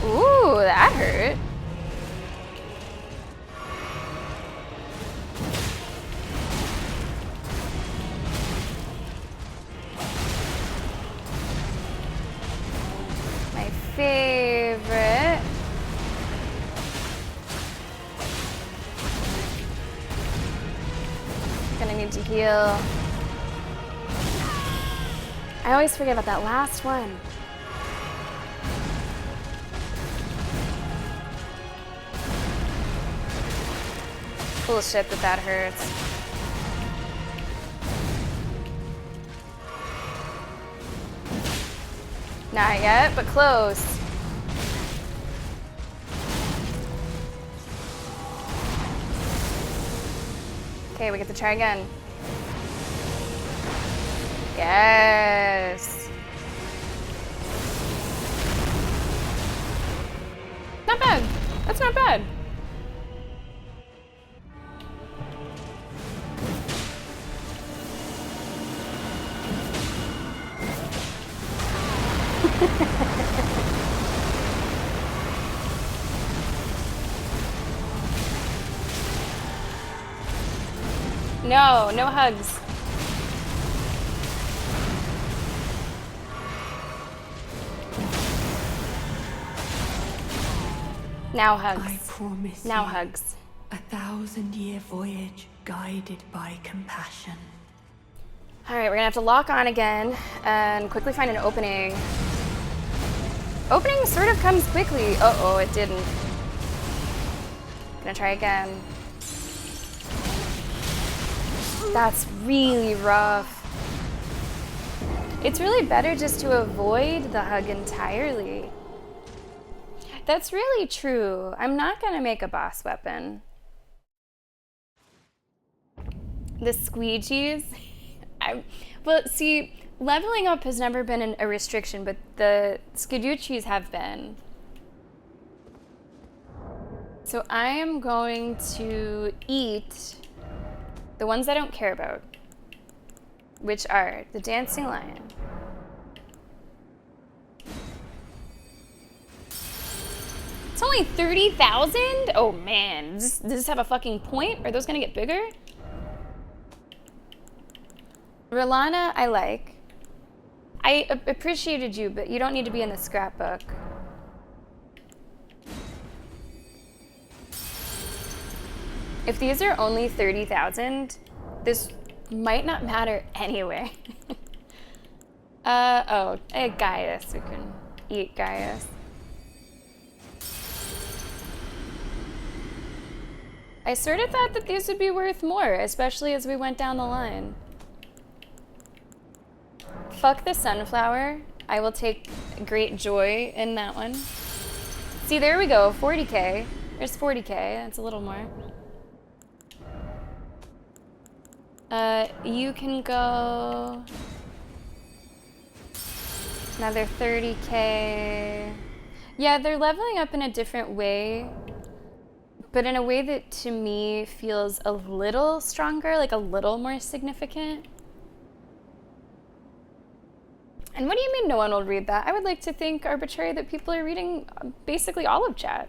Ooh, that hurt. gonna need to heal. I always forget about that last one. Bullshit that hurts. Not yet, but close. Okay, we get to try again. Yes. Not bad. That's not bad. No, no hugs. Now hugs. I promise Now you, hugs. 1,000-year voyage guided by compassion. All right, we're gonna have to lock on again and quickly find an opening. Opening sort of comes quickly. Uh-oh, it didn't. Gonna try again. That's really rough. It's really better just to avoid the hug entirely. That's really true. I'm not gonna make a boss weapon. The squeegees. Well, see, leveling up has never been a restriction, but the scaducci's have been. So I am going to eat the ones I don't care about, which are the dancing lion. It's only 30,000? Oh man, does this have a fucking point? Are those gonna get bigger? Rolana, I like. I appreciated you, but you don't need to be in the scrapbook. If these are only 30,000, this might not matter anyway. Gaius. We can eat Gaius. I sort of thought that these would be worth more, especially as we went down the line. Fuck the sunflower. I will take great joy in that one. See, there we go, 40k. There's 40k, that's a little more. You can go another 30k. Yeah, they're leveling up in a different way, but in a way that to me feels a little stronger, like a little more significant. And what do you mean no one will read that? I would like to think arbitrary that people are reading basically all of chat.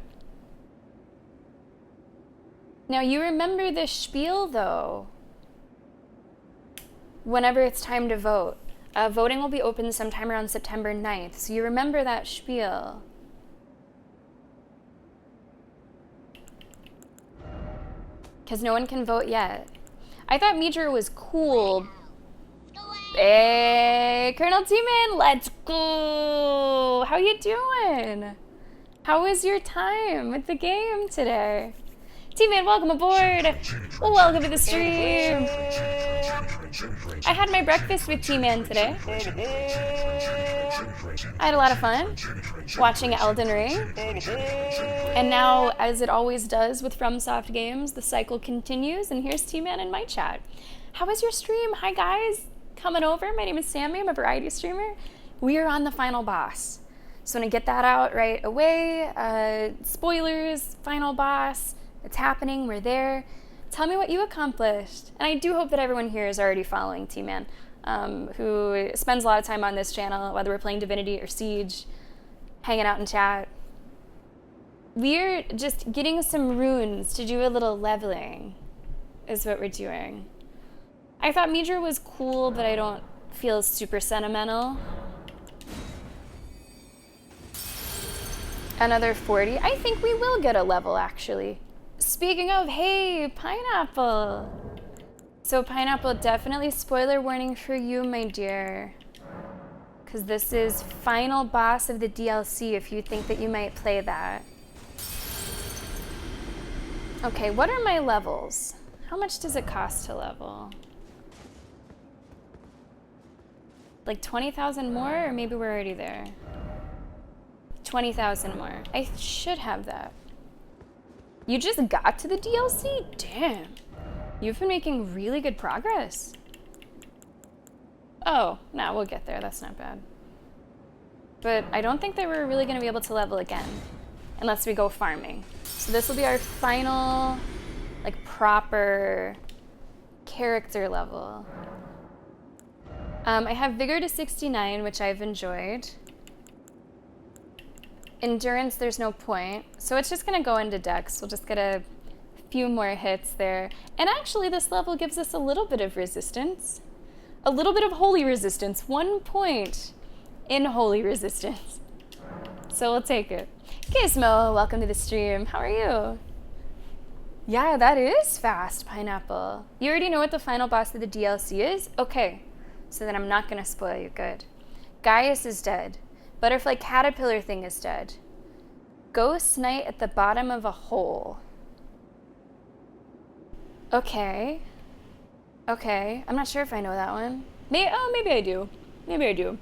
Now you remember this spiel though. Whenever it's time to vote. Voting will be open sometime around September 9th, so you remember that spiel. Because no one can vote yet. I thought Midra was cool. Hey, Colonel T-Man, let's go! How you doing? How was your time with the game today? T-Man, welcome aboard! Welcome to the stream! I had my breakfast with T-Man today. I had a lot of fun watching Elden Ring. And now, as it always does with FromSoft games, the cycle continues, and here's T-Man in my chat. How was your stream? Hi guys, coming over. My name is Sammy, I'm a variety streamer. We are on the final boss. So I'm gonna get that out right away. Spoilers, final boss. It's happening, we're there. Tell me what you accomplished. And I do hope that everyone here is already following T-Man, who spends a lot of time on this channel, whether we're playing Divinity or Siege, hanging out in chat. We're just getting some runes to do a little leveling, is what we're doing. I thought Midra was cool, but I don't feel super sentimental. Another 40. I think we will get a level, actually. Speaking of, hey, Pineapple. So Pineapple, definitely spoiler warning for you, my dear. Because this is final boss of the DLC if you think that you might play that. Okay, what are my levels? How much does it cost to level? Like 20,000 more, or maybe we're already there. 20,000 more. I should have that. You just got to the DLC? Damn. You've been making really good progress. Oh, no, we'll get there. That's not bad. But I don't think that we're really going to be able to level again unless we go farming. So this will be our final, like, proper character level. I have Vigor to 69, which I've enjoyed. Endurance, there's no point. So it's just going to go into Dex. We'll just get a few more hits there. And actually, this level gives us a little bit of resistance. A little bit of holy resistance. 1 point in holy resistance. So we'll take it. Gizmo, welcome to the stream. How are you? Yeah, that is fast, Pineapple. You already know what the final boss of the DLC is? Okay. So then I'm not going to spoil you. Good. Gaius is dead. Butterfly caterpillar thing is dead. Ghost knight at the bottom of a hole. Okay. Okay. I'm not sure if I know that one. Maybe I do. Maybe I do.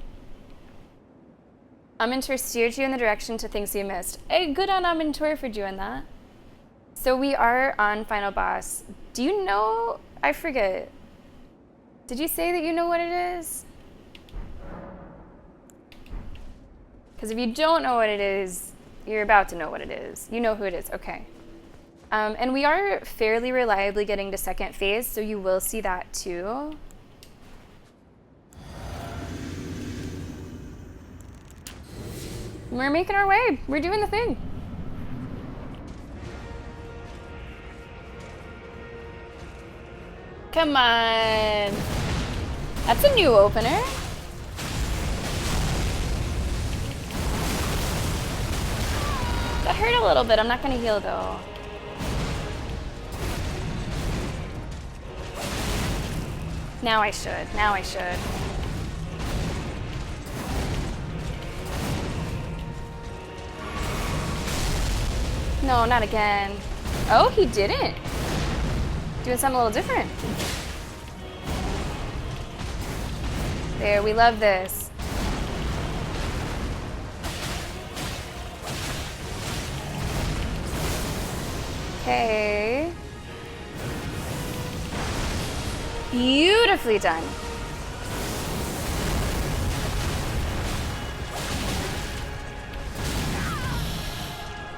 Amintor steered you in the direction to things you missed. Hey, good on Amintor for doing that. So we are on final boss. Do you know? I forget. Did you say that you know what it is? Because if you don't know what it is, you're about to know what it is. You know who it is. Okay. And we are fairly reliably getting to second phase, so you will see that too. We're making our way. We're doing the thing. Come on. That's a new opener. That hurt a little bit. I'm not going to heal though. Now I should. Now I should. No, not again. Oh, he didn't. Doing something a little different. There, we love this. Okay. Beautifully done.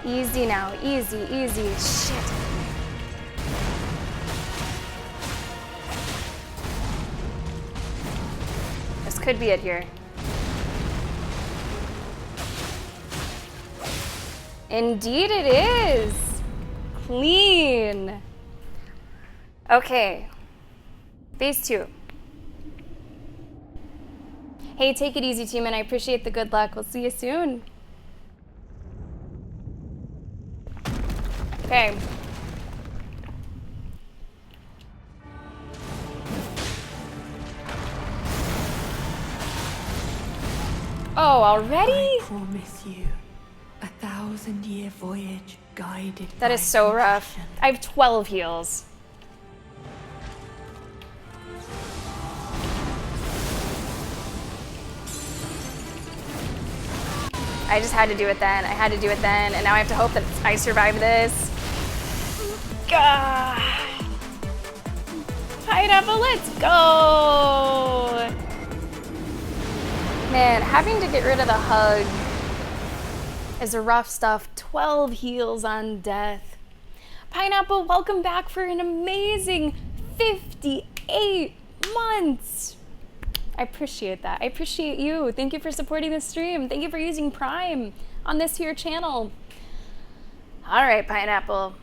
Easy now, easy, easy. Shit. This could be it here. Indeed it is. Clean. Okay. Phase 2. Hey, take it easy, team, and I appreciate the good luck. We'll see you soon. Okay. Oh, already? I promise you, 1,000-year voyage guided That by is so rough. compassion. I have 12 heals. I just had to do it then. I had to do it then, and now I have to hope that I survive this. God. Pineapple, let's go! Man, having to get rid of the hug is a rough stuff. 12 heals on death. Pineapple, welcome back for an amazing 58 months. I appreciate that. I appreciate you. Thank you for supporting the stream. Thank you for using Prime on this here channel. All right, Pineapple.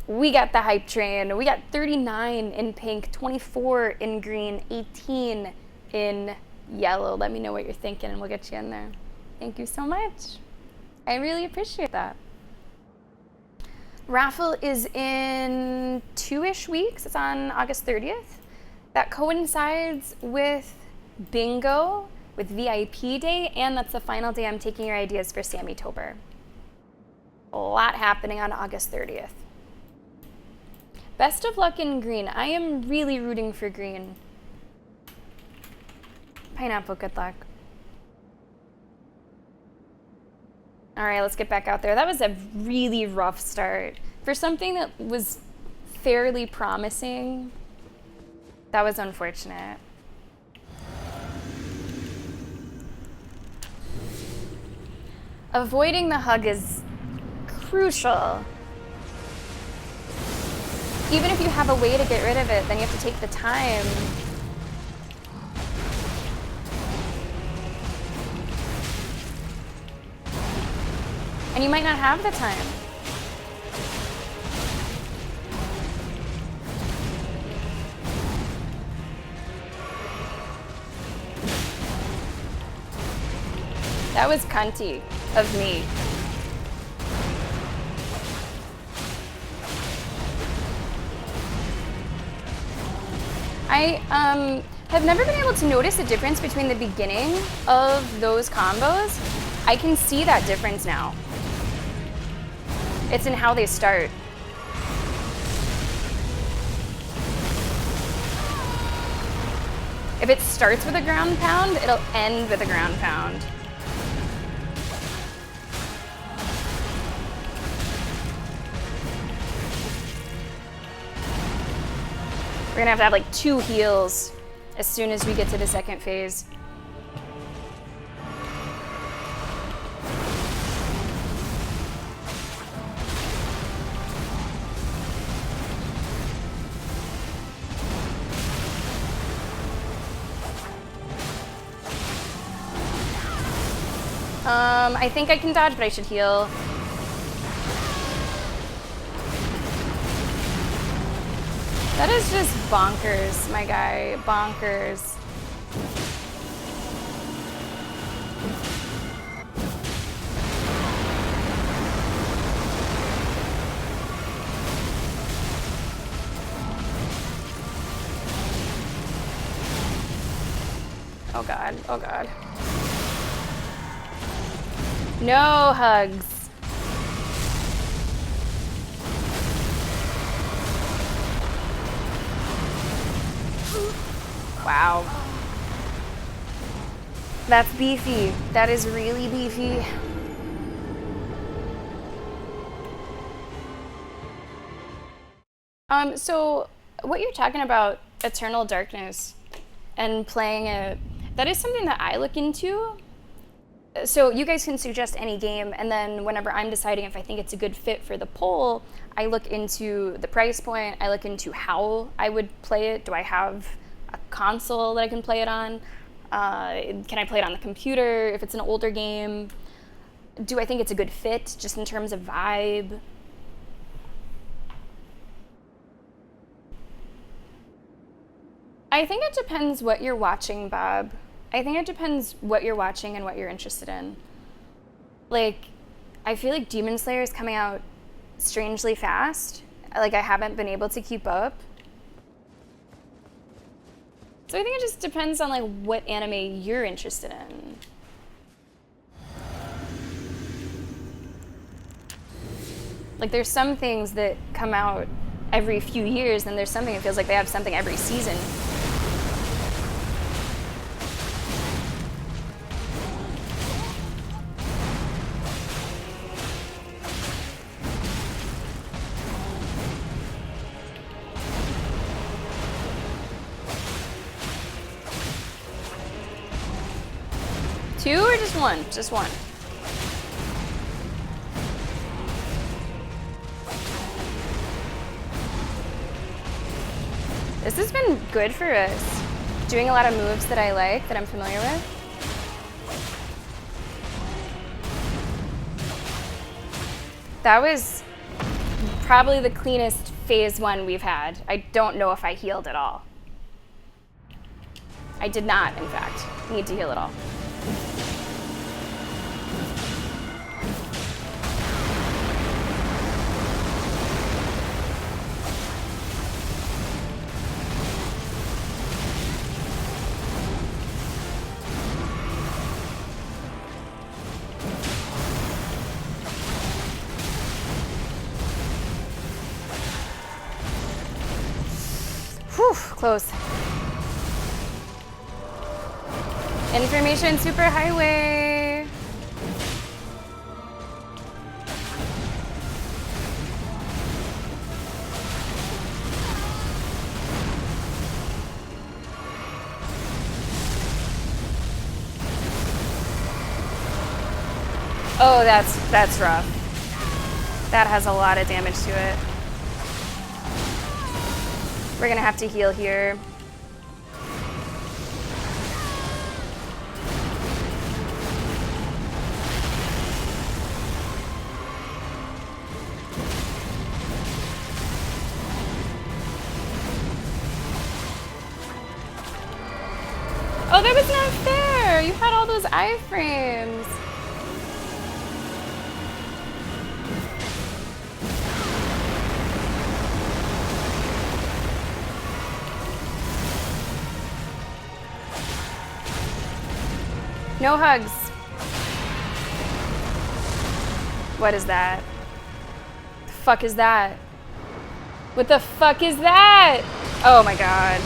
We got the hype train. We got 39 in pink, 24 in green, 18 in yellow. Let me know what you're thinking and we'll get you in there. Thank you so much. I really appreciate that. Raffle is in 2-ish weeks. It's on August 30th. That coincides with bingo, with VIP day, and that's the final day I'm taking your ideas for Sammy-tober. A lot happening on August 30th. Best of luck in green. I am really rooting for green. Pineapple, good luck. All right, let's get back out there. That was a really rough start. For something that was fairly promising, that was unfortunate. Avoiding the hug is crucial. Even if you have a way to get rid of it, then you have to take the time. And you might not have the time. That was cunty of me. I have never been able to notice a difference between the beginning of those combos. I can see that difference now. It's in how they start. If it starts with a ground pound, it'll end with a ground pound. We're gonna have like 2 heals as soon as we get to the second phase. I think I can dodge, but I should heal. That is just bonkers, my guy. Bonkers. Oh God, oh God. No hugs. Wow. That's beefy. That is really beefy. So what you're talking about, Eternal Darkness, and playing it, that is something that I look into. So you guys can suggest any game, and then whenever I'm deciding if I think it's a good fit for the poll, I look into the price point, I look into how I would play it. Do I have a console that I can play it on? Can I play it on the computer if it's an older game? Do I think it's a good fit just in terms of vibe? I think it depends what you're watching, Bob. I think it depends what you're watching and what you're interested in. Like, I feel like Demon Slayer is coming out strangely fast. Like, I haven't been able to keep up. So I think it just depends on, like, what anime you're interested in. Like, there's some things that come out every few years, and there's something that feels like they have something every season. Two or just one? Just one. This has been good for us. Doing a lot of moves that I like, that I'm familiar with. That was probably the cleanest phase 1 we've had. I don't know if I healed at all. I did not, in fact, need to heal at all. Whew, close. Information superhighway. Oh, that's rough. That has a lot of damage to it. We're gonna have to heal here. Oh, that was not fair! You had all those iframes. No hugs. What is that? The fuck is that? What the fuck is that? Oh my god.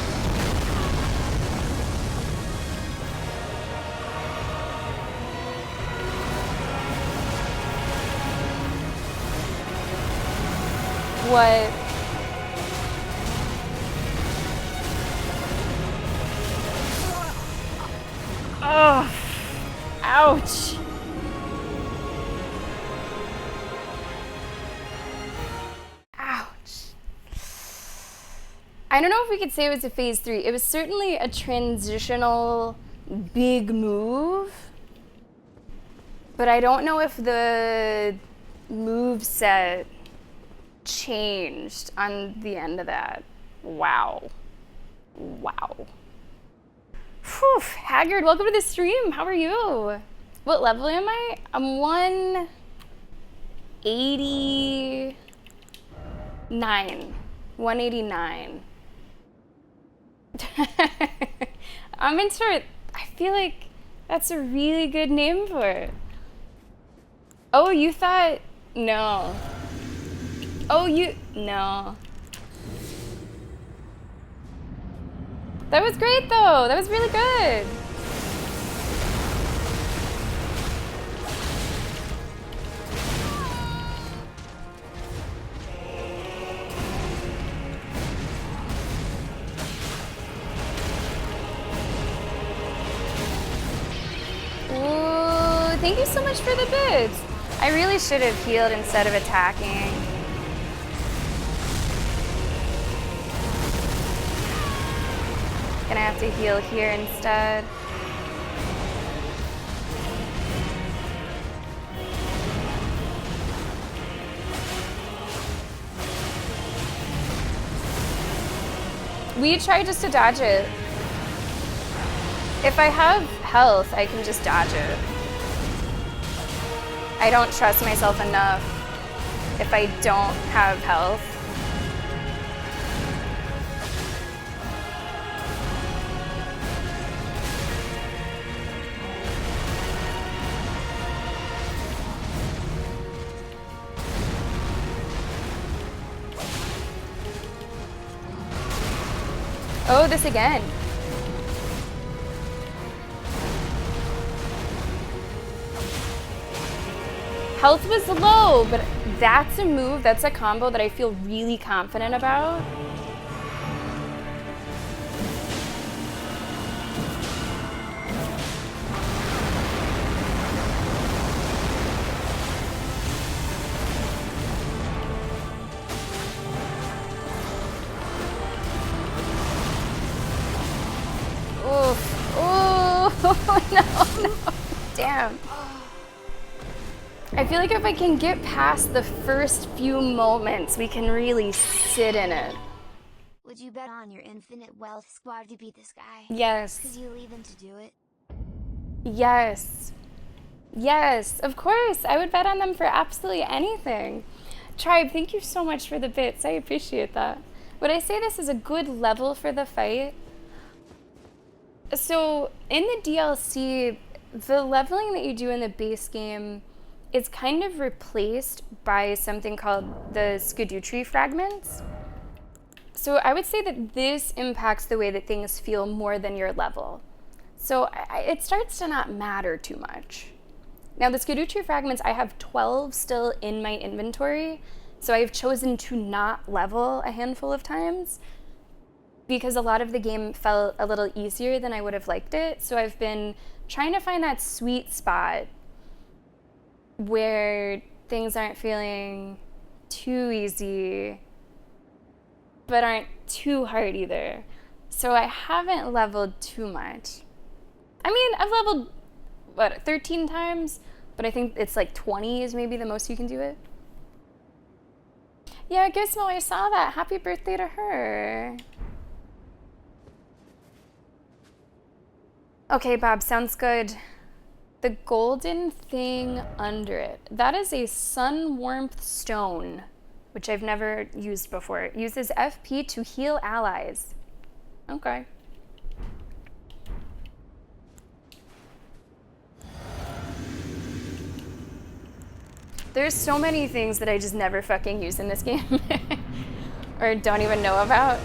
What? Oh. Ouch. Ouch. I don't know if we could say it was a phase 3. It was certainly a transitional big move. But I don't know if the move set changed on the end of that. Wow. Wow. Whew, Haggard, welcome to the stream. How are you? What level am I? I'm 189. 189. I'm into it. I feel like that's a really good name for it. Oh, you thought? No. Oh, no. That was great, though. That was really good. Ooh, thank you so much for the bits. I really should have healed instead of attacking. Gonna have to heal here instead. We try just to dodge it. If I have health, I can just dodge it. I don't trust myself enough if I don't have health. Oh, this again. Health was low, but that's a move, that's a combo that I feel really confident about. No. Damn. I feel like if I can get past the first few moments, we can really sit in it. Would you bet on your infinite wealth squad to beat this guy? Yes. Because you leave him to do it? Yes. Yes, of course. I would bet on them for absolutely anything. Tribe, thank you so much for the bits. I appreciate that. Would I say this is a good level for the fight? So in the DLC, the leveling that you do in the base game is kind of replaced by something called the Erdtree fragments. So I would say that this impacts the way that things feel more than your level. So it starts to not matter too much. Now the Erdtree fragments, I have 12 still in my inventory, so I've chosen to not level a handful of times because a lot of the game felt a little easier than I would have liked it. So I've been trying to find that sweet spot where things aren't feeling too easy, but aren't too hard either. So I haven't leveled too much. I mean, I've leveled, 13 times? But I think it's like 20 is maybe the most you can do it. Yeah, Gizmo, I saw that. Happy birthday to her. Okay, Bob, sounds good. The golden thing under it. That is a sun warmth stone, which I've never used before. It uses FP to heal allies. Okay. There's so many things that I just never fucking use in this game. Or don't even know about.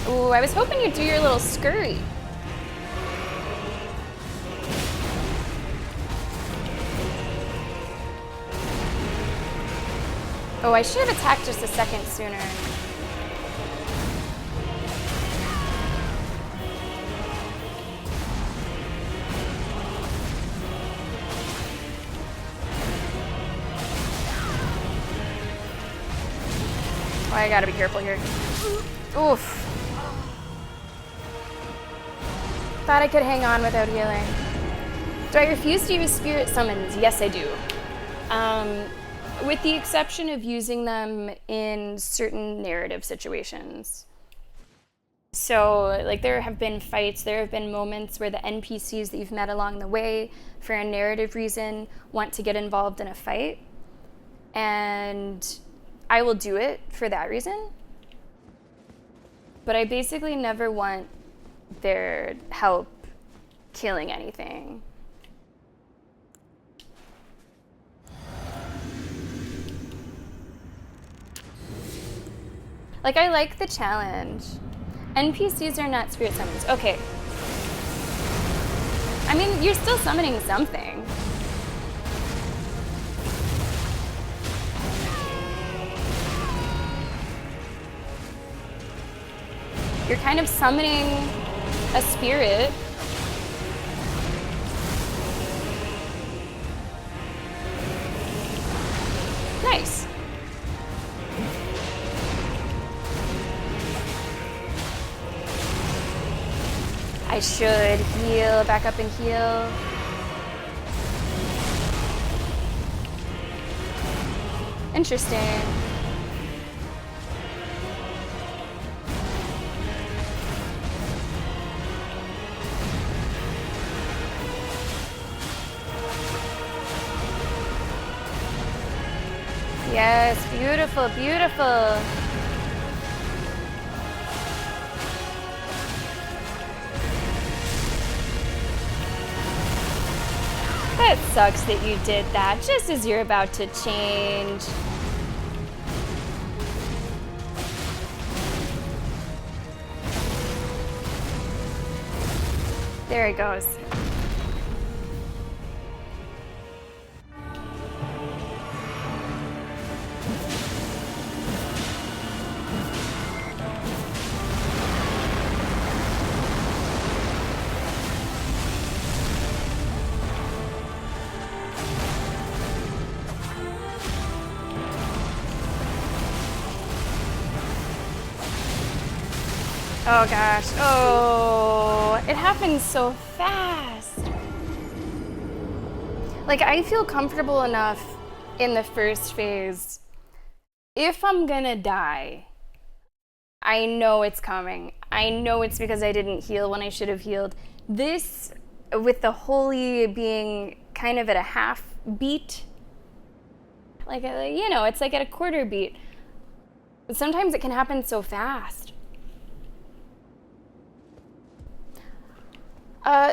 Ooh, I was hoping you'd do your little scurry. Oh, I should have attacked just a second sooner. Oh, I gotta be careful here. Oof. Thought I could hang on without healing. Do I refuse to use spirit summons? Yes, I do. With the exception of using them in certain narrative situations. So, like, there have been fights, there have been moments where the NPCs that you've met along the way, for a narrative reason, want to get involved in a fight. And I will do it for that reason. But I basically never want their help killing anything. Like, I like the challenge. NPCs are not spirit summons. Okay. I mean, you're still summoning something. You're kind of summoning a spirit. Nice. I should heal, back up and heal. Interesting. Yes, beautiful, beautiful. That sucks that you did that just as you're about to change. There it goes. Oh gosh, oh, it happens so fast. Like, I feel comfortable enough in the first phase. If I'm gonna die, I know it's coming. I know it's because I didn't heal when I should have healed. This, with the holy being kind of at a half beat, like, you know, it's like at a quarter beat. But sometimes it can happen so fast.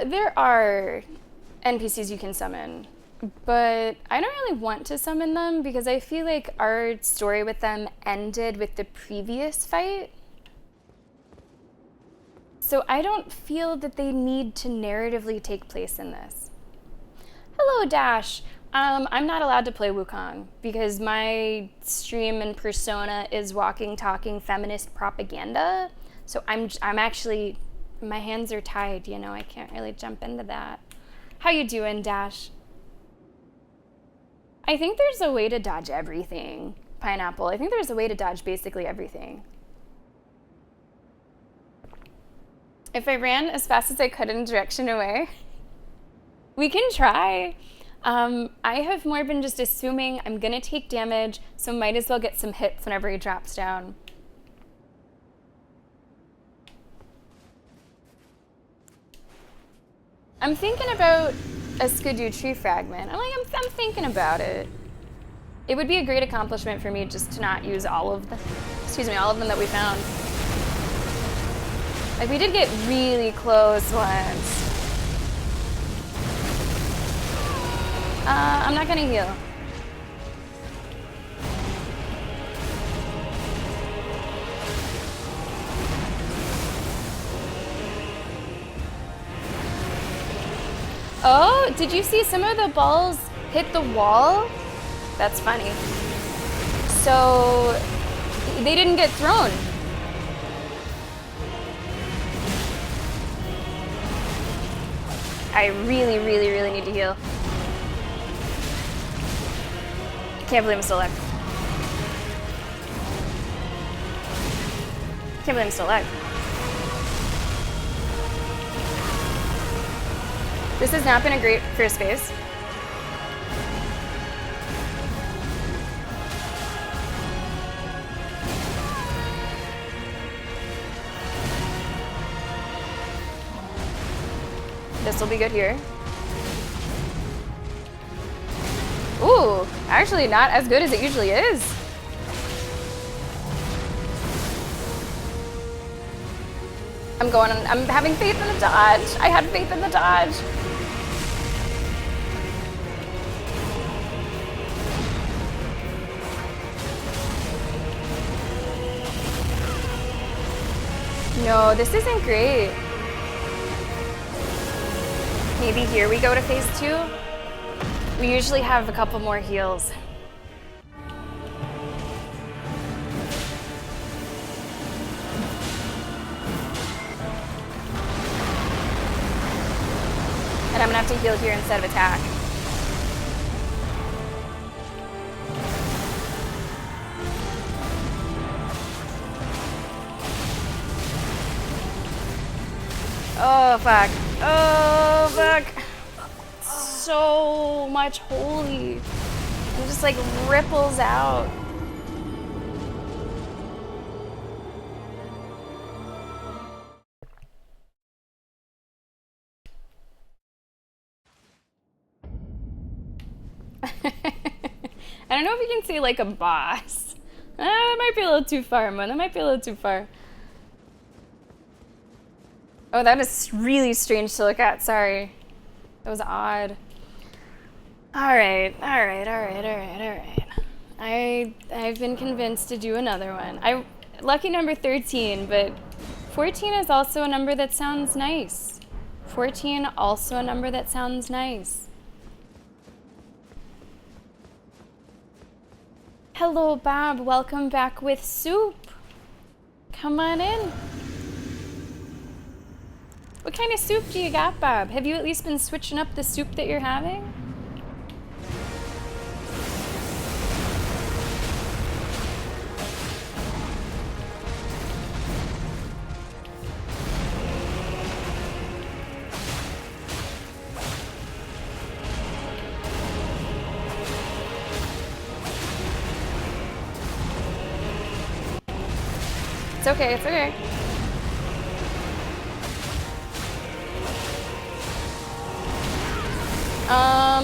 There are NPCs you can summon, but I don't really want to summon them because I feel like our story with them ended with the previous fight. So I don't feel that they need to narratively take place in this. Hello, Dash. I'm not allowed to play Wukong because my stream and persona is walking, talking feminist propaganda. So I'm actually, my hands are tied, you know, I can't really jump into that. How you doing, Dash? I think there's a way to dodge everything, Pineapple. I think there's a way to dodge basically everything. If I ran as fast as I could in direction away, we can try. I have more been just assuming I'm gonna take damage, so might as well get some hits whenever he drops down. I'm thinking about a Skidoo tree fragment. I'm thinking about it. It would be a great accomplishment for me just to not use all of them that we found. Like, we did get really close once. I'm not gonna heal. Oh, did you see some of the balls hit the wall? That's funny. So, they didn't get thrown. I really, really, really need to heal. Can't believe I'm still alive. Can't believe I'm still alive. This has not been a great first phase. This will be good here. Ooh, actually not as good as it usually is. I'm having faith in the dodge. I had faith in the dodge. No, this isn't great. Maybe here we go to phase 2. We usually have a couple more heals. And I'm gonna have to heal here instead of attack. Oh, fuck. Oh, fuck. So much holy. It just like ripples out. I don't know if you can say like a boss. That might be a little too far, man. That might be a little too far. Oh, that is really strange to look at. Sorry. That was odd. Alright. I've been convinced to do another one. Lucky number 13, but 14 is also a number that sounds nice. 14, also a number that sounds nice. Hello, Bob. Welcome back with soup. Come on in. What kind of soup do you got, Bob? Have you at least been switching up the soup that you're having? It's okay, it's okay.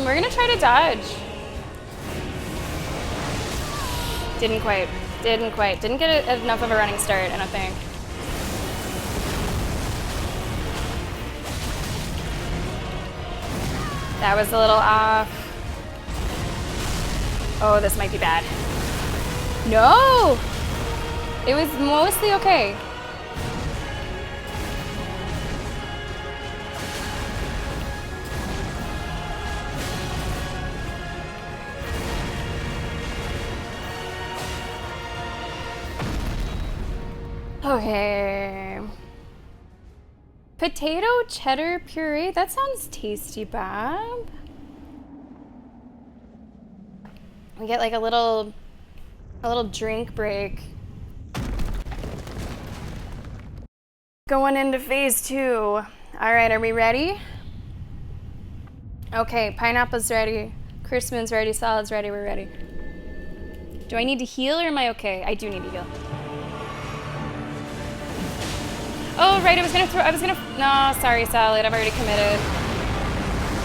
We're gonna try to dodge. Didn't quite. Didn't quite. Didn't get enough of a running start, I don't think. That was a little off. Oh, this might be bad. No! It was mostly okay. Okay. Potato cheddar puree? That sounds tasty, Bob. We get like a little drink break. Going into phase 2. All right, are we ready? Okay, pineapple's ready. Crispin's ready, salad's ready, we're ready. Do I need to heal or am I okay? I do need to heal. Oh, right, no, sorry, salad, I've already committed.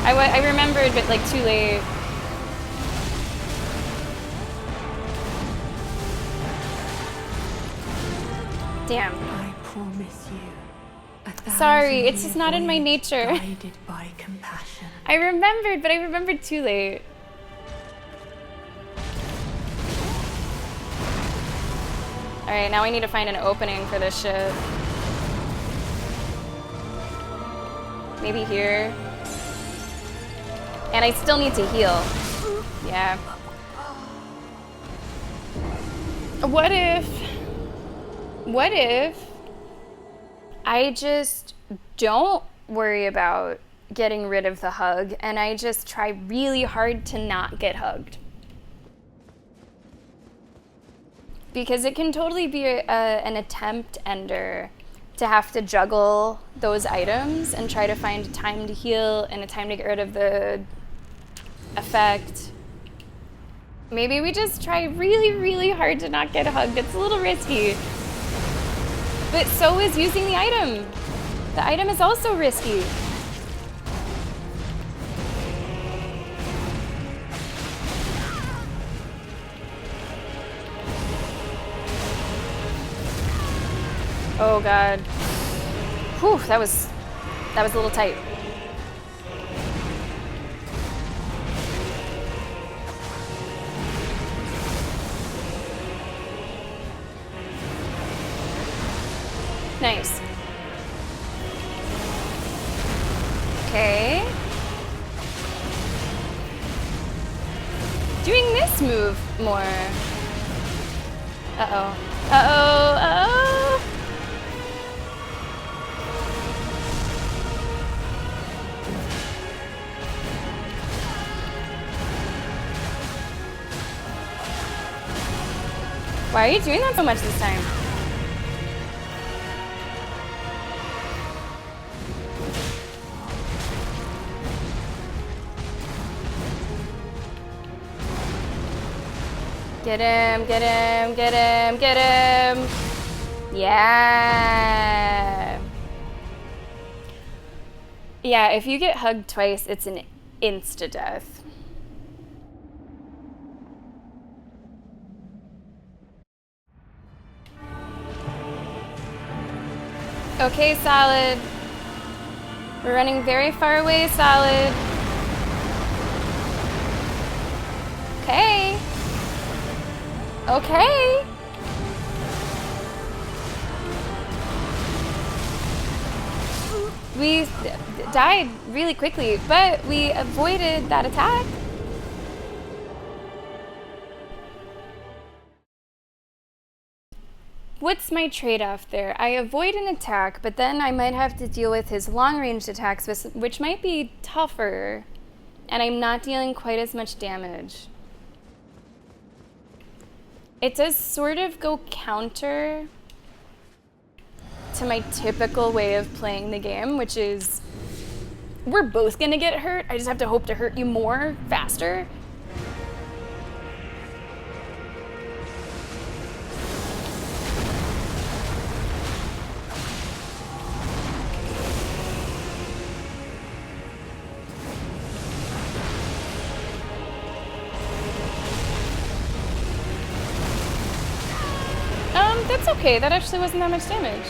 I remembered, but like too late. Damn. I promise you. Sorry, it's just not in my nature. Guided by compassion. I remembered, but I remembered too late. Alright, now I need to find an opening for this shit. Maybe here. And I still need to heal. Yeah. What if I just don't worry about getting rid of the hug and I just try really hard to not get hugged? Because it can totally be an attempt ender to have to juggle those items and try to find a time to heal and a time to get rid of the effect. Maybe we just try really, really hard to not get hugged. It's a little risky. But so is using the item. The item is also risky. Oh god. Whew, that was a little tight. Nice. Okay. Doing this move more. Uh-oh. Uh-oh. Uh-oh. Why are you doing that so much this time? Get him, get him, get him, get him. Yeah. Yeah, if you get hugged twice, it's an insta-death. Okay, Salad. We're running very far away, Salad. Okay. Okay. We died really quickly, but we avoided that attack. What's my trade-off there? I avoid an attack, but then I might have to deal with his long-range attacks, which might be tougher, and I'm not dealing quite as much damage. It does sort of go counter to my typical way of playing the game, which is we're both gonna get hurt. I just have to hope to hurt you more, faster. okay. That actually wasn't that much damage.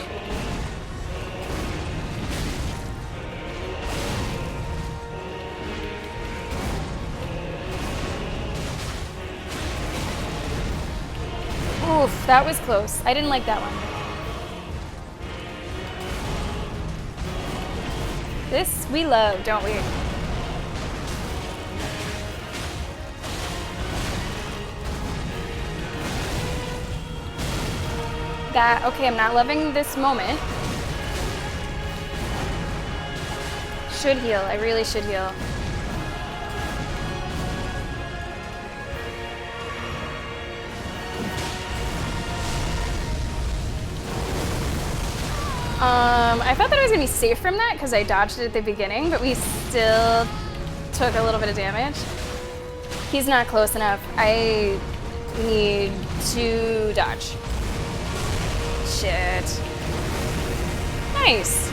Oof, that was close. I didn't like that one. This we love, don't we? That, okay, I'm not loving this moment. Should heal, I really should heal. I thought that I was gonna be safe from that because I dodged it at the beginning, but we still took a little bit of damage. He's not close enough. I need to dodge. Shit. Nice.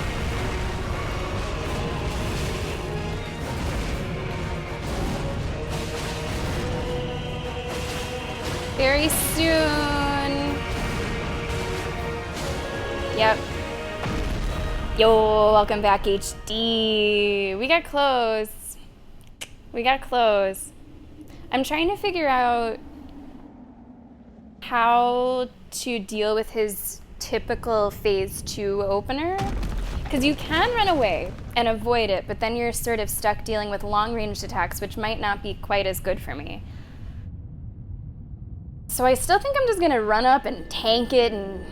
Very soon. Yep. Yo, welcome back, HD. We got close. We got close. I'm trying to figure out how to deal with his typical phase 2 opener. Because you can run away and avoid it, but then you're sort of stuck dealing with long-ranged attacks, which might not be quite as good for me. So I still think I'm just gonna run up and tank it and...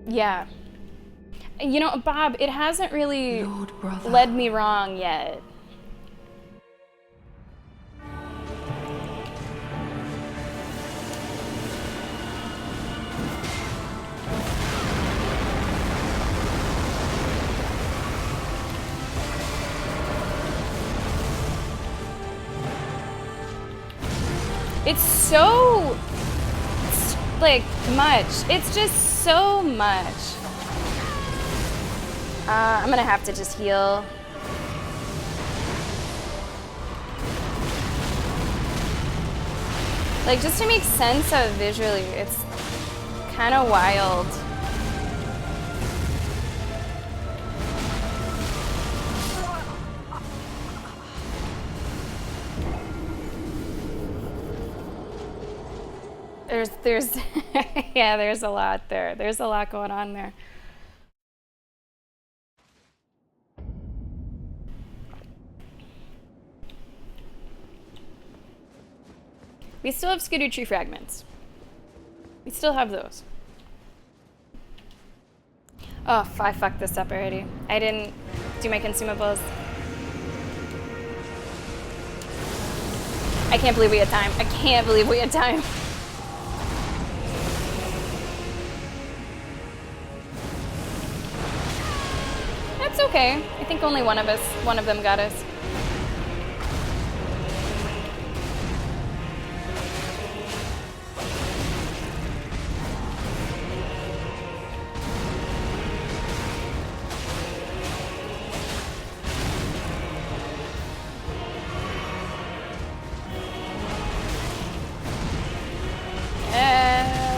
yeah. You know, Bob, it hasn't really led me wrong yet. It's so, like, much. It's just so much. I'm gonna have to just heal. Like, just to make sense of visually, it's kind of wild. There's, yeah, there's a lot there. There's a lot going on there. We still have skidoo tree fragments. We still have those. Oh, I fucked this up already. I didn't do my consumables. I can't believe we had time. I can't believe we had time. That's okay. I think only one of them got us.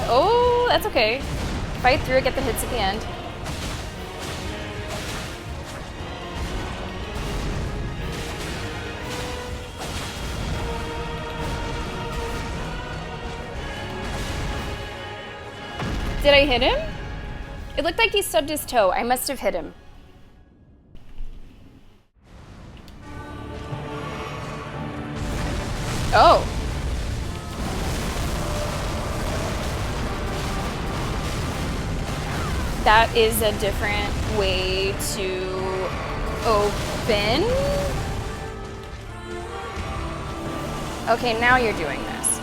Oh, that's okay. Fight through it, get the hits at the end. Did I hit him? It looked like he stubbed his toe. I must have hit him. Oh. That is a different way to open. Okay, now you're doing this.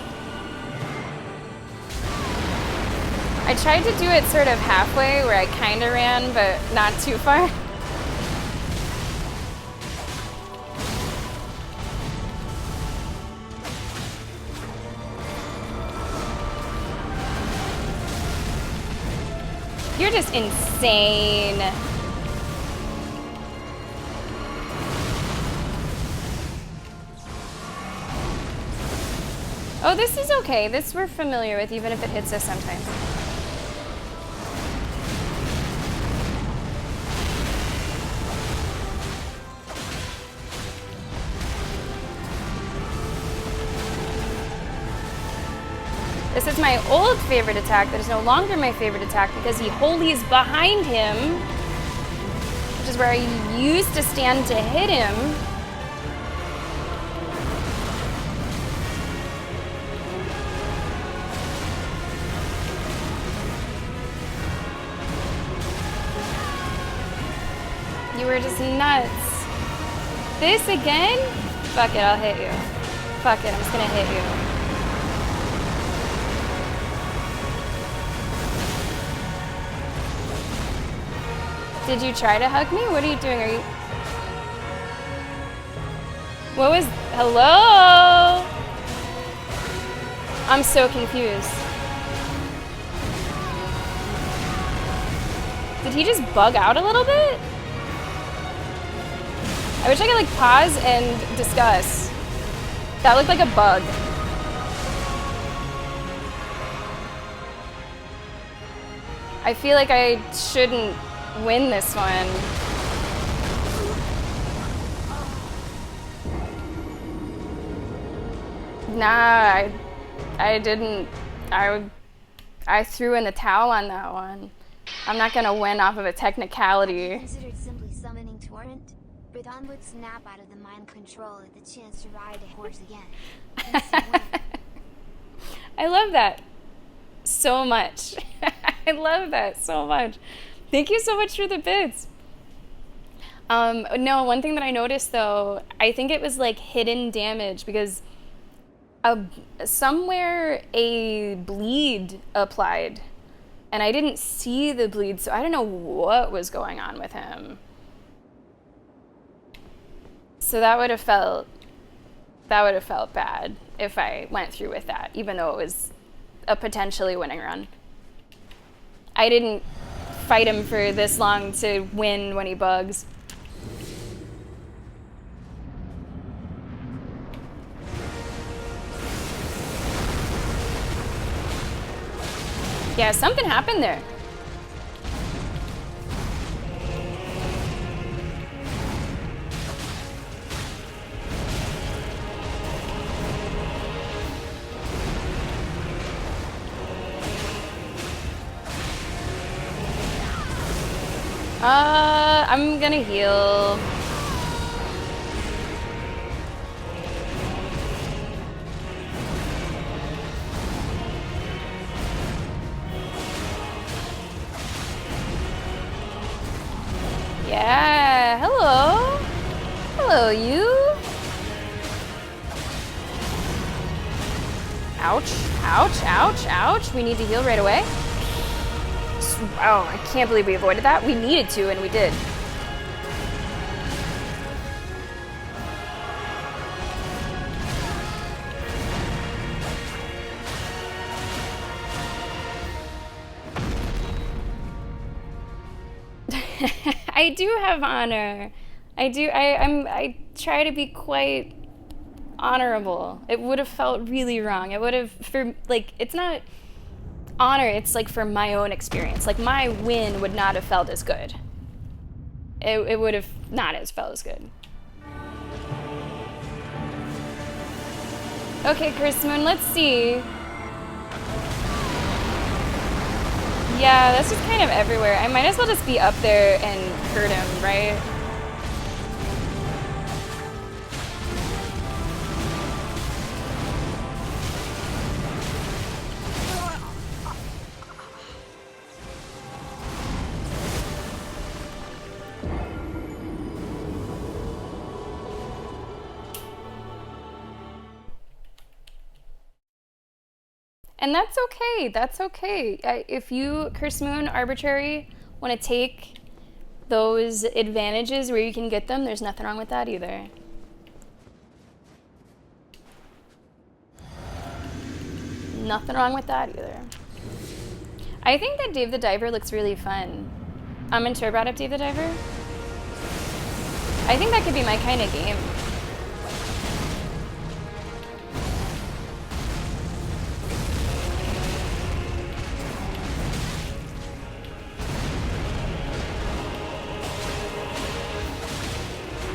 I tried to do it sort of halfway where I kind of ran, but not too far. You're just insane. Oh, this is okay. This we're familiar with, even if it hits us sometimes. This is my old favorite attack that is no longer my favorite attack because he wholly is behind him, which is where I used to stand to hit him. You were just nuts. This again? Fuck it, I'll hit you. Fuck it, I'm just gonna hit you. Did you try to hug me? What are you doing? Are you... What was... Hello? I'm so confused. Did he just bug out a little bit? I wish I could like pause and discuss. That looked like a bug. I feel like I shouldn't win this one. Nah, I didn't. I threw in the towel on that one. I'm not gonna win off of a technicality. Considered simply summoning Torrent, Radahn would snap out of the mind control at the chance to ride a horse again. I love that so much. I love that so much. Thank you so much for the bits. No, one thing that I noticed though, I think it was like hidden damage because somewhere a bleed applied and I didn't see the bleed, so I don't know what was going on with him. So that would have felt bad if I went through with that, even though it was a potentially winning run. I didn't fight him for this long to win when he bugs. Yeah, something happened there. I'm gonna heal. Yeah, hello. Hello, you. Ouch, ouch, ouch, ouch. We need to heal right away. Oh, I can't believe we avoided that. We needed to, and we did. I do have honor. I try to be quite honorable. It would have felt really wrong. It would have, it's not honor, it's like for my own experience. Like my win would not have felt as good. It would have not as felt as good. Okay, Chris Moon, let's see. Yeah, that's just kind of everywhere. I might as well just be up there and hurt him, right? And that's okay, that's okay. If you, Curse Moon, Arbitrary, want to take those advantages where you can get them, there's nothing wrong with that either. Nothing wrong with that either. I think that Dave the Diver looks really fun. Mentor brought up Dave the Diver. I think that could be my kind of game.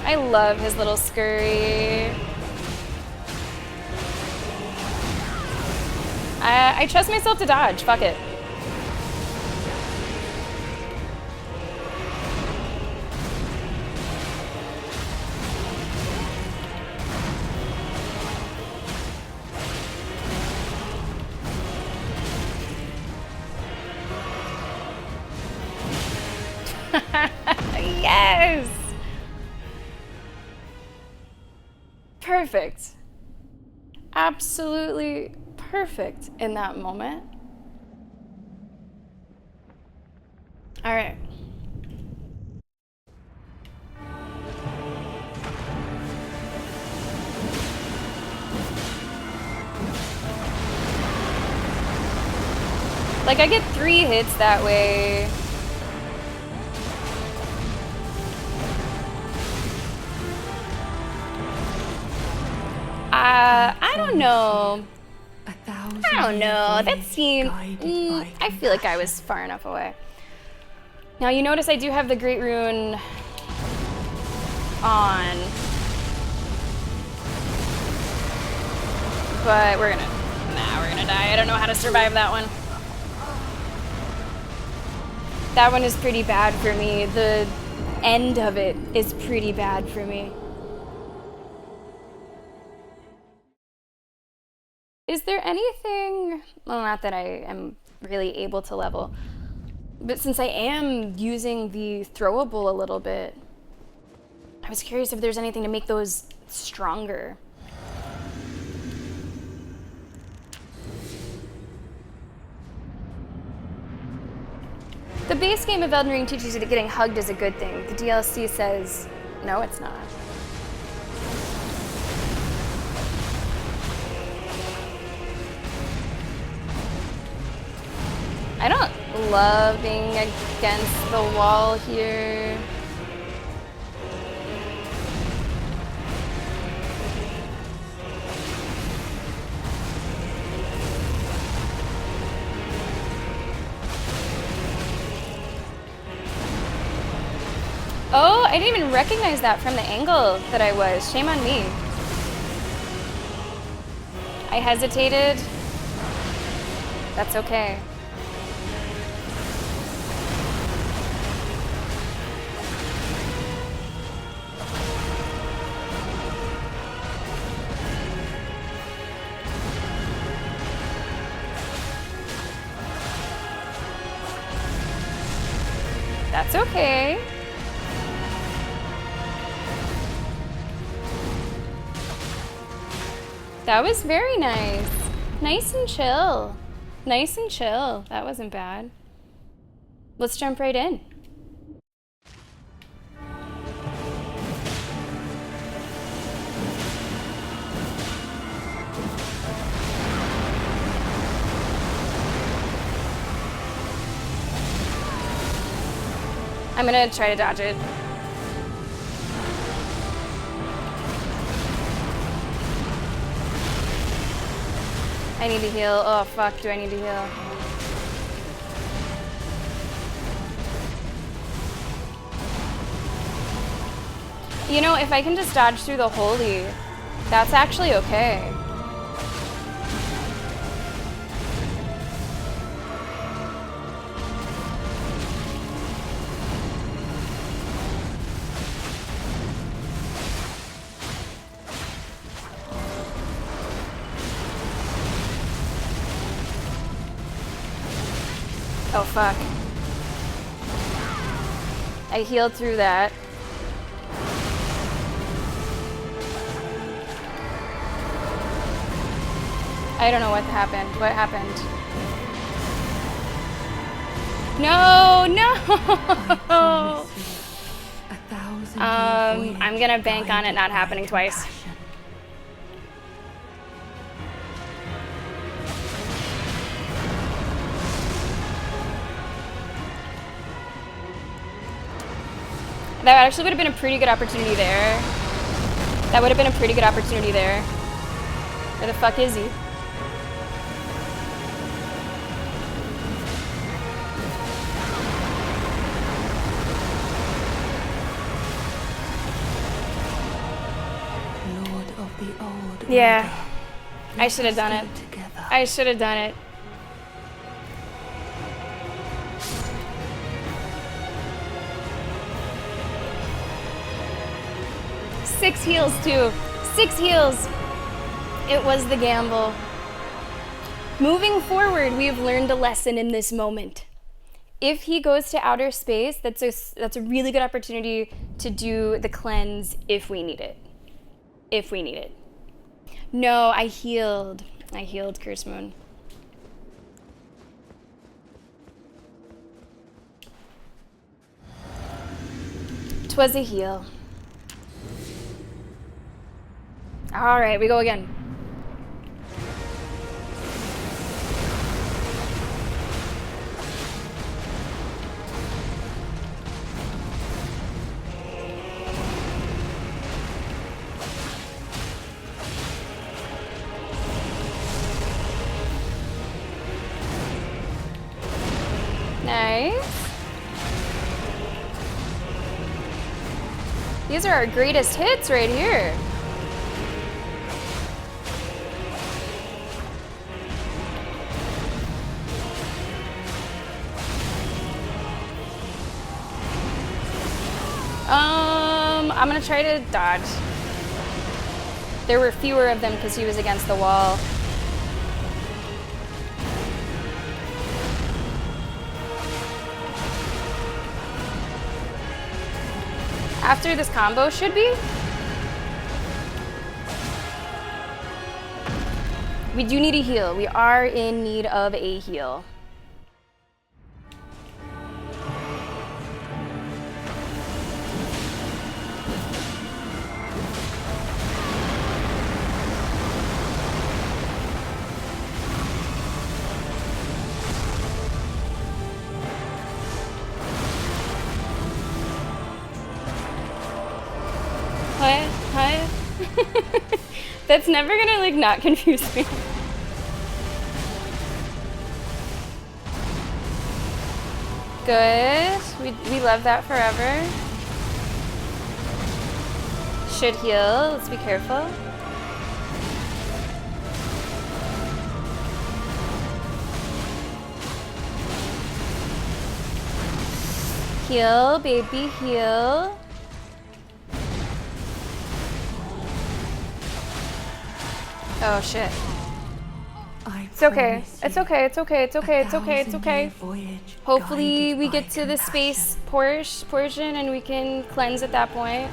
I love his little scurry. I trust myself to dodge. Fuck it. Yes! Perfect. Absolutely perfect in that moment. All right. Like, I get 3 hits that way. I don't know. I don't know. That seemed... I feel like I was far enough away. Now, you notice I do have the Great Rune on. But we're gonna... Nah, we're gonna die. I don't know how to survive that one. That one is pretty bad for me. The end of it is pretty bad for me. Is there anything, well, not that I am really able to level, but since I am using the throwable a little bit, I was curious if there's anything to make those stronger. The base game of Elden Ring teaches you that getting hugged is a good thing. The DLC says, no, it's not. I don't love being against the wall here. Oh, I didn't even recognize that from the angle that I was. Shame on me. I hesitated. That's okay. That's okay. That was very nice. Nice and chill. Nice and chill. That wasn't bad. Let's jump right in. I'm gonna try to dodge it. I need to heal. Oh fuck, do I need to heal? You know, if I can just dodge through the holy, that's actually okay. Oh fuck. I healed through that. I don't know what happened. What happened? No, no! I'm gonna bank on it not happening twice. That actually would have been a pretty good opportunity there. That would have been a pretty good opportunity there. Where the fuck is he? Lord of the old Yeah, order, I should have done it. together. I should have done it. Six heals too. 6 heals. It was the gamble. Moving forward, we have learned a lesson in this moment. If he goes to outer space, that's a really good opportunity to do the cleanse if we need it. If we need it. No, I healed. I healed Curse Moon. Twas a heal. All right, we go again. Nice. These are our greatest hits right here. I'm gonna try to dodge. There were fewer of them because he was against the wall. After this combo should be? We do need a heal. We are in need of a heal. Hi. That's never gonna like not confuse me. Good. We love that forever. Should heal. Let's be careful. Heal, baby, heal. Oh shit. It's okay. It's okay. It's okay. It's okay. It's okay. It's okay. Hopefully we get to the space portion and we can cleanse at that point.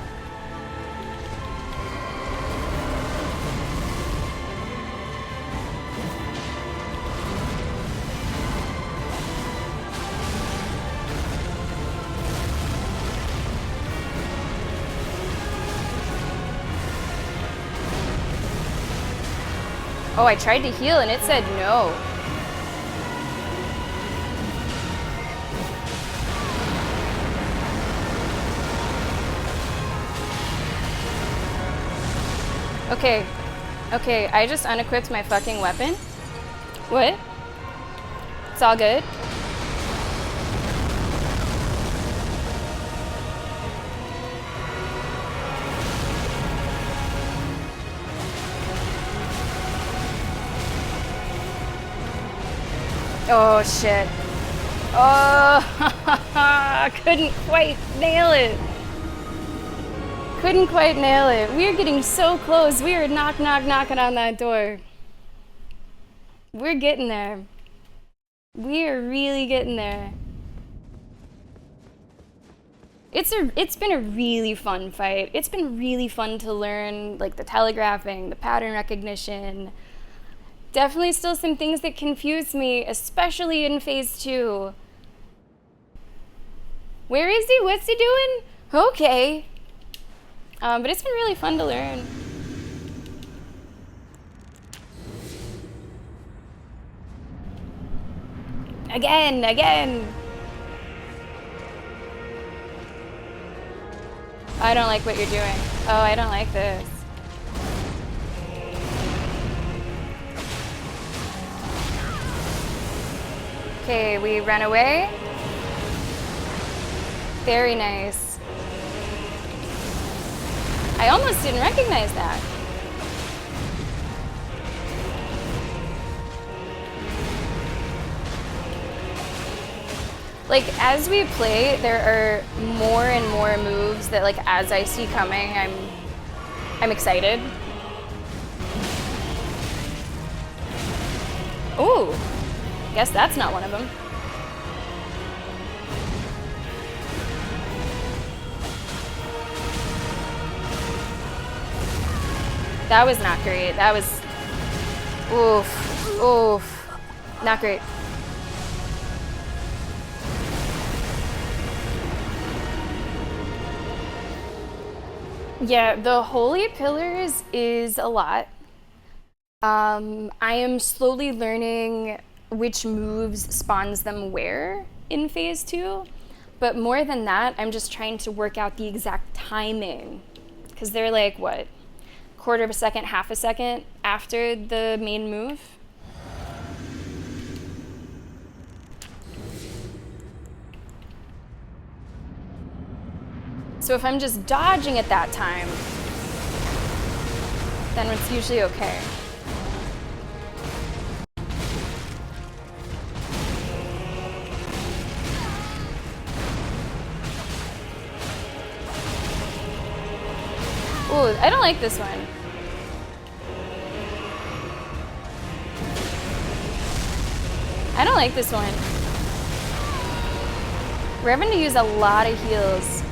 Oh, I tried to heal and it said no. Okay. Okay, I just unequipped my fucking weapon. What? It's all good. Oh shit. Oh, couldn't quite nail it. Couldn't quite nail it. We are getting so close. We are knocking on that door. We're getting there. We are really getting there. It's been a really fun fight. It's been really fun to learn like the telegraphing, the pattern recognition. Definitely still some things that confuse me, especially in phase 2. Where is he? What's he doing? Okay. But it's been really fun to learn. Again. I don't like what you're doing. Oh, I don't like this. Okay, we run away. Very nice. I almost didn't recognize that. Like, as we play, there are more and more moves that, like, as I see coming, I'm excited. Ooh, guess that's not one of them. That was not great. That was, oof, oof, not great. Yeah, the Holy Pillars is a lot. I am slowly learning which moves spawns them where in phase 2, but more than that, I'm just trying to work out the exact timing, because they're like, what, quarter of a second, half a second after the main move? So if I'm just dodging at that time, then it's usually okay. Ooh, I don't like this one. I don't like this one. We're having to use a lot of heals.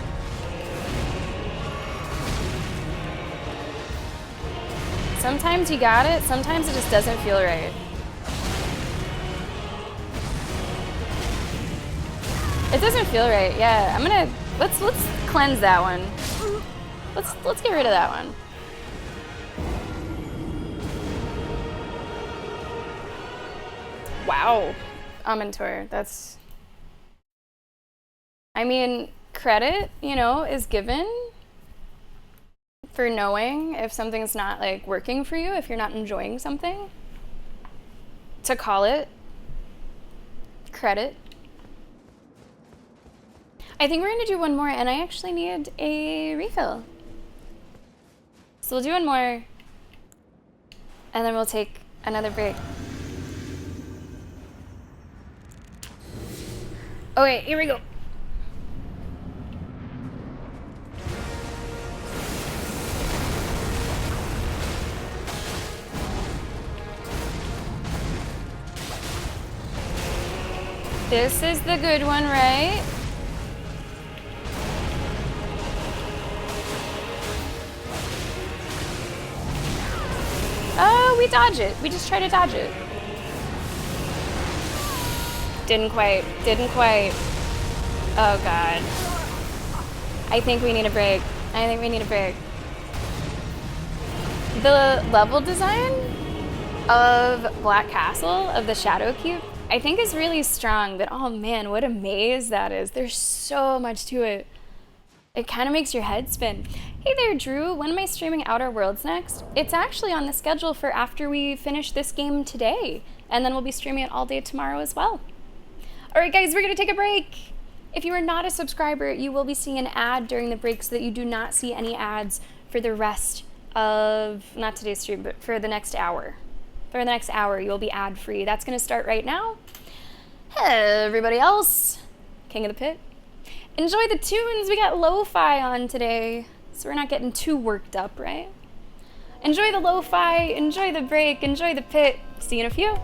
Sometimes you got it, sometimes it just doesn't feel right. It doesn't feel right, yeah. I'm gonna, let's cleanse that one. Let's get rid of that one. Wow, Amintor, that's, I mean, credit, you know, is given for knowing if something's not like working for you, if you're not enjoying something. To call it credit. I think we're gonna do one more, and I actually need a refill. So we'll do one more, and then we'll take another break. Oh wait, here we go. This is the good one, right? Oh, we dodge it. We just try to dodge it. Didn't quite. Oh God. I think we need a break. The level design of Black Castle, of the Shadow Cube, I think is really strong, but oh man, what a maze that is. There's so much to it. It kind of makes your head spin. Hey there, Drew. When am I streaming Outer Worlds next? It's actually on the schedule for after we finish this game today, and then we'll be streaming it all day tomorrow as well. All right, guys, we're gonna take a break. If you are not a subscriber, you will be seeing an ad during the break so that you do not see any ads for the rest of, not today's stream, but for the next hour. For the next hour, you'll be ad-free. That's gonna start right now. Hey, everybody else. King of the Pit. Enjoy the tunes. We got lo-fi on today, so we're not getting too worked up, right? Enjoy the lo-fi, enjoy the break, enjoy the pit. See you in a few.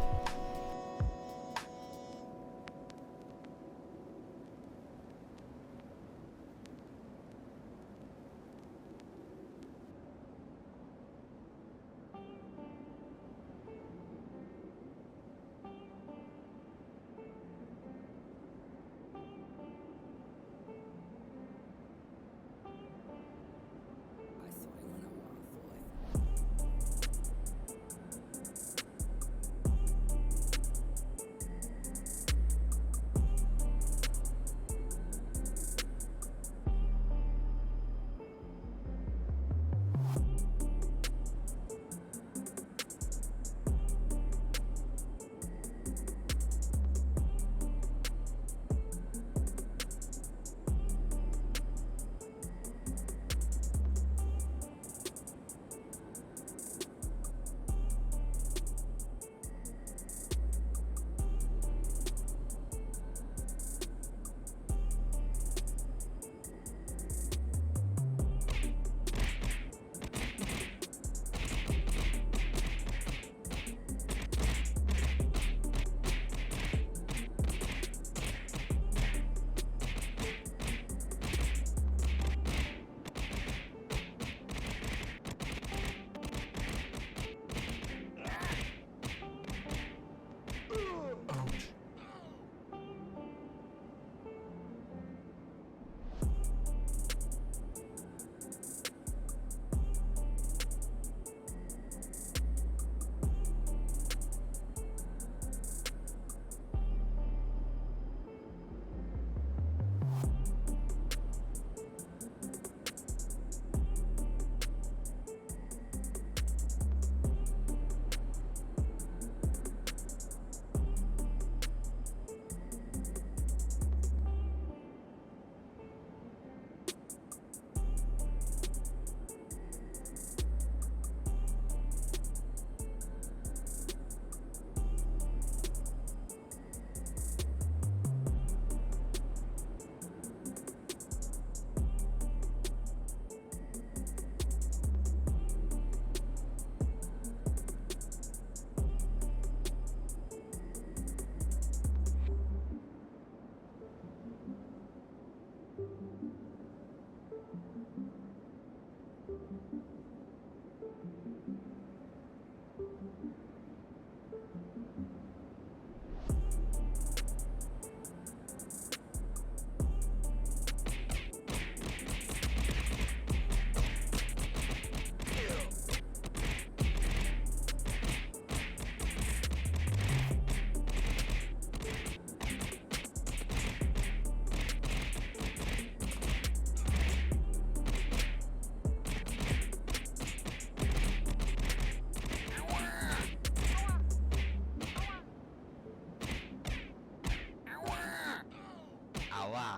อ่ะ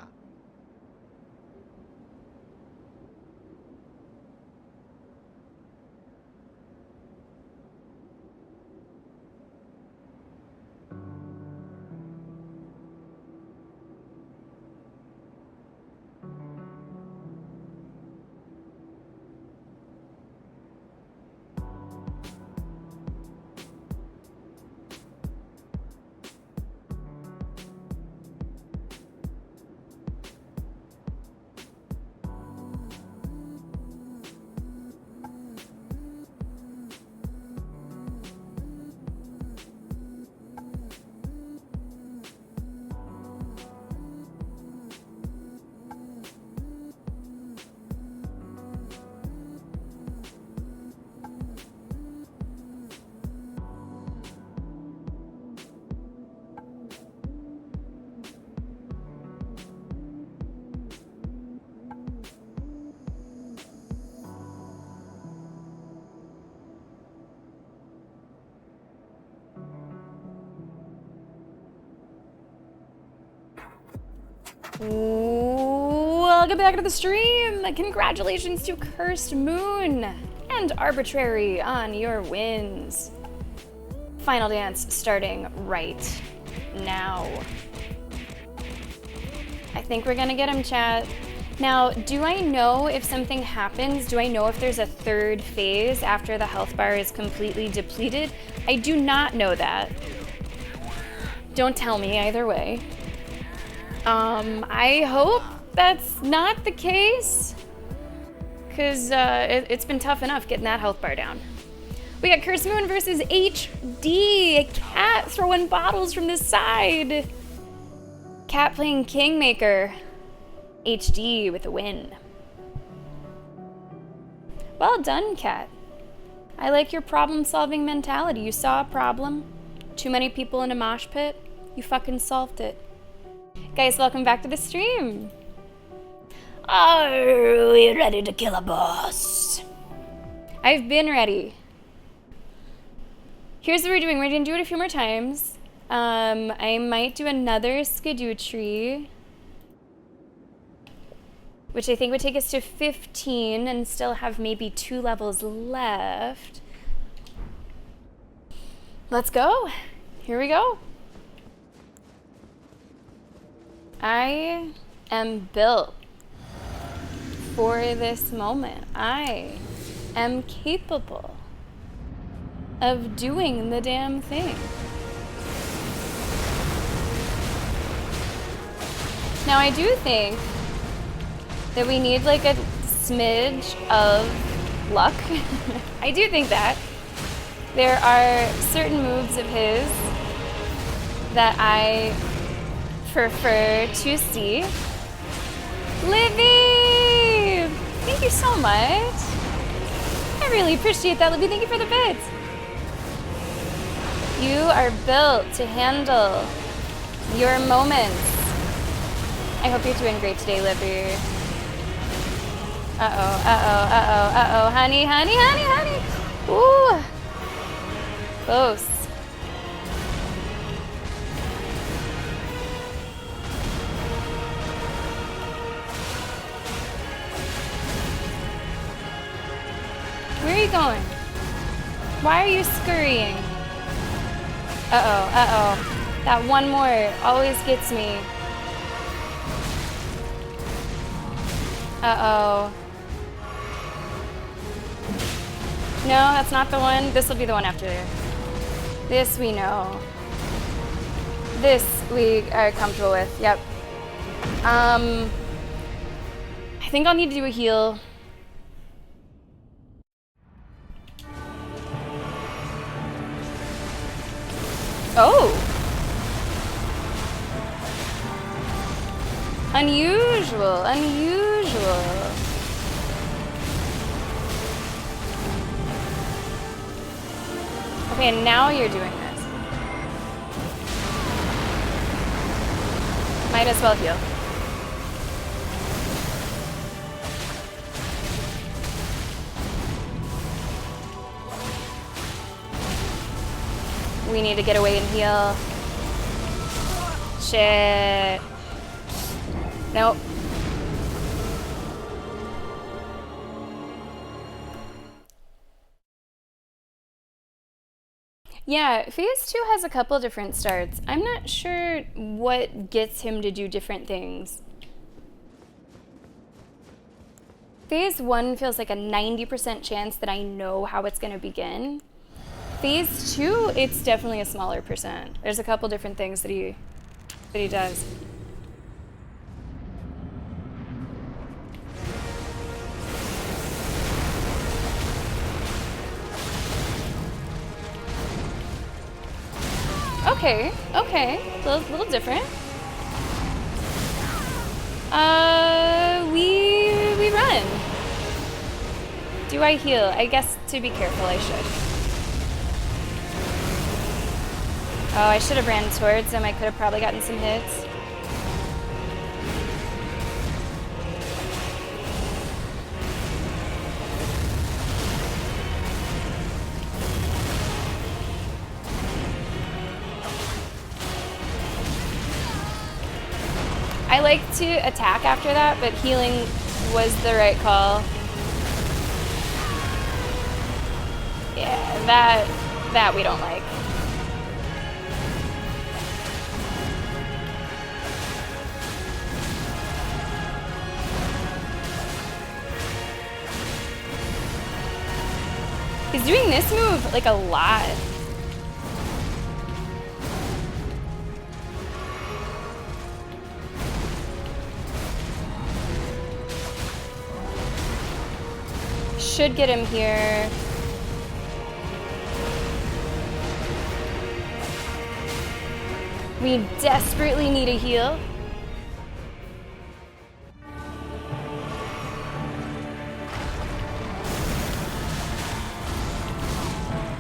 Welcome back to the stream. Congratulations to Cursed Moon and Arbitrary on your wins. Final dance starting right now. I think we're gonna get him, chat. Now, do I know if something happens? Do I know if there's a third phase after the health bar is completely depleted? I do not know that. Don't tell me either way. I hope that's not the case, because it's been tough enough getting that health bar down. We got Cursed Moon versus HD, a cat throwing bottles from the side. Cat playing Kingmaker, HD with a win. Well done, Cat. I like your problem-solving mentality. You saw a problem, too many people in a mosh pit, you fucking solved it. Guys, welcome back to the stream. Are we ready to kill a boss? I've been ready. Here's what we're doing. We're gonna do it a few more times. I might do another skidoo tree, which I think would take us to 15 and still have maybe 2 levels left. Let's go. Here we go. I am built for this moment. I am capable of doing the damn thing. Now, I do think that we need like a smidge of luck. I do think that. There are certain moves of his that I prefer to see. Livy! Thank you so much. I really appreciate that, Livy. Thank you for the bits. You are built to handle your moments. I hope you're doing great today, Livy. Uh-oh, uh-oh, uh-oh, uh-oh. Honey, honey, honey, honey. Ooh. Close. Where are you going? Why are you scurrying? Uh-oh, uh-oh. That one more always gets me. Uh-oh. No, that's not the one. This will be the one after. This we know. This we are comfortable with. Yep. I think I'll need to do a heal. Oh! Unusual, unusual. Okay, now you're doing this. Might as well heal. We need to get away and heal. Shit. Nope. Yeah, phase 2 has a couple different starts. I'm not sure what gets him to do different things. Phase 1 feels like a 90% chance that I know how it's going to begin. Phase 2, it's definitely a smaller percent. There's a couple different things that he does. Okay, okay, a little different. We run. Do I heal? I guess to be careful I should. Oh, I should have ran towards him. I could have probably gotten some hits. I like to attack after that, but healing was the right call. Yeah, that we don't like. He's doing this move like a lot. Should get him here. We desperately need a heal.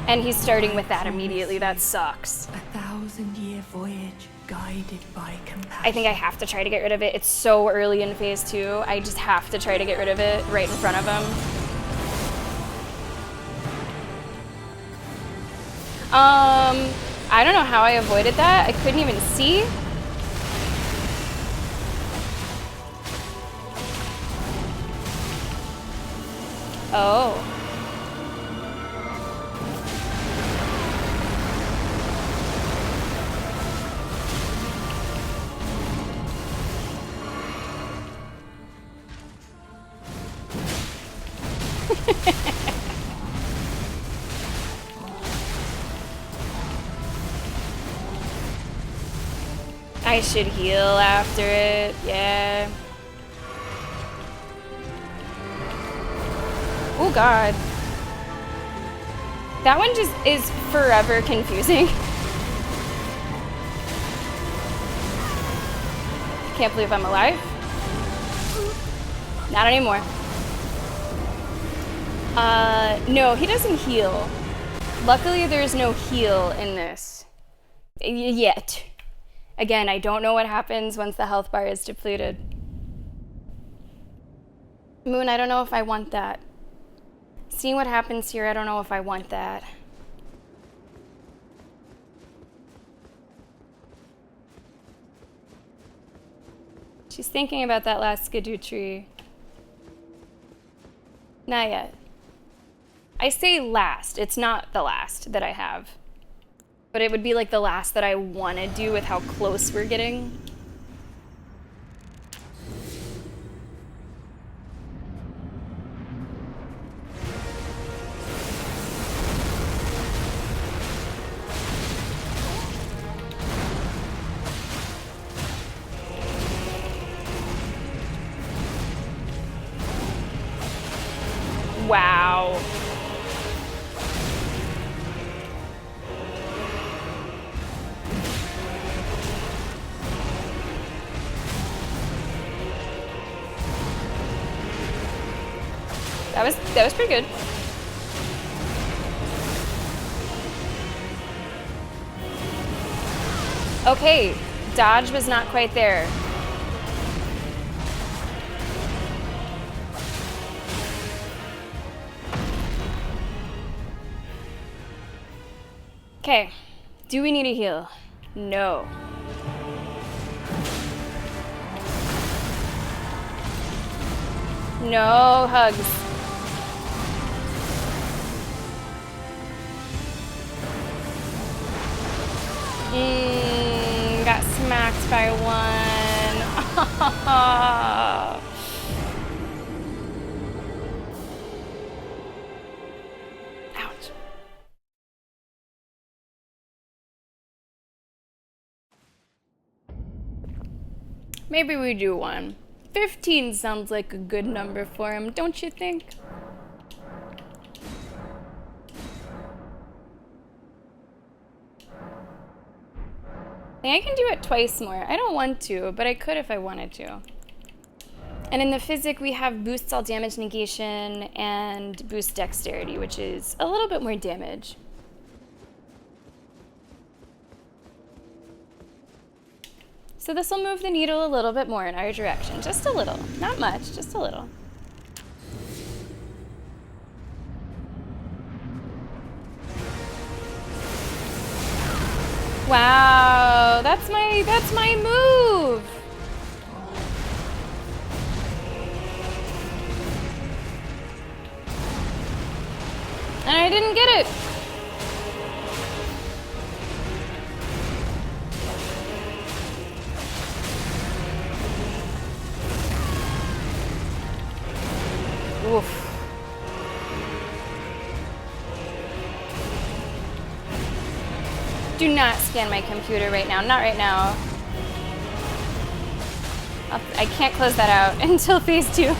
And he's starting with that immediately. That sucks. 1,000-year voyage guided by compassion. I think I have to try to get rid of it. It's so early in phase 2. I just have to try to get rid of it right in front of him. I don't know how I avoided that. I couldn't even see. Oh. I should heal after it, yeah. Oh god. That one just is forever confusing. Can't believe I'm alive. Not anymore. No, he doesn't heal. Luckily, there's no heal in this. Yet. Again, I don't know what happens once the health bar is depleted. Moon, I don't know if I want that. Seeing what happens here, I don't know if I want that. She's thinking about that last skidoo tree. Not yet. I say last. It's not the last that I have. But it would be like the last that I want to do with how close we're getting. Wow. That was pretty good. Okay, dodge was not quite there. Okay, do we need a heal? No. No hugs. Got smacked by one. Ouch. Maybe we do one. 15 sounds like a good number for him, don't you think? I think I can do it twice more. I don't want to, but I could if I wanted to. And in the physic, we have boosts all damage negation and boost dexterity, which is a little bit more damage. So this will move the needle a little bit more in our direction. Just a little. Not much, just a little. Wow, that's my move. And I didn't get it. Oof. Do not scan my computer right now. Not right now. I can't close that out until phase 2.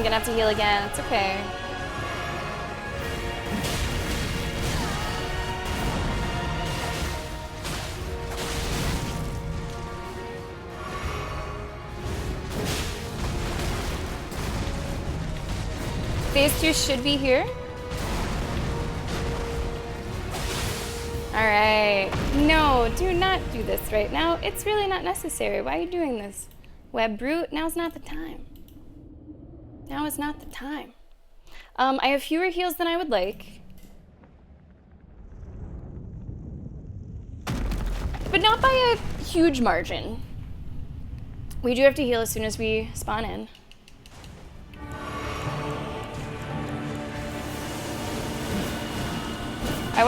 Gonna have to heal again. It's okay. Phase 2 should be here. Alright. No, do not do this right now. It's really not necessary. Why are you doing this? Web Brute, now's not the time. Now is not the time. I have fewer heals than I would like. But not by a huge margin. We do have to heal as soon as we spawn in. I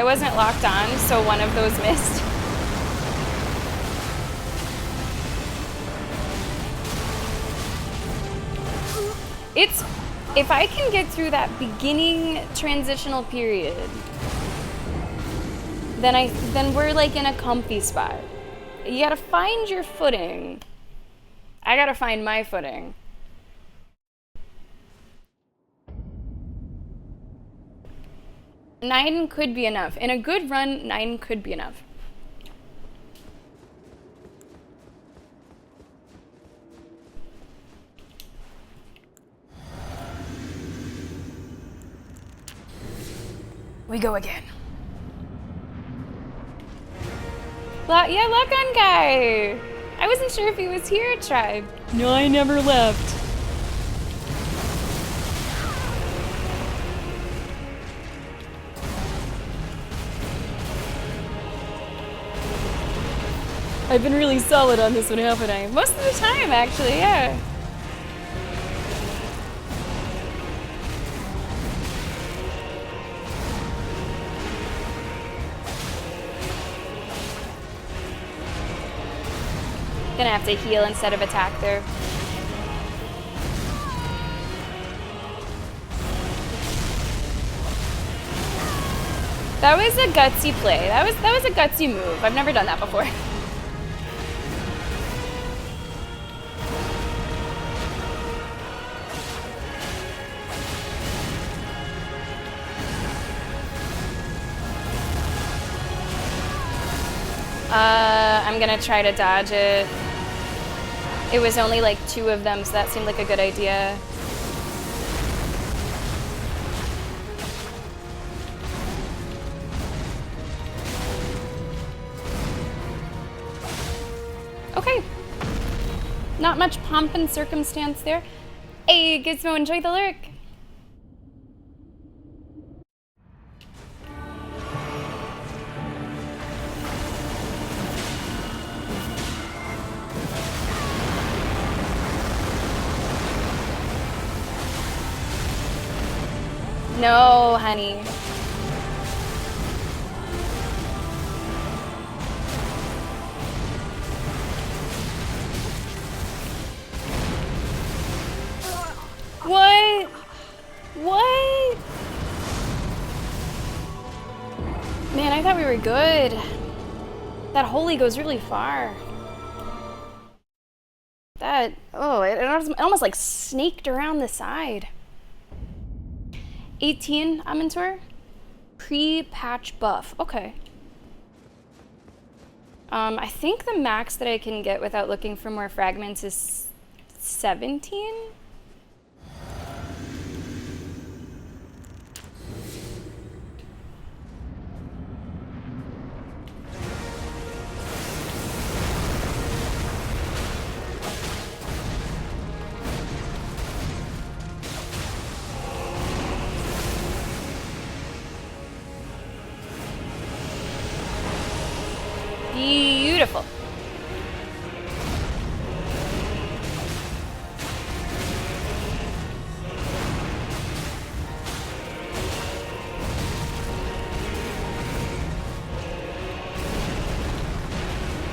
wasn't locked on, so one of those missed. If I can get through that beginning transitional period, then we're like in a comfy spot. You gotta find your footing. I gotta find my footing. Nine could be enough. In a good run, 9 could be enough. We go again. Yeah, Lock-On guy. I wasn't sure if he was here, Tribe. No, I never left. I've been really solid on this one, haven't I? Most of the time, actually, yeah. Gonna have to heal instead of attack there. That was a gutsy play. That was a gutsy move. I've never done that before. I'm gonna try to dodge it. It was only like 2 of them, so that seemed like a good idea. Okay. Not much pomp and circumstance there. Hey, Gizmo, enjoy the lurk. No, honey. What? What? Man, I thought we were good. That holy goes really far. That, oh, it almost like snaked around the side. 18 Amintor? Pre-patch buff. Okay. I think the max that I can get without looking for more fragments is 17? Beautiful.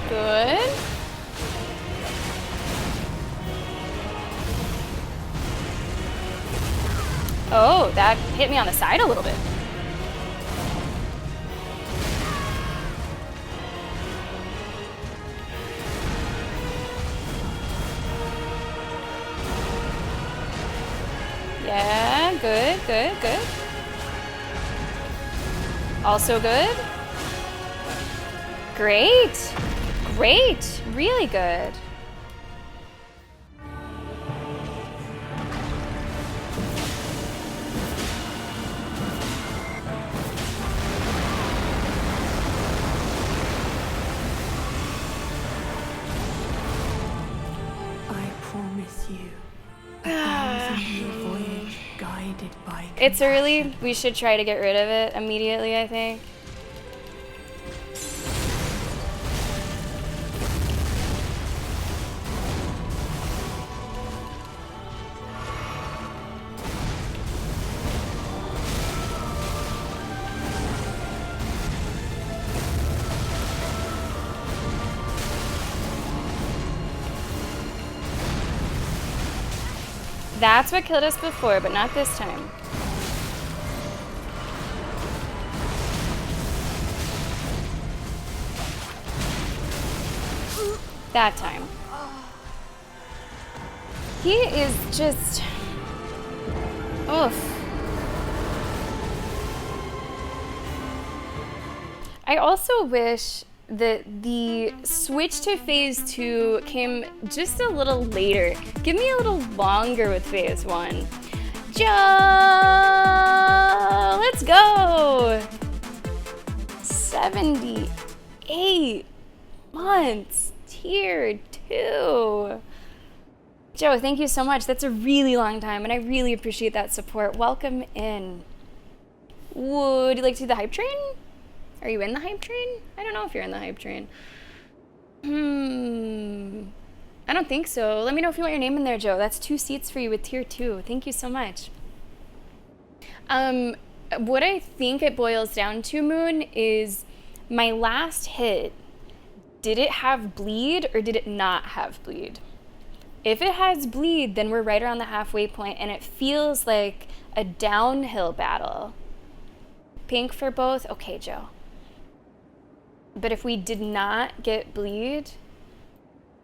Good. Oh, that hit me on the side a little bit. Yeah, good, good, good. Also good. Great, great, really good. I promise you, a 1,000-year voyage guided by It's early. We should try to get rid of it immediately, I think. That's what killed us before, but not this time. That time. He is just... oof. I also wish that the switch to phase 2 came just a little later. Give me a little longer with phase 1. Joe, let's go. 78 months, tier 2. Joe, thank you so much. That's a really long time, and I really appreciate that support. Welcome in. Would you like to do the hype train? Are you in the hype train? I don't know if you're in the hype train. I don't think so. Let me know if you want your name in there, Joe. That's 2 seats for you with tier 2. Thank you so much. What I think it boils down to, Moon, is my last hit. Did it have bleed or did it not have bleed? If it has bleed, then we're right around the halfway point, and it feels like a downhill battle. Pink for both? Okay, Joe. But if we did not get bleed,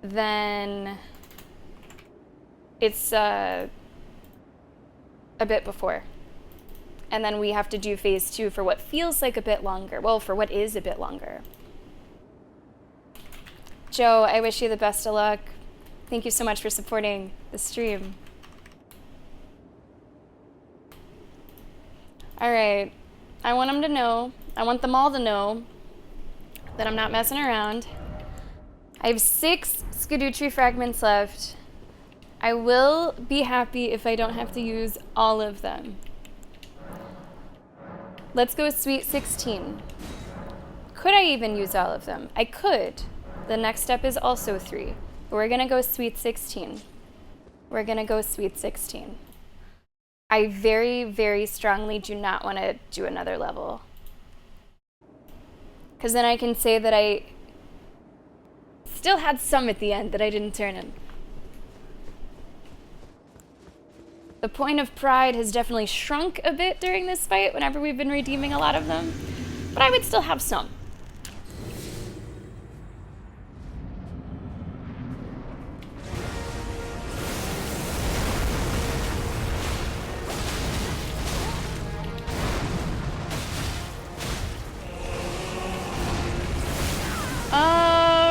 then it's a bit before. And then we have to do phase 2 for what feels like a bit longer. Well, for what is a bit longer. Joe, I wish you the best of luck. Thank you so much for supporting the stream. All right. I want them to know, I want them all to know that I'm not messing around. I have 6 Erdtree fragments left. I will be happy if I don't have to use all of them. Let's go sweet 16. Could I even use all of them? I could. The next step is also 3. But we're gonna go sweet 16. We're gonna go sweet 16. I very, very strongly do not want to do another level. Because then I can say that I still had some at the end that I didn't turn in. The point of pride has definitely shrunk a bit during this fight whenever we've been redeeming a lot of them, but I would still have some.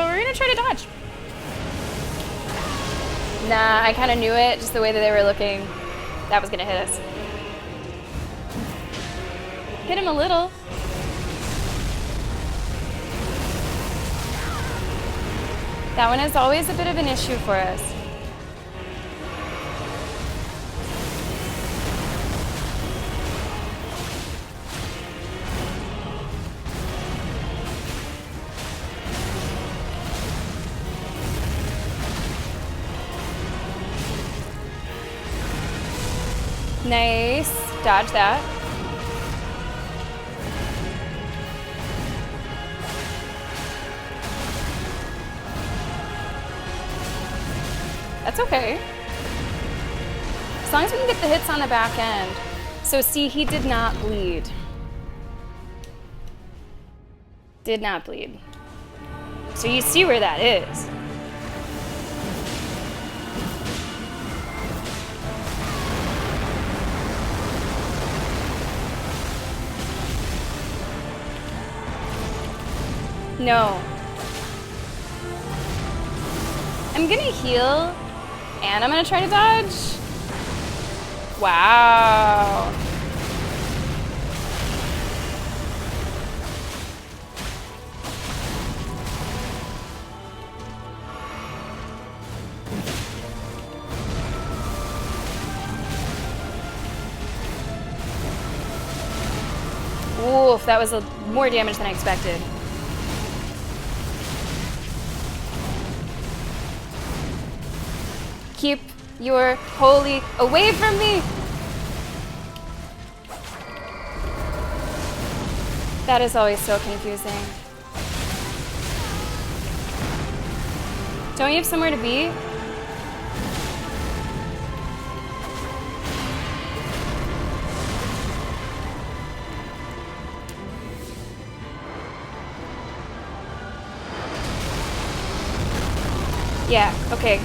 We're gonna try to dodge. Nah, I kind of knew it, just the way that they were looking. That was gonna hit us. Hit him a little. That one is always a bit of an issue for us. Nice. Dodge that. That's okay. As long as we can get the hits on the back end. So see, he did not bleed. Did not bleed. So you see where that is. No. I'm gonna heal, and I'm gonna try to dodge. Wow. Oof, that was more damage than I expected. Keep your holy away from me! That is always so confusing. Don't you have somewhere to be? Yeah, okay.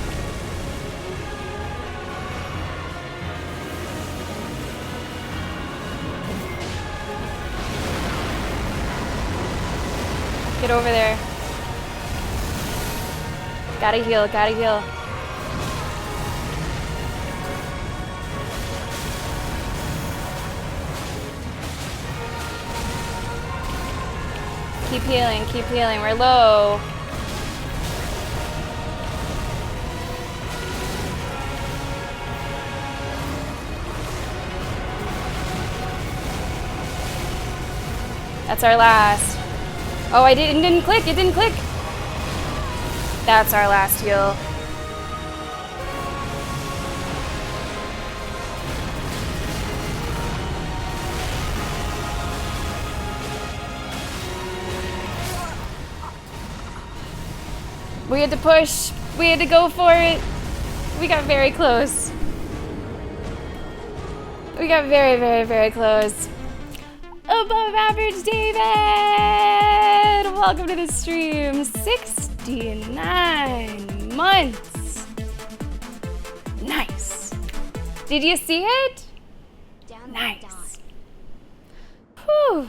Get over there. Gotta heal, gotta heal. Keep healing, keep healing. We're low. That's our last. Oh, it didn't click, it didn't click. That's our last heal. We had to push, we had to go for it. We got very close. We got very, very, very close. Above average David! Welcome to the stream. 69 months. Nice. Did you see it? Nice. Whew.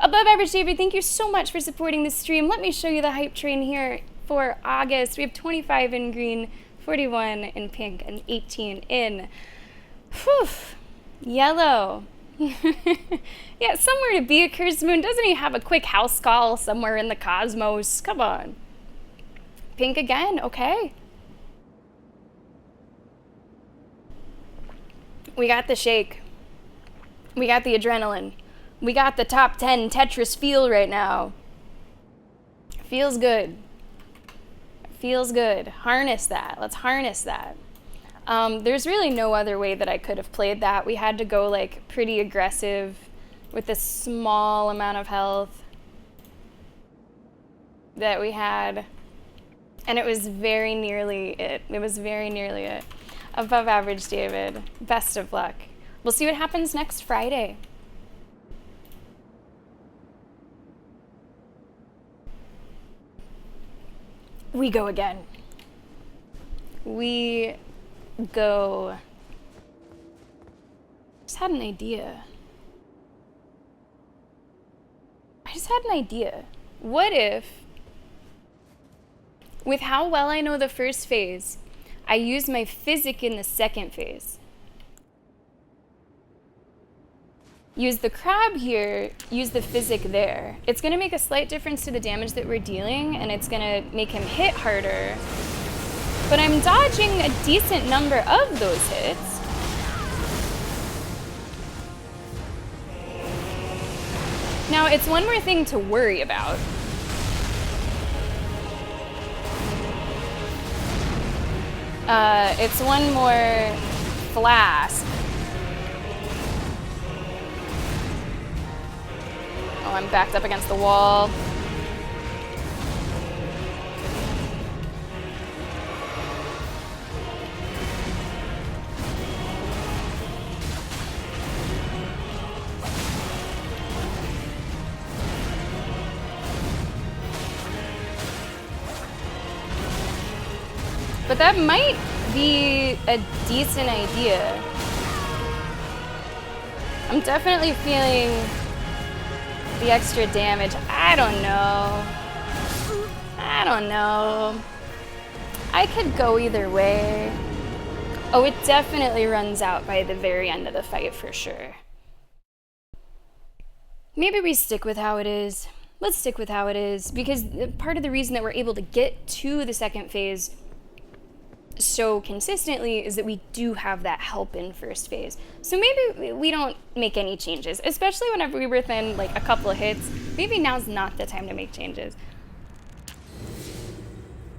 Above average David, thank you so much for supporting the stream. Let me show you the hype train here for August. We have 25 in green, 41 in pink, and 18 in yellow. Yeah, somewhere to be a cursed moon. Doesn't he have a quick house call somewhere in the cosmos? Come on. Pink again, okay. We got the shake. We got the adrenaline. We got the top 10 Tetris feel right now. Feels good. Feels good. Harness that. Let's harness that. There's really no other way that I could have played that. We had to go like pretty aggressive with the small amount of health that we had. And it was very nearly it. It was very nearly it. Above average, David. Best of luck. We'll see what happens next Friday. We go again. We go. Just had an idea. I just had an idea. What if, with how well I know the first phase, I use my physic in the second phase? Use the crab here, use the physic there. It's gonna make a slight difference to the damage that we're dealing, and it's gonna make him hit harder. But I'm dodging a decent number of those hits. Now, it's one more thing to worry about. It's one more flask. Oh, I'm backed up against the wall. But that might be a decent idea. I'm definitely feeling the extra damage. I don't know. I don't know. I could go either way. Oh, it definitely runs out by the very end of the fight for sure. Maybe we stick with how it is. Let's stick with how it is, because part of the reason that we're able to get to the second phase so consistently is that we do have that help in first phase. So maybe we don't make any changes, especially whenever we're within like a couple of hits. Maybe now's not the time to make changes.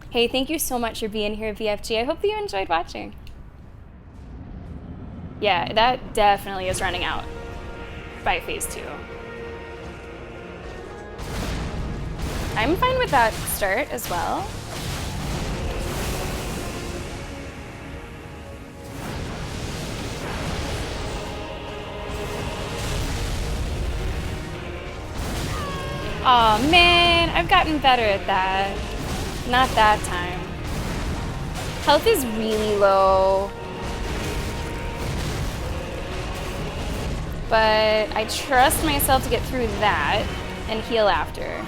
Hey, thank you so much for being here, VFG. I hope that you enjoyed watching. Yeah, that definitely is running out by phase 2. I'm fine with that start as well. Aw, man, I've gotten better at that. Not that time. Health is really low. But I trust myself to get through that and heal after.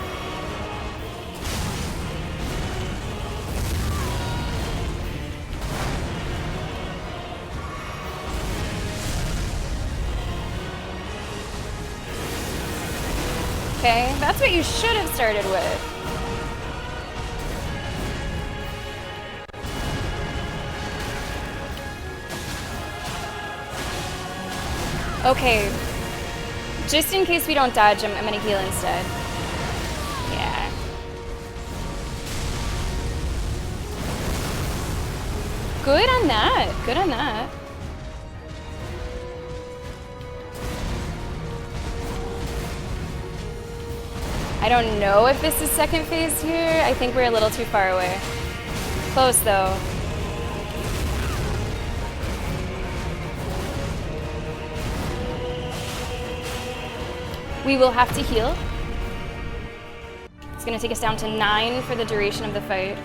Okay, that's what you should have started with. Okay, just in case we don't dodge him, I'm gonna heal instead. Yeah. Good on that, good on that. I don't know if this is second phase here. I think we're a little too far away. Close though. We will have to heal. It's gonna take us down to 9 for the duration of the fight.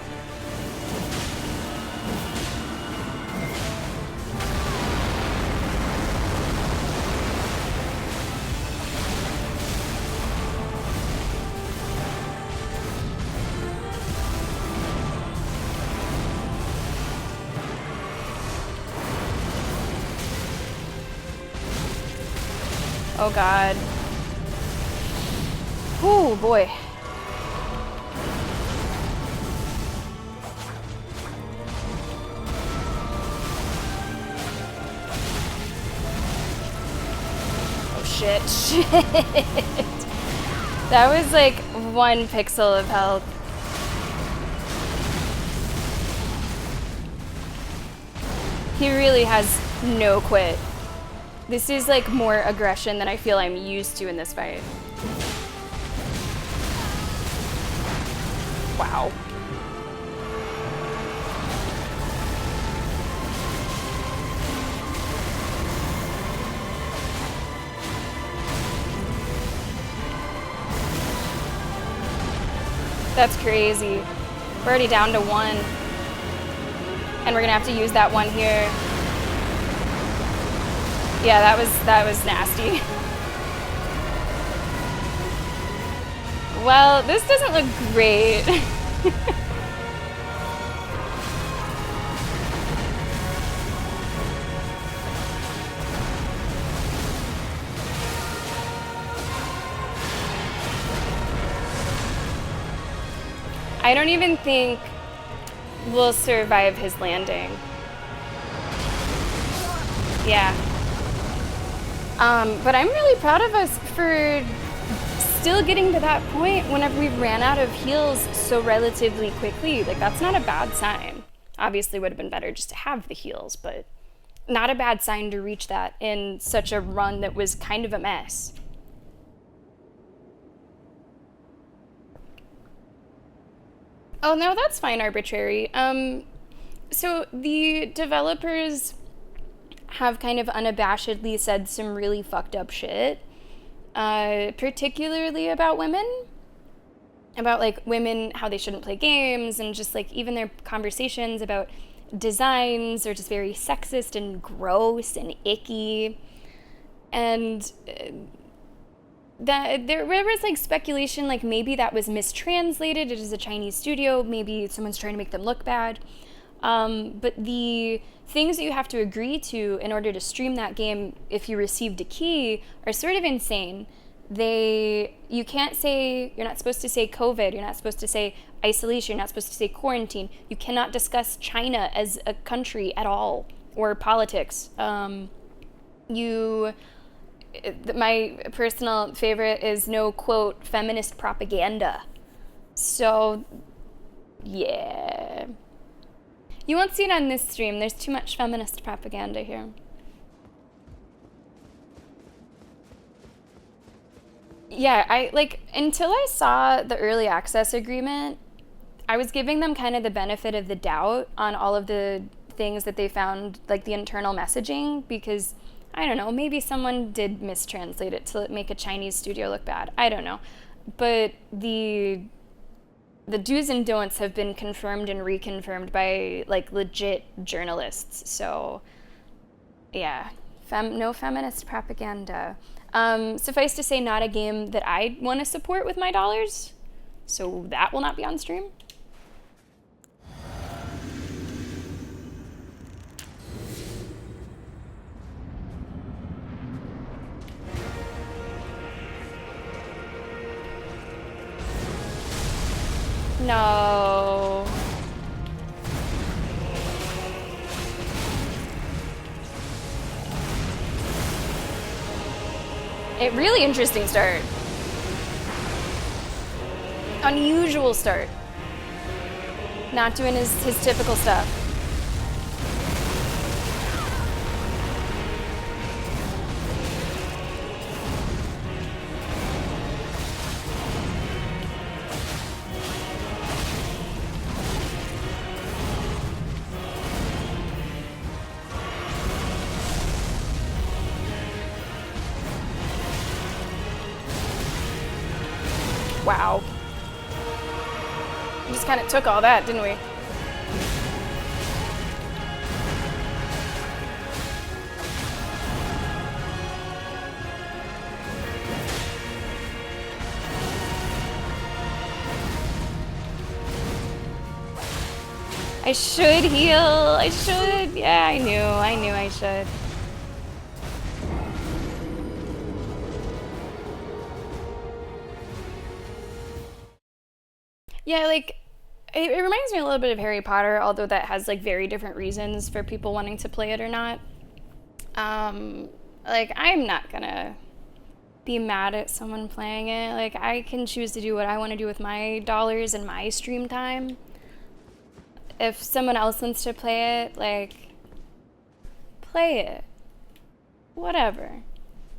Oh God. Oh boy. shit. That was like 1 pixel of health. He really has no quit. This is like more aggression than I feel I'm used to in this fight. Wow. That's crazy. We're already down to 1. And we're gonna have to use that 1 here. Yeah, that was nasty. Well, this doesn't look great. I don't even think we'll survive his landing. Yeah. But I'm really proud of us for still getting to that point whenever we ran out of heals so relatively quickly. Like, that's not a bad sign. Obviously would have been better just to have the heals, but not a bad sign to reach that in such a run that was kind of a mess. Oh, no, that's fine, arbitrary. So the developers have kind of unabashedly said some really fucked up shit, particularly about women. About, like, women, how they shouldn't play games, and just, like, even their conversations about designs are just very sexist and gross and icky. And that there was like speculation like maybe that was mistranslated. It is a Chinese studio, maybe someone's trying to make them look bad, but the things that you have to agree to in order to stream that game if you received a key are sort of insane. You can't say, you're not supposed to say COVID, you're not supposed to say isolation, you're not supposed to say quarantine, you cannot discuss China as a country at all, or politics. My personal favorite is no, quote, feminist propaganda. So, yeah. You won't see it on this stream. There's too much feminist propaganda here. Yeah, until I saw the early access agreement, I was giving them kind of the benefit of the doubt on all of the things that they found, like the internal messaging, because I don't know, maybe someone did mistranslate it to make a Chinese studio look bad. I don't know. But the do's and don'ts have been confirmed and reconfirmed by, like, legit journalists. So, yeah, no feminist propaganda. Suffice to say, not a game that I want to support with my dollars. So that will not be on stream. No. A really interesting start. Unusual start. Not doing his typical stuff. Wow. We just kind of took all that, didn't we? I should heal. I should. Yeah, I knew I should. Yeah, like, it reminds me a little bit of Harry Potter, although that has, like, very different reasons for people wanting to play it or not. Like, I'm not gonna be mad at someone playing it. Like, I can choose to do what I want to do with my dollars and my stream time. If someone else wants to play it, like, play it. Whatever.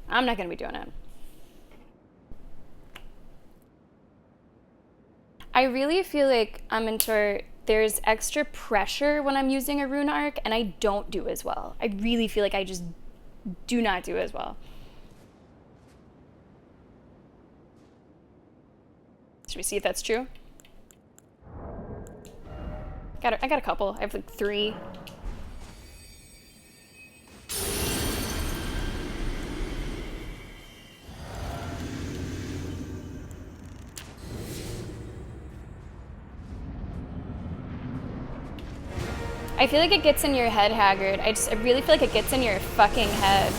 I'm not gonna be doing it. I really feel like there's extra pressure when I'm using a rune arc, and I don't do as well. I really feel like I just do not do as well. Should we see if that's true? I got a couple. I have like 3. I feel like it gets in your head, Haggard. I really feel like it gets in your fucking head.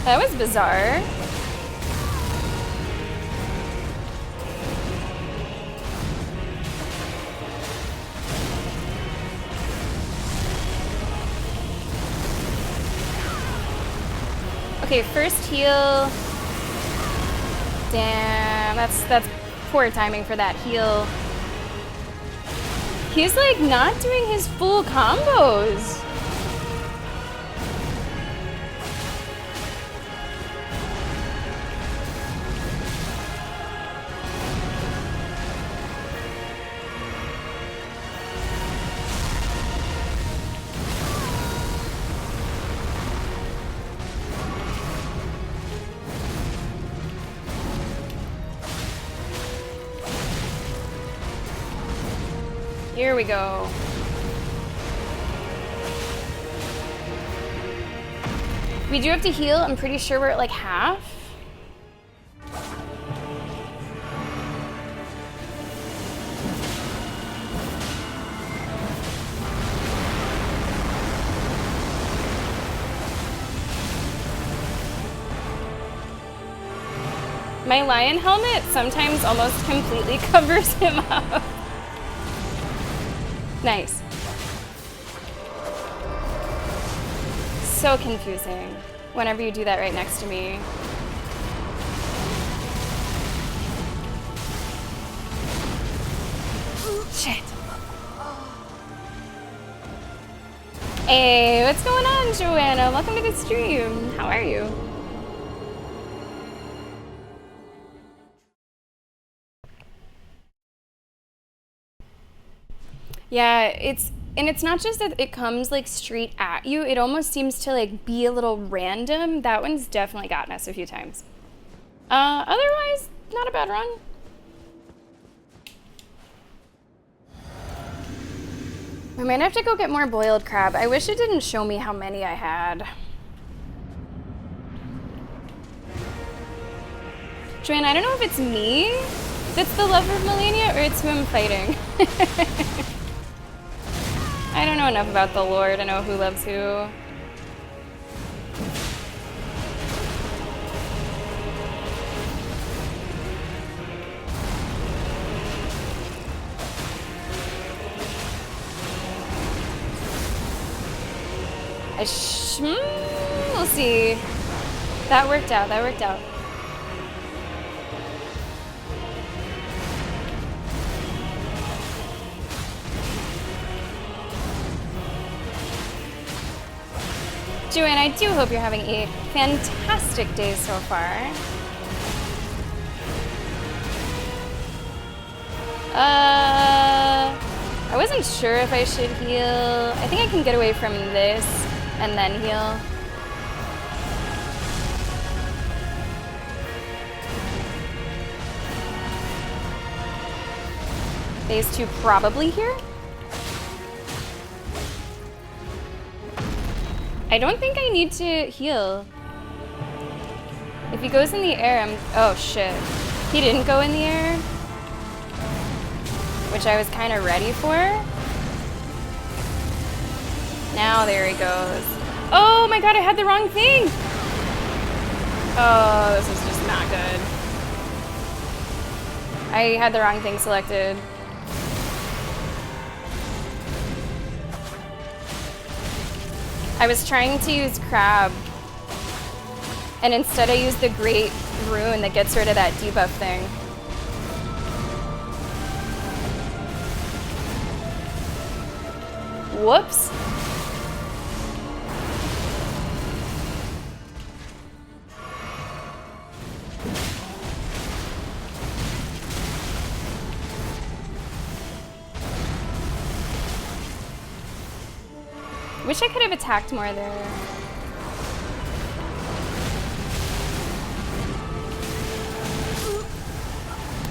That was bizarre. Okay, first heal. Damn, that's poor timing for that heal. He's like not doing his full combos. Here we go. We do have to heal. I'm pretty sure we're at like half. My lion helmet sometimes almost completely covers him up. Nice. So confusing whenever you do that right next to me. Shit. Hey, what's going on, Joanna? Welcome to the stream. How are you? Yeah, it's not just that it comes like straight at you, it almost seems to like be a little random. That one's definitely gotten us a few times. Otherwise, not a bad run. I might have to go get more boiled crab. I wish it didn't show me how many I had. Joanne, I don't know if it's me that's the lover of Melania or it's who I'm fighting. I don't know enough about the lore to know who loves who. We'll see. That worked out, that worked out. Joanne, I do hope you're having a fantastic day so far. I wasn't sure if I should heal. I think I can get away from this and then heal. Phase 2 probably here. I don't think I need to heal. If he goes in the air, oh shit. He didn't go in the air, which I was kind of ready for. Now there he goes. Oh my god, I had the wrong thing! Oh, this is just not good. I had the wrong thing selected. I was trying to use crab, and instead I used the great rune that gets rid of that debuff thing. Whoops. Wish I could have attacked more there.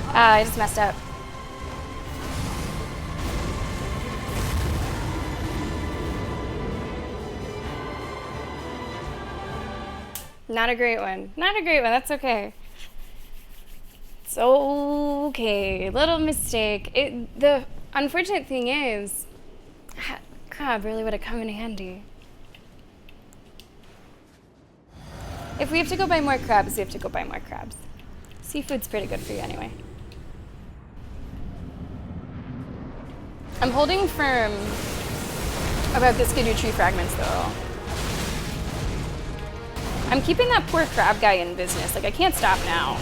Ah, I just messed up. Not a great one. Not a great one. That's okay. It's okay. Little mistake. The unfortunate thing is, crab really would have come in handy. If we have to go buy more crabs, we have to go buy more crabs. Seafood's pretty good for you anyway. I'm holding firm about the skidoo tree fragments though. I'm keeping that poor crab guy in business. Like, I can't stop now.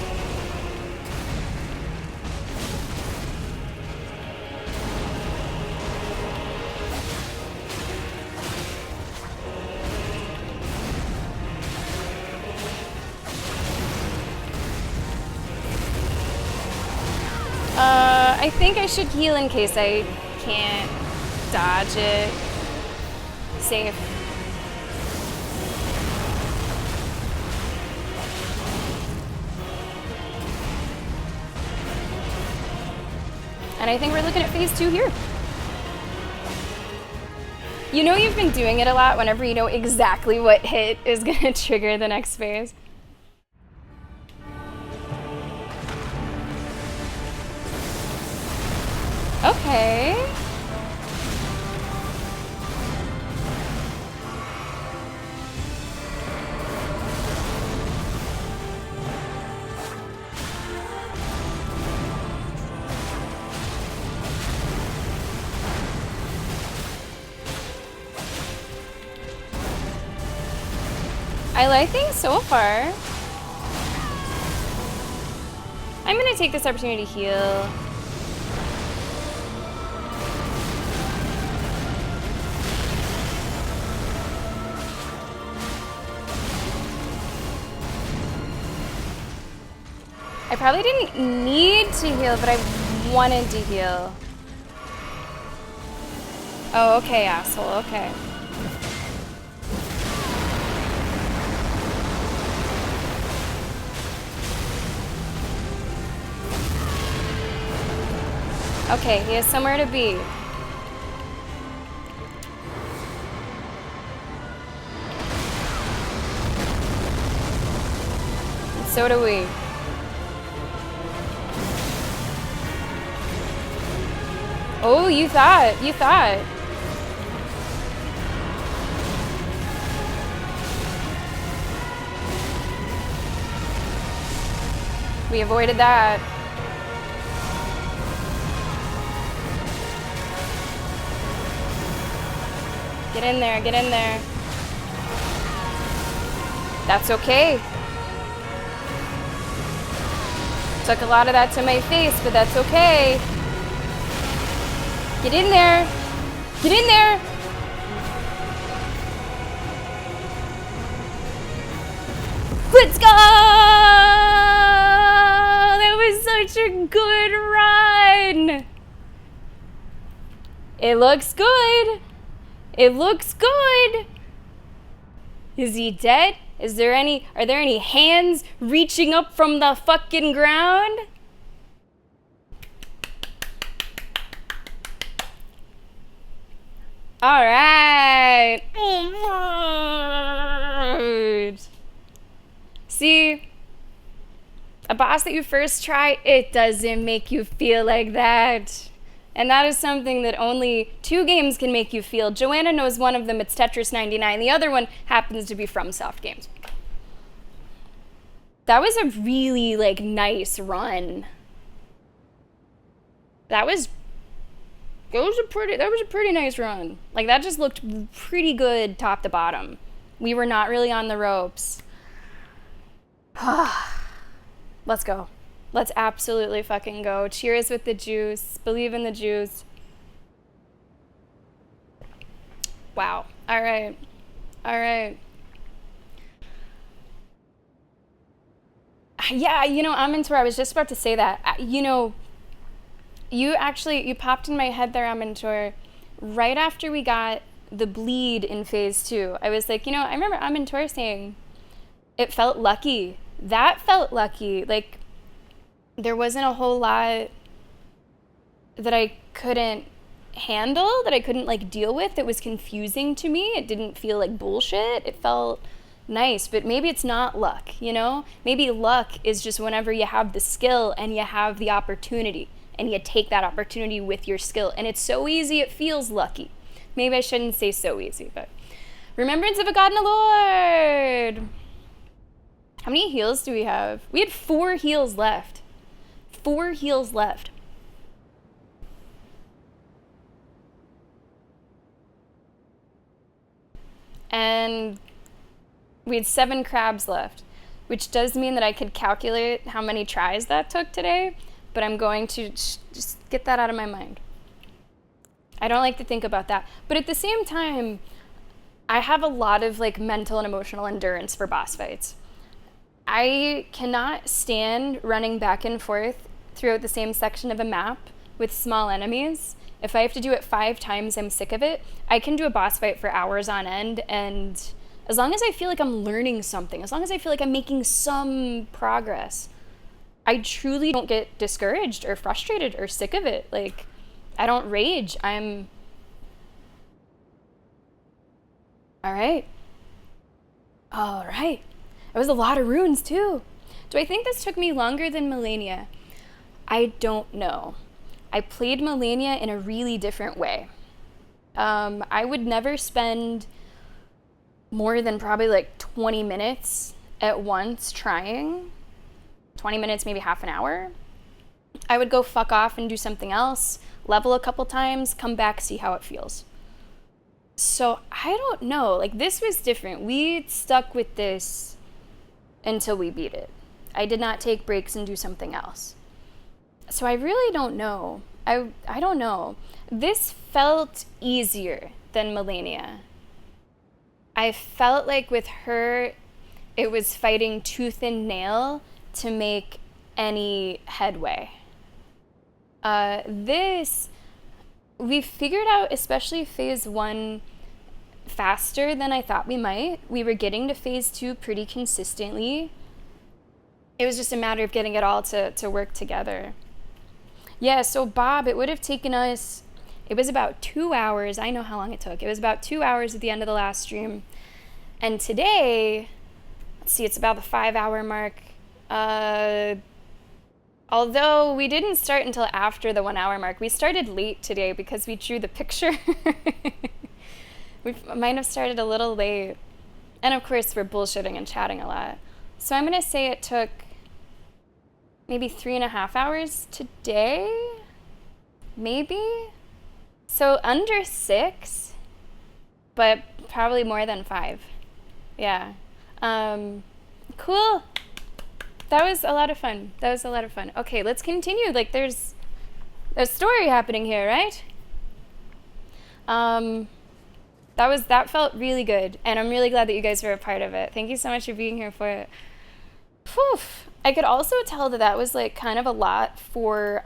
I think I should heal in case I can't dodge it. Safe. And I think we're looking at phase 2 here. You know you've been doing it a lot whenever you know exactly what hit is gonna trigger the next phase. Okay. I like things so far. I'm gonna take this opportunity to heal. I probably didn't need to heal, but I wanted to heal. Oh, okay, asshole, okay. Okay, he has somewhere to be. And so do we. Oh, you thought. We avoided that. Get in there, get in there. That's okay. Took a lot of that to my face, but that's okay. Get in there. Get in there. Let's go! That was such a good run. It looks good. It looks good. Is he dead? Are there any hands reaching up from the fucking ground? All right. See, a boss that you first try, it doesn't make you feel like that. And that is something that only 2 games can make you feel. Joanna knows one of them, it's Tetris 99. The other one happens to be FromSoft games. That was a really, like, nice run. That was a pretty nice run. Like, that just looked pretty good top to bottom. We were not really on the ropes. Let's go. Let's absolutely fucking go. Cheers with the juice. Believe in the juice. Wow. All right. All right. Yeah, you know, Amintor, I was just about to say that. You know, you popped in my head there, Amintor, right after we got the bleed in phase 2. I was like, you know, I remember Amintor saying it felt lucky. That felt lucky. Like, there wasn't a whole lot that I couldn't handle, that I couldn't, like, deal with. It was confusing to me. It didn't feel like bullshit. It felt nice, but maybe it's not luck, you know? Maybe luck is just whenever you have the skill and you have the opportunity and you take that opportunity with your skill. And it's so easy, it feels lucky. Maybe I shouldn't say so easy, but remembrance of a god and a lord. How many heals do we have? We had 4 heals left. 4 heals left. And we had 7 crabs left, which does mean that I could calculate how many tries that took today, but I'm going to just get that out of my mind. I don't like to think about that. But at the same time, I have a lot of, like, mental and emotional endurance for boss fights. I cannot stand running back and forth throughout the same section of a map with small enemies. If I have to do it 5 times, I'm sick of it. I can do a boss fight for hours on end, and as long as I feel like I'm learning something, as long as I feel like I'm making some progress, I truly don't get discouraged or frustrated or sick of it. Like, I don't rage. I'm... All right. All right. It was a lot of runes, too. Do I think this took me longer than Melania? I don't know. I played Melania in a really different way. I would never spend more than probably like 20 minutes at once trying. 20 minutes, maybe half an hour. I would go fuck off and do something else, level a couple times, come back, see how it feels. So I don't know, like, this was different. We stuck with this until we beat it. I did not take breaks and do something else. So I really don't know. I don't know. This felt easier than Melania. I felt like with her, it was fighting tooth and nail to make any headway. This, we figured out, especially phase 1, faster than I thought we might. We were getting to phase 2 pretty consistently. It was just a matter of getting it all to work together. Yeah, so Bob, it would have taken us, it was about 2 hours. I know how long it took. It was about 2 hours at the end of the last stream. And today, let's see, it's about the 5-hour mark. Although we didn't start until after the 1-hour mark. We started late today because we drew the picture. We might have started a little late. And of course, we're bullshitting and chatting a lot. So I'm going to say it took maybe 3.5 hours today, maybe? So under 6, but probably more than 5. Yeah. Cool. That was a lot of fun. Okay, let's continue. Like, there's a story happening here, right? That felt really good, and I'm really glad that you guys were a part of it. Thank you so much for being here for it. Whew. I could also tell that was, like, kind of a lot for,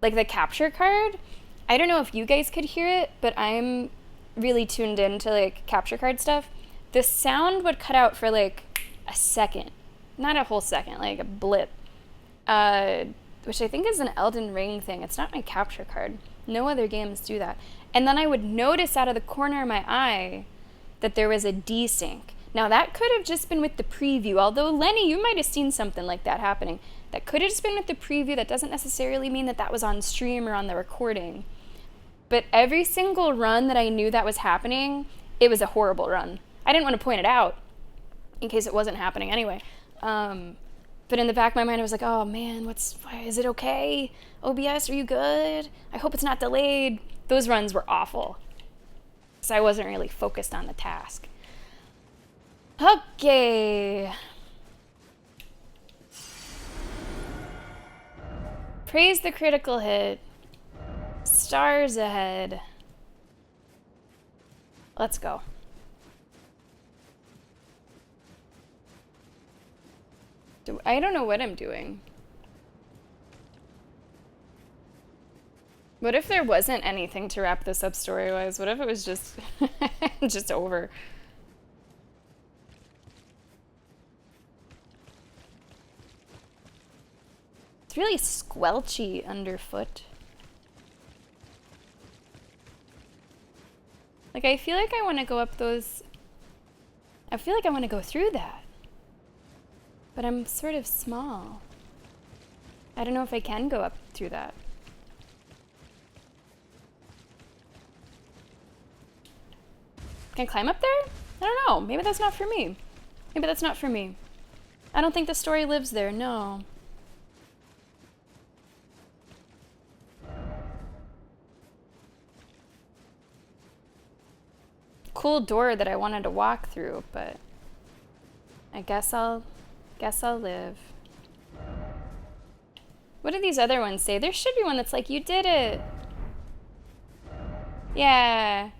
like, the capture card. I don't know if you guys could hear it, but I'm really tuned into, like, capture card stuff. The sound would cut out for, like, a second. Not a whole second, like a blip. Which I think is an Elden Ring thing. It's not my capture card. No other games do that. And then I would notice out of the corner of my eye that there was a desync. Now that could have just been with the preview, although Lenny, you might have seen something like that happening. That could have just been with the preview. That doesn't necessarily mean that that was on stream or on the recording. But every single run that I knew that was happening, it was a horrible run. I didn't want to point it out in case it wasn't happening anyway. But in the back of my mind, I was like, oh man, is it okay? OBS, are you good? I hope it's not delayed. Those runs were awful. So I wasn't really focused on the task. Okay. Praise the critical hit. Stars ahead. Let's go. I don't know what I'm doing. What if there wasn't anything to wrap this up story-wise? What if it was just just over? It's really squelchy underfoot. Like, I feel like I want to go up those... I feel like I want to go through that. But I'm sort of small. I don't know if I can go up through that. Can I climb up there? I don't know. Maybe that's not for me. Maybe that's not for me. I don't think the story lives there, no. Cool door that I wanted to walk through, but I guess I'll live. What do these other ones say? There should be one that's like, you did it. Yeah.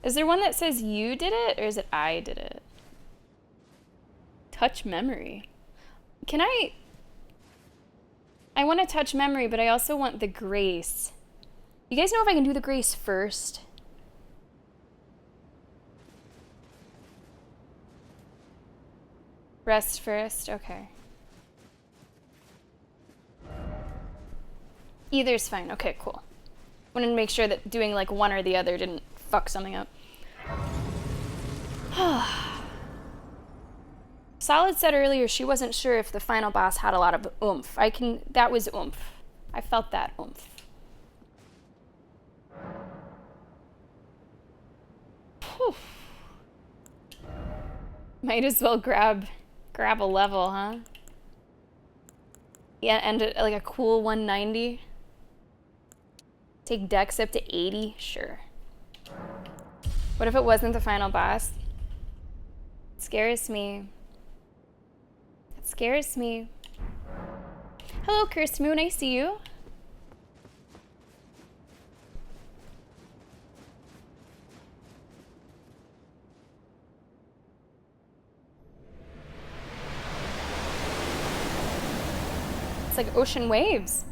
Is there one that says you did it, or is it I did it? Touch memory. Can I want to touch memory, but I also want the grace. You guys know if I can do the grace first? Rest first, okay. Either's fine, okay, cool. Wanted to make sure that doing like one or the other didn't fuck something up. Solid said earlier she wasn't sure if the final boss had a lot of oomph. That was oomph. I felt that oomph. Whew. Might as well grab a level, huh? Yeah, and like a cool 190. Take dex up to 80, sure. What if it wasn't the final boss? It scares me. It scares me. Hello, Cursed Moon, I see you. It's like ocean waves.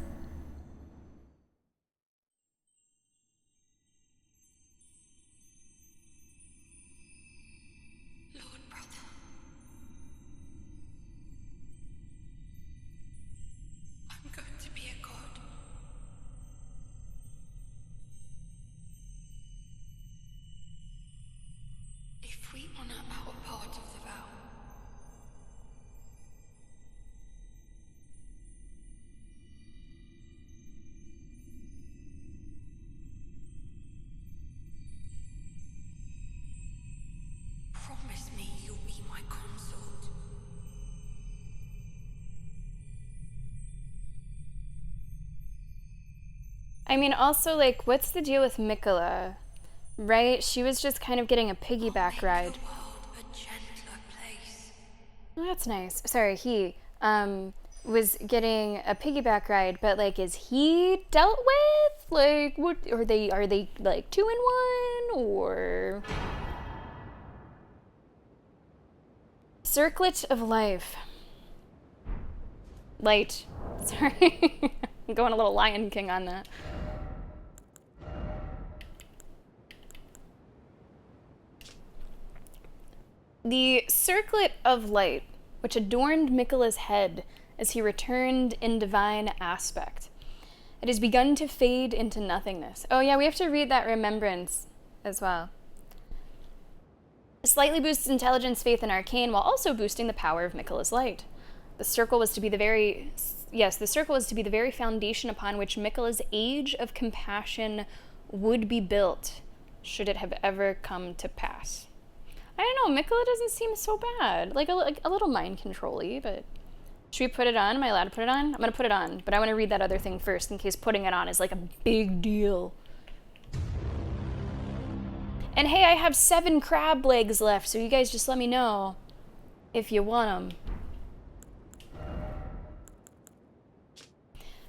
Promise me you'll be my consort. I mean, also, like, what's the deal with Mikola? Right? She was just kind of getting a piggyback ride. The world a gentler place. Oh, that's nice. Sorry, he was getting a piggyback ride, but like, is he dealt with? Like, what are they like 2 in 1 or? Circlet of life. Light. Sorry. I'm going a little Lion King on that. The circlet of light, which adorned Mikola's head as he returned in divine aspect. It has begun to fade into nothingness. Oh yeah, we have to read that remembrance as well. slightly boosts intelligence, faith, and arcane, while also boosting the power of Miquella's light. The circle was to be the very foundation upon which Miquella's age of compassion would be built, should it have ever come to pass. I don't know, Miquella doesn't seem so bad. Like a little mind control-y, but should we put it on? Am I allowed to put it on? I'm gonna put it on, but I want to read that other thing first in case putting it on is like a big deal. And hey, I have 7 crab legs left, so you guys just let me know if you want them.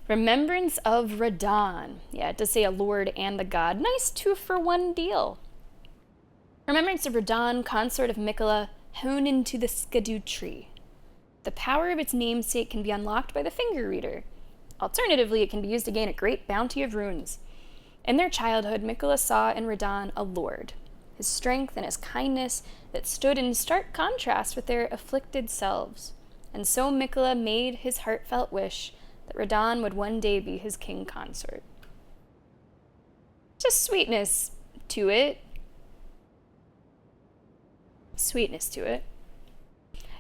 Remembrance of Radahn. Yeah, it does say a lord and a god. Nice 2-for-1 deal. Remembrance of Radahn, consort of Miquella, hewn into the Erdtree. The power of its namesake can be unlocked by the finger reader. Alternatively, it can be used to gain a great bounty of runes. In their childhood, Miquella saw in Radahn a lord, his strength and his kindness that stood in stark contrast with their afflicted selves. And so Miquella made his heartfelt wish that Radahn would one day be his king consort. Just sweetness to it. Sweetness to it.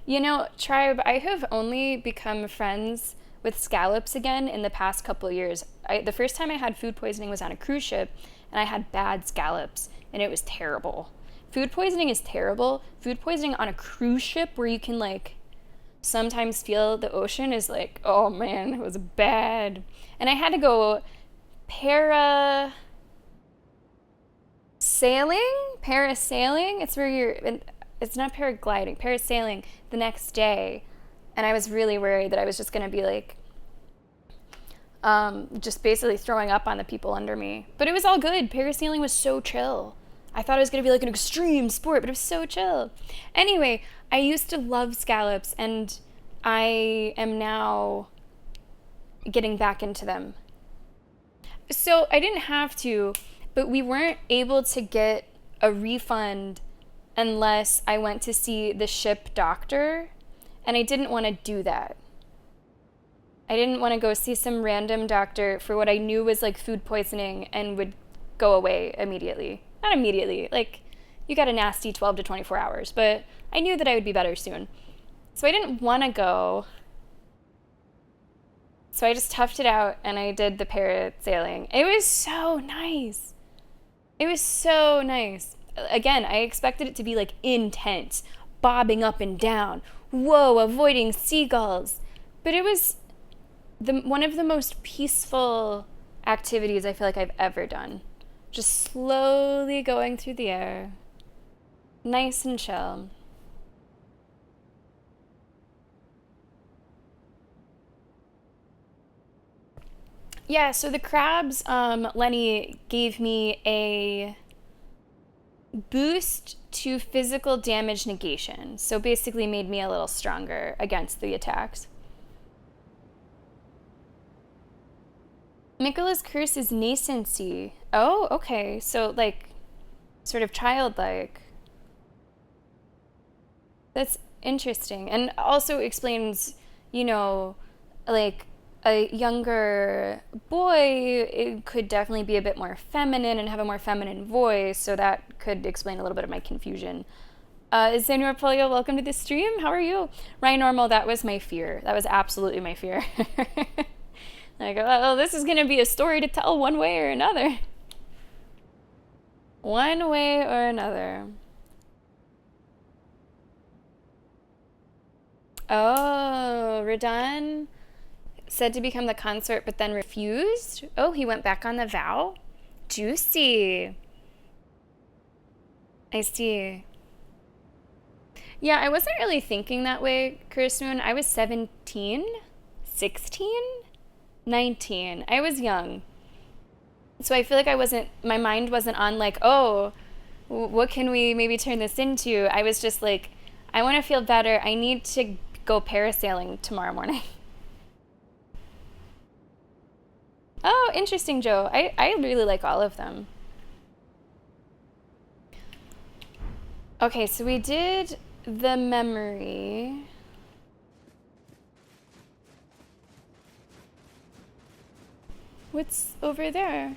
You know, Tribe, I have only become friends with scallops again in the past couple of years. The first time I had food poisoning was on a cruise ship, and I had bad scallops, and it was terrible. Food poisoning is terrible. Food poisoning on a cruise ship where you can, like, sometimes feel the ocean is like, oh man, it was bad. And I had to go parasailing? It's where it's not paragliding, parasailing the next day. And I was really worried that I was just going to be like, just basically throwing up on the people under me. But it was all good. Parasailing was so chill. I thought it was going to be like an extreme sport, but it was so chill. Anyway, I used to love scallops, and I am now getting back into them. So I didn't have to, but we weren't able to get a refund unless I went to see the ship doctor, and I didn't want to do that. I didn't want to go see some random doctor for what I knew was like food poisoning and would go away immediately. Not immediately, like you got a nasty 12 to 24 hours, but I knew that I would be better soon. So I didn't want to go. So I just toughed it out and I did the parasailing. It was so nice. It was so nice. Again, I expected it to be like intense, bobbing up and down, whoa, avoiding seagulls. But it was one of the most peaceful activities I feel like I've ever done. Just slowly going through the air. Nice and chill. Yeah, so the crabs, Lenny gave me a boost to physical damage negation. So basically made me a little stronger against the attacks. Miquella's curse is nascency. Oh, okay. So, like, sort of childlike. That's interesting. And also explains, you know, like, a younger boy, it could definitely be a bit more feminine and have a more feminine voice, so that could explain a little bit of my confusion. Senor Polio, welcome to the stream. How are you? Ryan Normal, that was my fear. That was absolutely my fear. Like, oh, this is going to be a story to tell one way or another. One way or another. Oh, Radahn said to become the consort, but then refused? Oh, he went back on the vow? Juicy. I see. Yeah, I wasn't really thinking that way, Kirsten. I was 17? 16? 19. I was young. So I feel like my mind wasn't on like, oh, what can we maybe turn this into? I was just like, I want to feel better. I need to go parasailing tomorrow morning. Oh, interesting, Joe. I really like all of them. Okay, so we did the memory. What's over there?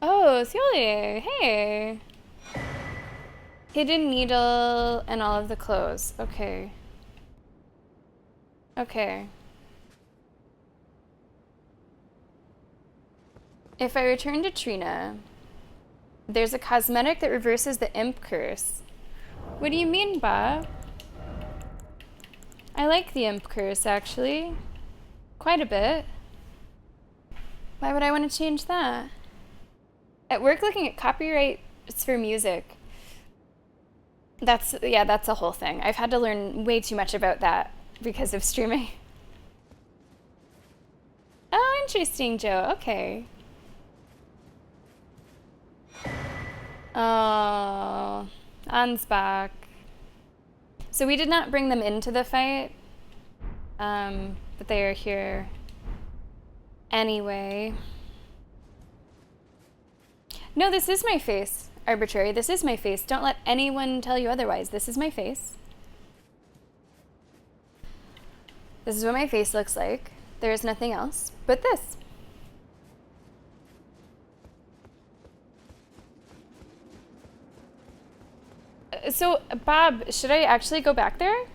Oh, Thioli, hey. Hidden needle and all of the clothes. Okay. Okay. If I return to Trina, there's a cosmetic that reverses the imp curse. What do you mean, Ba? I like the imp curse, actually. Quite a bit. Why would I want to change that? At work, looking at copyrights for music. That's a whole thing. I've had to learn way too much about that because of streaming. Oh, interesting, Joe. Okay. Oh, An's back. So we did not bring them into the fight, but they are here anyway. No, this is my face, Arbitrary. This is my face. Don't let anyone tell you otherwise. This is my face. This is what my face looks like. There is nothing else but this. So, Bob, should I actually go back there?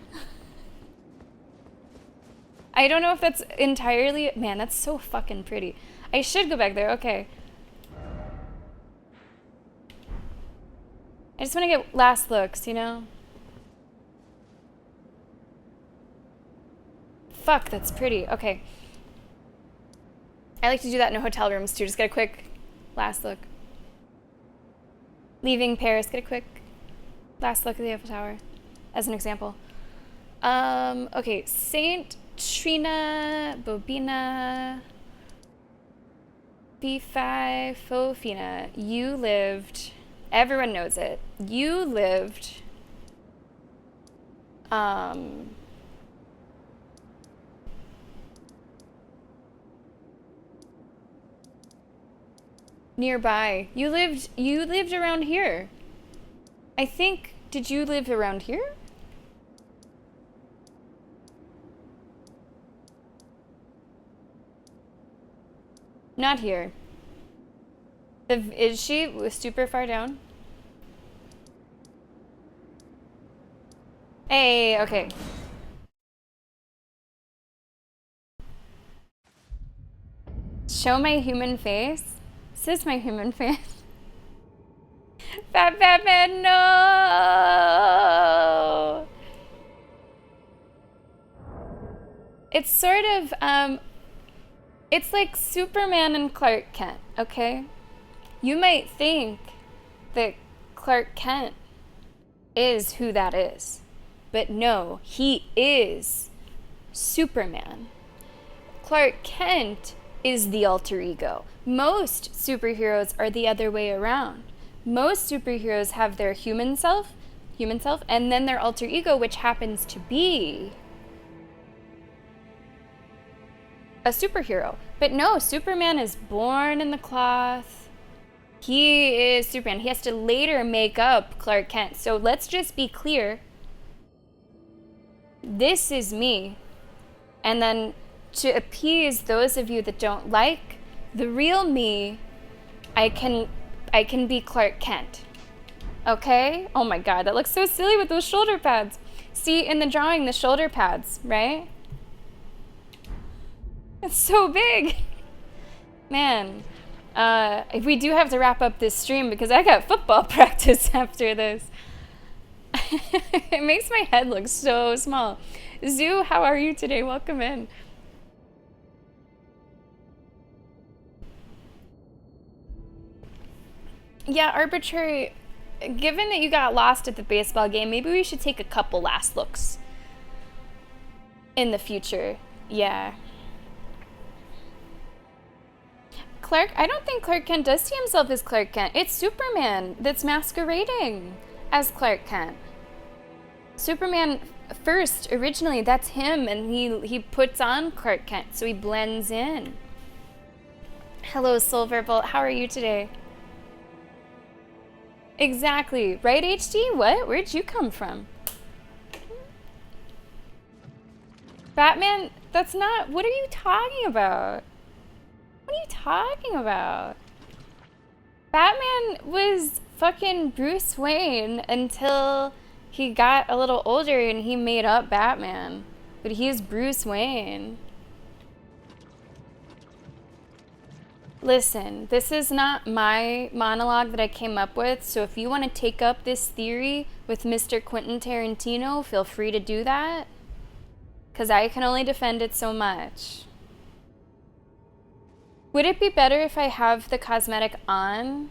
I don't know if that's entirely... Man, that's so fucking pretty. I should go back there. Okay. I just want to get last looks, you know? Fuck, that's pretty. Okay. I like to do that in hotel rooms, too. Just get a quick last look. Leaving Paris, get a quick last look at the Eiffel Tower, as an example. Okay, Saint Trina Bobina B5 Fofina. You lived, everyone knows it. You lived, nearby. You lived around here. I think, did you live around here? Not here. Is she super far down? Hey, okay. Show my human face? This is my human face. Batman, no! It's sort of, it's like Superman and Clark Kent, okay? You might think that Clark Kent is who that is, but no, he is Superman. Clark Kent is the alter ego. Most superheroes are the other way around. Most superheroes have their human self, and then their alter ego, which happens to be a superhero. But no, Superman is born in the cloth. He is Superman. He has to later make up Clark Kent. So let's just be clear. This is me. And then to appease those of you that don't like the real me, I can be Clark Kent. Okay? Oh my god, that looks so silly with those shoulder pads. See, in the drawing, the shoulder pads, right? It's so big. Man, we do have to wrap up this stream because I got football practice after this. It makes my head look so small. Zoo, how are you today? Welcome in. Yeah, Arbitrary, given that you got lost at the baseball game, maybe we should take a couple last looks in the future. Yeah. I don't think Clark Kent does see himself as Clark Kent. It's Superman that's masquerading as Clark Kent. Superman first, originally, that's him, and he puts on Clark Kent, so he blends in. Hello, Silverbolt. How are you today? Exactly. Right, HD? What? Where'd you come from? Batman, that's not... What are you talking about? What are you talking about? Batman was fucking Bruce Wayne until he got a little older and he made up Batman. But he's Bruce Wayne. Listen, this is not my monologue that I came up with, so if you want to take up this theory with Mr. Quentin Tarantino, feel free to do that. Because I can only defend it so much. Would it be better if I have the cosmetic on?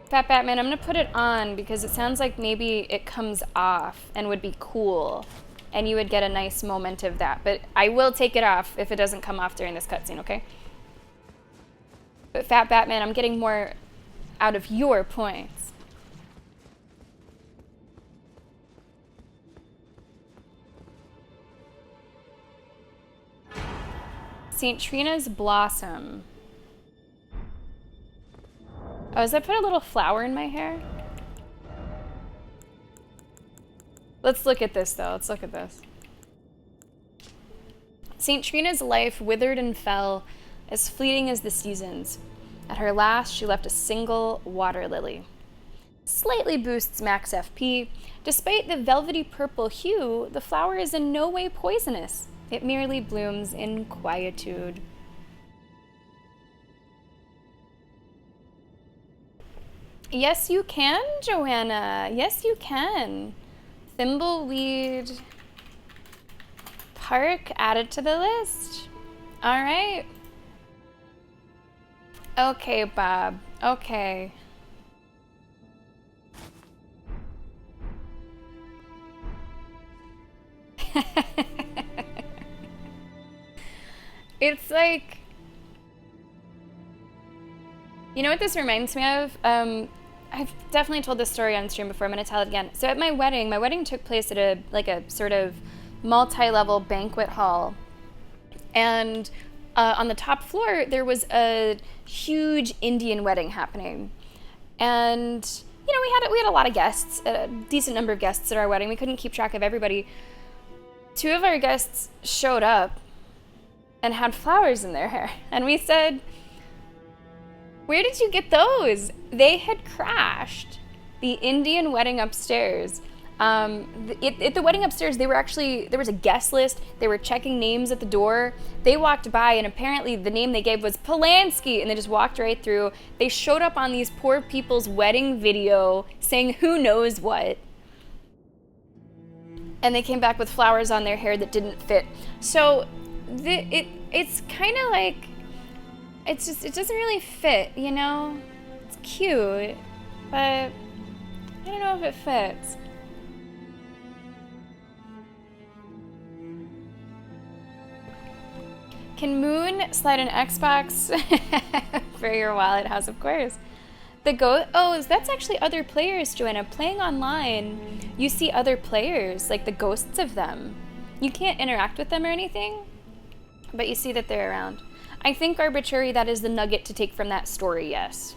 Fat Batman, I'm going to put it on because it sounds like maybe it comes off and would be cool. And you would get a nice moment of that. But I will take it off if it doesn't come off during this cutscene, okay? But Fat Batman, I'm getting more out of your points. St. Trina's Blossom. Oh, does that put a little flower in my hair? Let's look at this, though. Let's look at this. St. Trina's life withered and fell, as fleeting as the seasons. At her last, she left a single water lily. Slightly boosts max FP. Despite the velvety purple hue, the flower is in no way poisonous. It merely blooms in quietude. Yes, you can, Joanna. Yes, you can. Thimbleweed Park added to the list. All right. Okay, Bob. Okay. It's like, you know what this reminds me of? I've definitely told this story on stream before. I'm going to tell it again. So at my wedding took place at a sort of multi-level banquet hall. And on the top floor, there was a huge Indian wedding happening. And, you know, we had a lot of guests, a decent number of guests at our wedding. We couldn't keep track of everybody. Two of our guests showed up and had flowers in their hair. And we said, "Where did you get those?" They had crashed the Indian wedding upstairs. At the wedding upstairs, there was a guest list. They were checking names at the door. They walked by, and apparently the name they gave was Polanski, and they just walked right through. They showed up on these poor people's wedding video saying who knows what. And they came back with flowers on their hair that didn't fit. So it's kind of like, it doesn't really fit, you know? It's cute, but I don't know if it fits. Can Moon slide an Xbox for your wallet house? Of course. Oh, that's actually other players, Joanna. Playing online, you see other players, like the ghosts of them. You can't interact with them or anything, but you see that they're around. I think arbitrary, that is the nugget to take from that story, yes.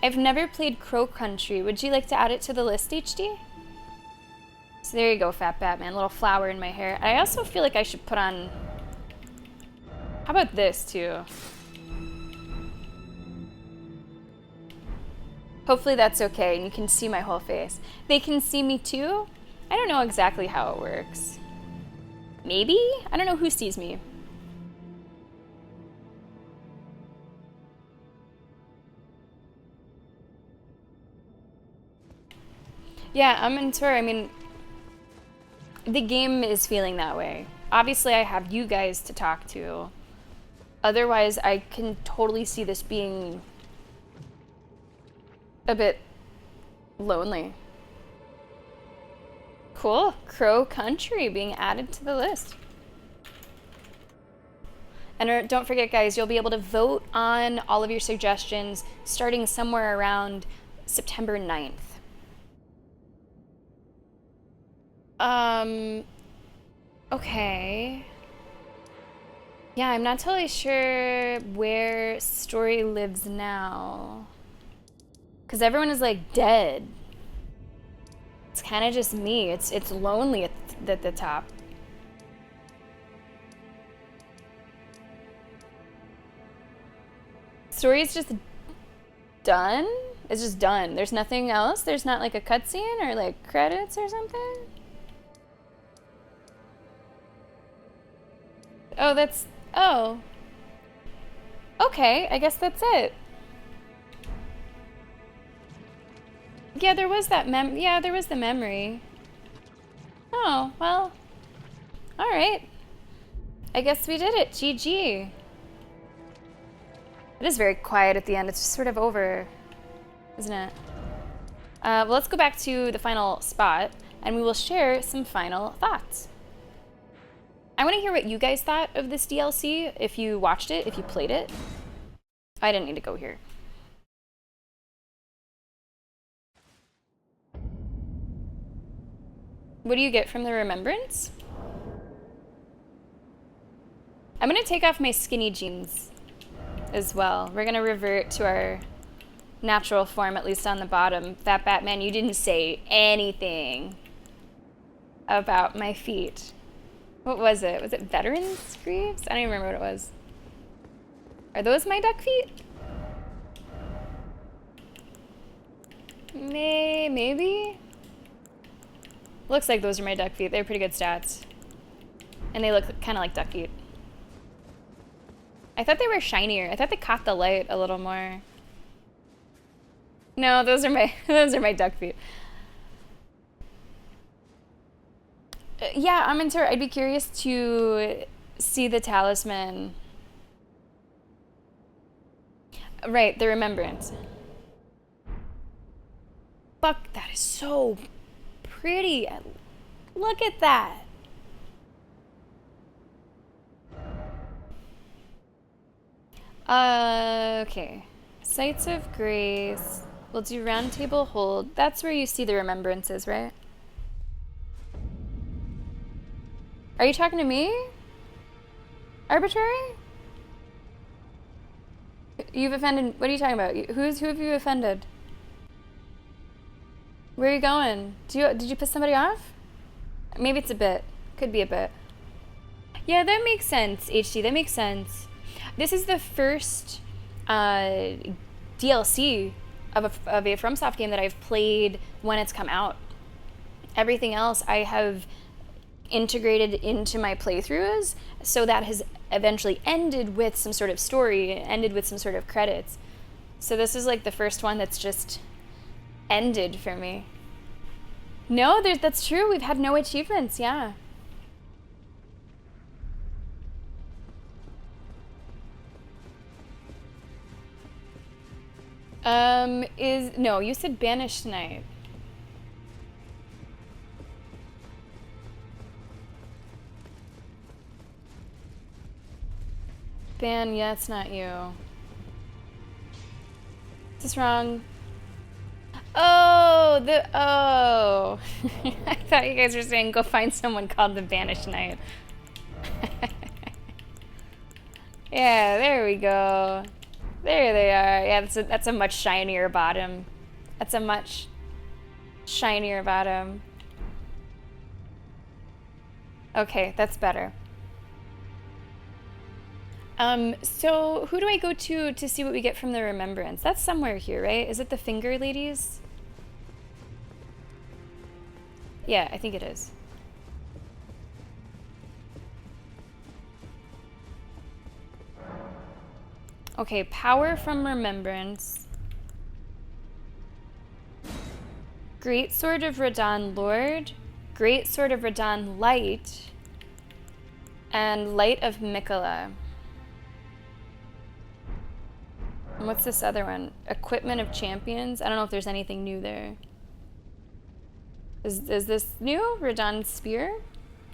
I've never played Crow Country. Would you like to add it to the list, HD? So there you go, Fat Batman. Little flower in my hair. I also feel like I should put on... How about this, too? Hopefully that's okay, and you can see my whole face. They can see me, too? I don't know exactly how it works. Maybe? I don't know who sees me. Yeah, I'm in tour. I mean, the game is feeling that way. Obviously, I have you guys to talk to. Otherwise, I can totally see this being a bit lonely. Cool. Crow Country being added to the list. And don't forget, guys, you'll be able to vote on all of your suggestions starting somewhere around September 9th. Okay. Yeah, I'm not totally sure where story lives now. Because everyone is, like, dead. It's kind of just me. It's lonely at the top. Story's just done? It's just done. There's nothing else? There's not like a cutscene or like credits or something? Oh, that's... Oh. Okay, I guess that's it. Yeah, there was that there was the memory. Oh, well. Alright. I guess we did it. GG. It is very quiet at the end. It's just sort of over, isn't it? Well, let's go back to the final spot, and we will share some final thoughts. I want to hear what you guys thought of this DLC, if you watched it, if you played it. I didn't need to go here. What do you get from the remembrance? I'm gonna take off my skinny jeans as well. We're gonna revert to our natural form, at least on the bottom. That Batman, you didn't say anything about my feet. What was it? Was it Veterans Greaves? I don't even remember what it was. Are those my duck feet? Maybe? Looks like those are my duck feet. They're pretty good stats. And they look kind of like duck feet. I thought they were shinier. I thought they caught the light a little more. No, those are my those are my duck feet. Yeah, I'm into. I'd be curious to see the talisman. Right, the remembrance. Fuck, that is so pretty. Look at that. Okay. Sites of Grace. We'll do Round Table Hold. That's where you see the remembrances, right? Are you talking to me? Arbitrary? You've offended... What are you talking about? Who have you offended? Where are you going? Did you piss somebody off? Maybe it's a bit. Could be a bit. Yeah, that makes sense, HD. That makes sense. This is the first DLC of a FromSoft game that I've played when it's come out. Everything else I have integrated into my playthroughs, so that has eventually ended with some sort of story, ended with some sort of credits. So this is like the first one that's just ended for me. No, that's true. We've had no achievements, yeah. No, you said Banished Knight. Yeah, it's not you. Is this wrong? Oh, I thought you guys were saying go find someone called the Banished Knight. Yeah, there we go. There they are. Yeah, that's a much shinier bottom. That's a much shinier bottom. Okay, that's better. So who do I go to see what we get from the remembrance? That's somewhere here, right? Is it the finger ladies? Yeah, I think it is. Okay, power from remembrance. Great Sword of Radahn Lord, Great Sword of Radahn Light, and Light of Mikola. And what's this other one? Equipment of Champions? I don't know if there's anything new there. Is this new? Radahn Spear?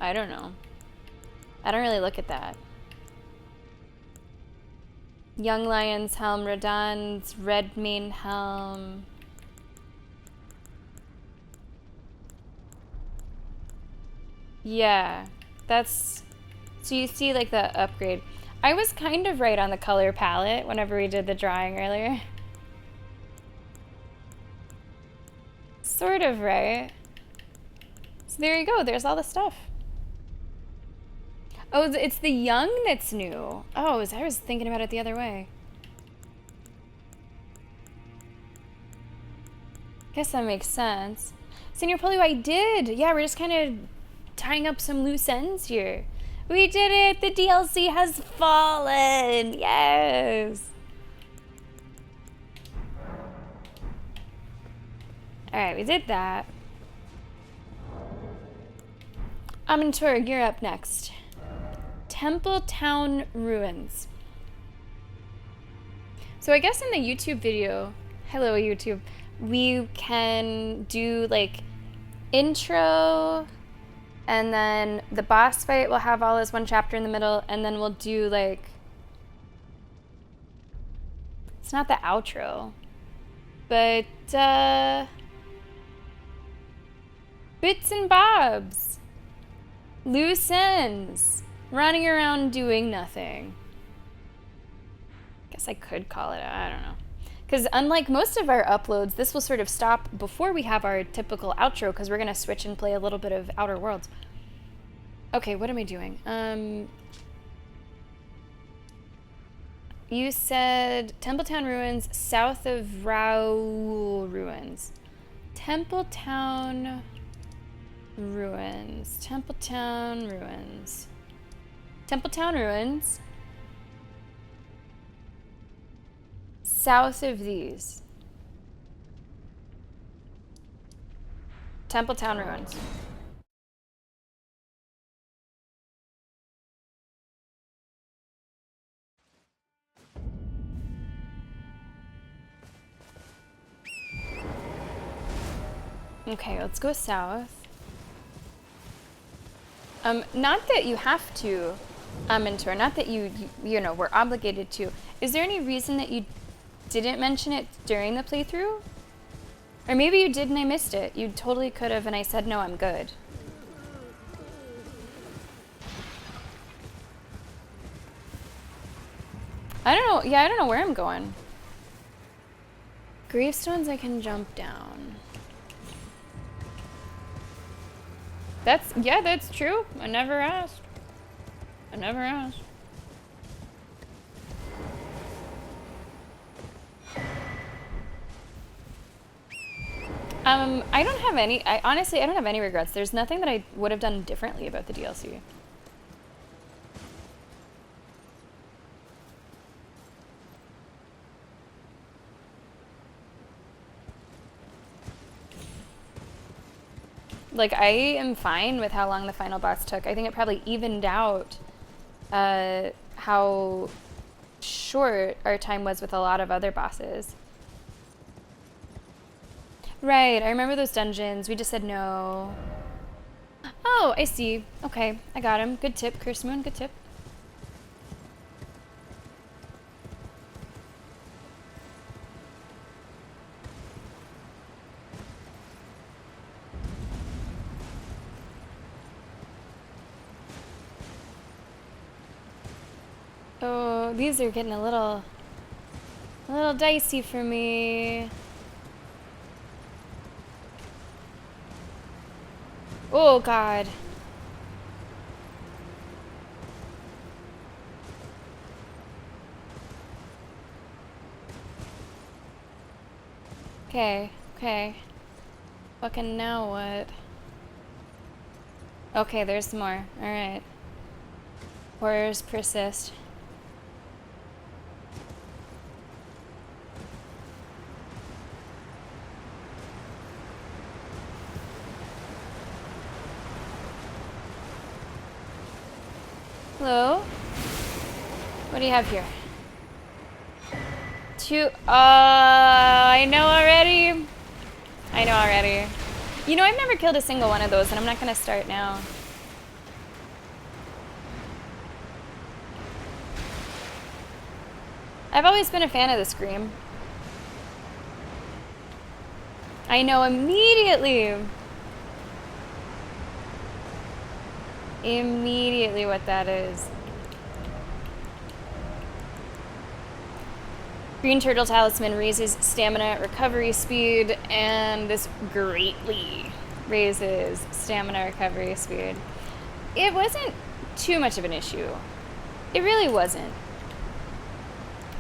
I don't know. I don't really look at that. Young Lion's Helm, Radahn's Red Mane Helm. Yeah, that's... So you see like the upgrade. I was kind of right on the color palette whenever we did the drawing earlier. Sort of right. So there you go, there's all the stuff. Oh, it's the young that's new. Oh, I was thinking about it the other way. Guess that makes sense. Senior Polio, I did. Yeah, we're just kind of tying up some loose ends here. We did it! The DLC has fallen! Yes! Alright, we did that. Amanturg, you're up next. Temple Town Ruins. So I guess in the YouTube video, hello YouTube, we can do like intro, and then the boss fight will have all as one chapter in the middle, and then we'll do like, it's not the outro, but bits and bobs, loose ends, running around doing nothing. Guess I could call it, I don't know. Because unlike most of our uploads, this will sort of stop before we have our typical outro, because we're going to switch and play a little bit of Outer Worlds. Okay, what am I doing? You said Templetown Ruins, south of Raoul Ruins. Templetown Ruins. Templetown Ruins. Templetown Ruins. South of these. Templetown Ruins. Okay, let's go south. Not that you have to, mentor, not that you know, we're obligated to. Is there any reason that you didn't mention it during the playthrough? Or maybe you did and I missed it. You totally could have and I said, no, I'm good. I don't know. Yeah, I don't know where I'm going. Gravestones I can jump down. Yeah, that's true. I never asked. I never asked. I don't have any, honestly, I don't have any regrets. There's nothing that I would have done differently about the DLC. Like, I am fine with how long the final boss took. I think it probably evened out how short our time was with a lot of other bosses. Right, I remember those dungeons. We just said no. Oh, I see. Okay, I got him. Good tip, Curse Moon, good tip. Oh, these are getting a little dicey for me. Oh, God. Okay, okay. Fucking now what? Okay, there's more. Alright. Horrors persist. Hello? What do you have here? I know already. I know already. You know, I've never killed a single one of those, and I'm not gonna start now. I've always been a fan of the Scream. I know immediately what that is. Green Turtle Talisman raises stamina, recovery speed, and this greatly raises stamina, recovery speed. It wasn't too much of an issue. It really wasn't.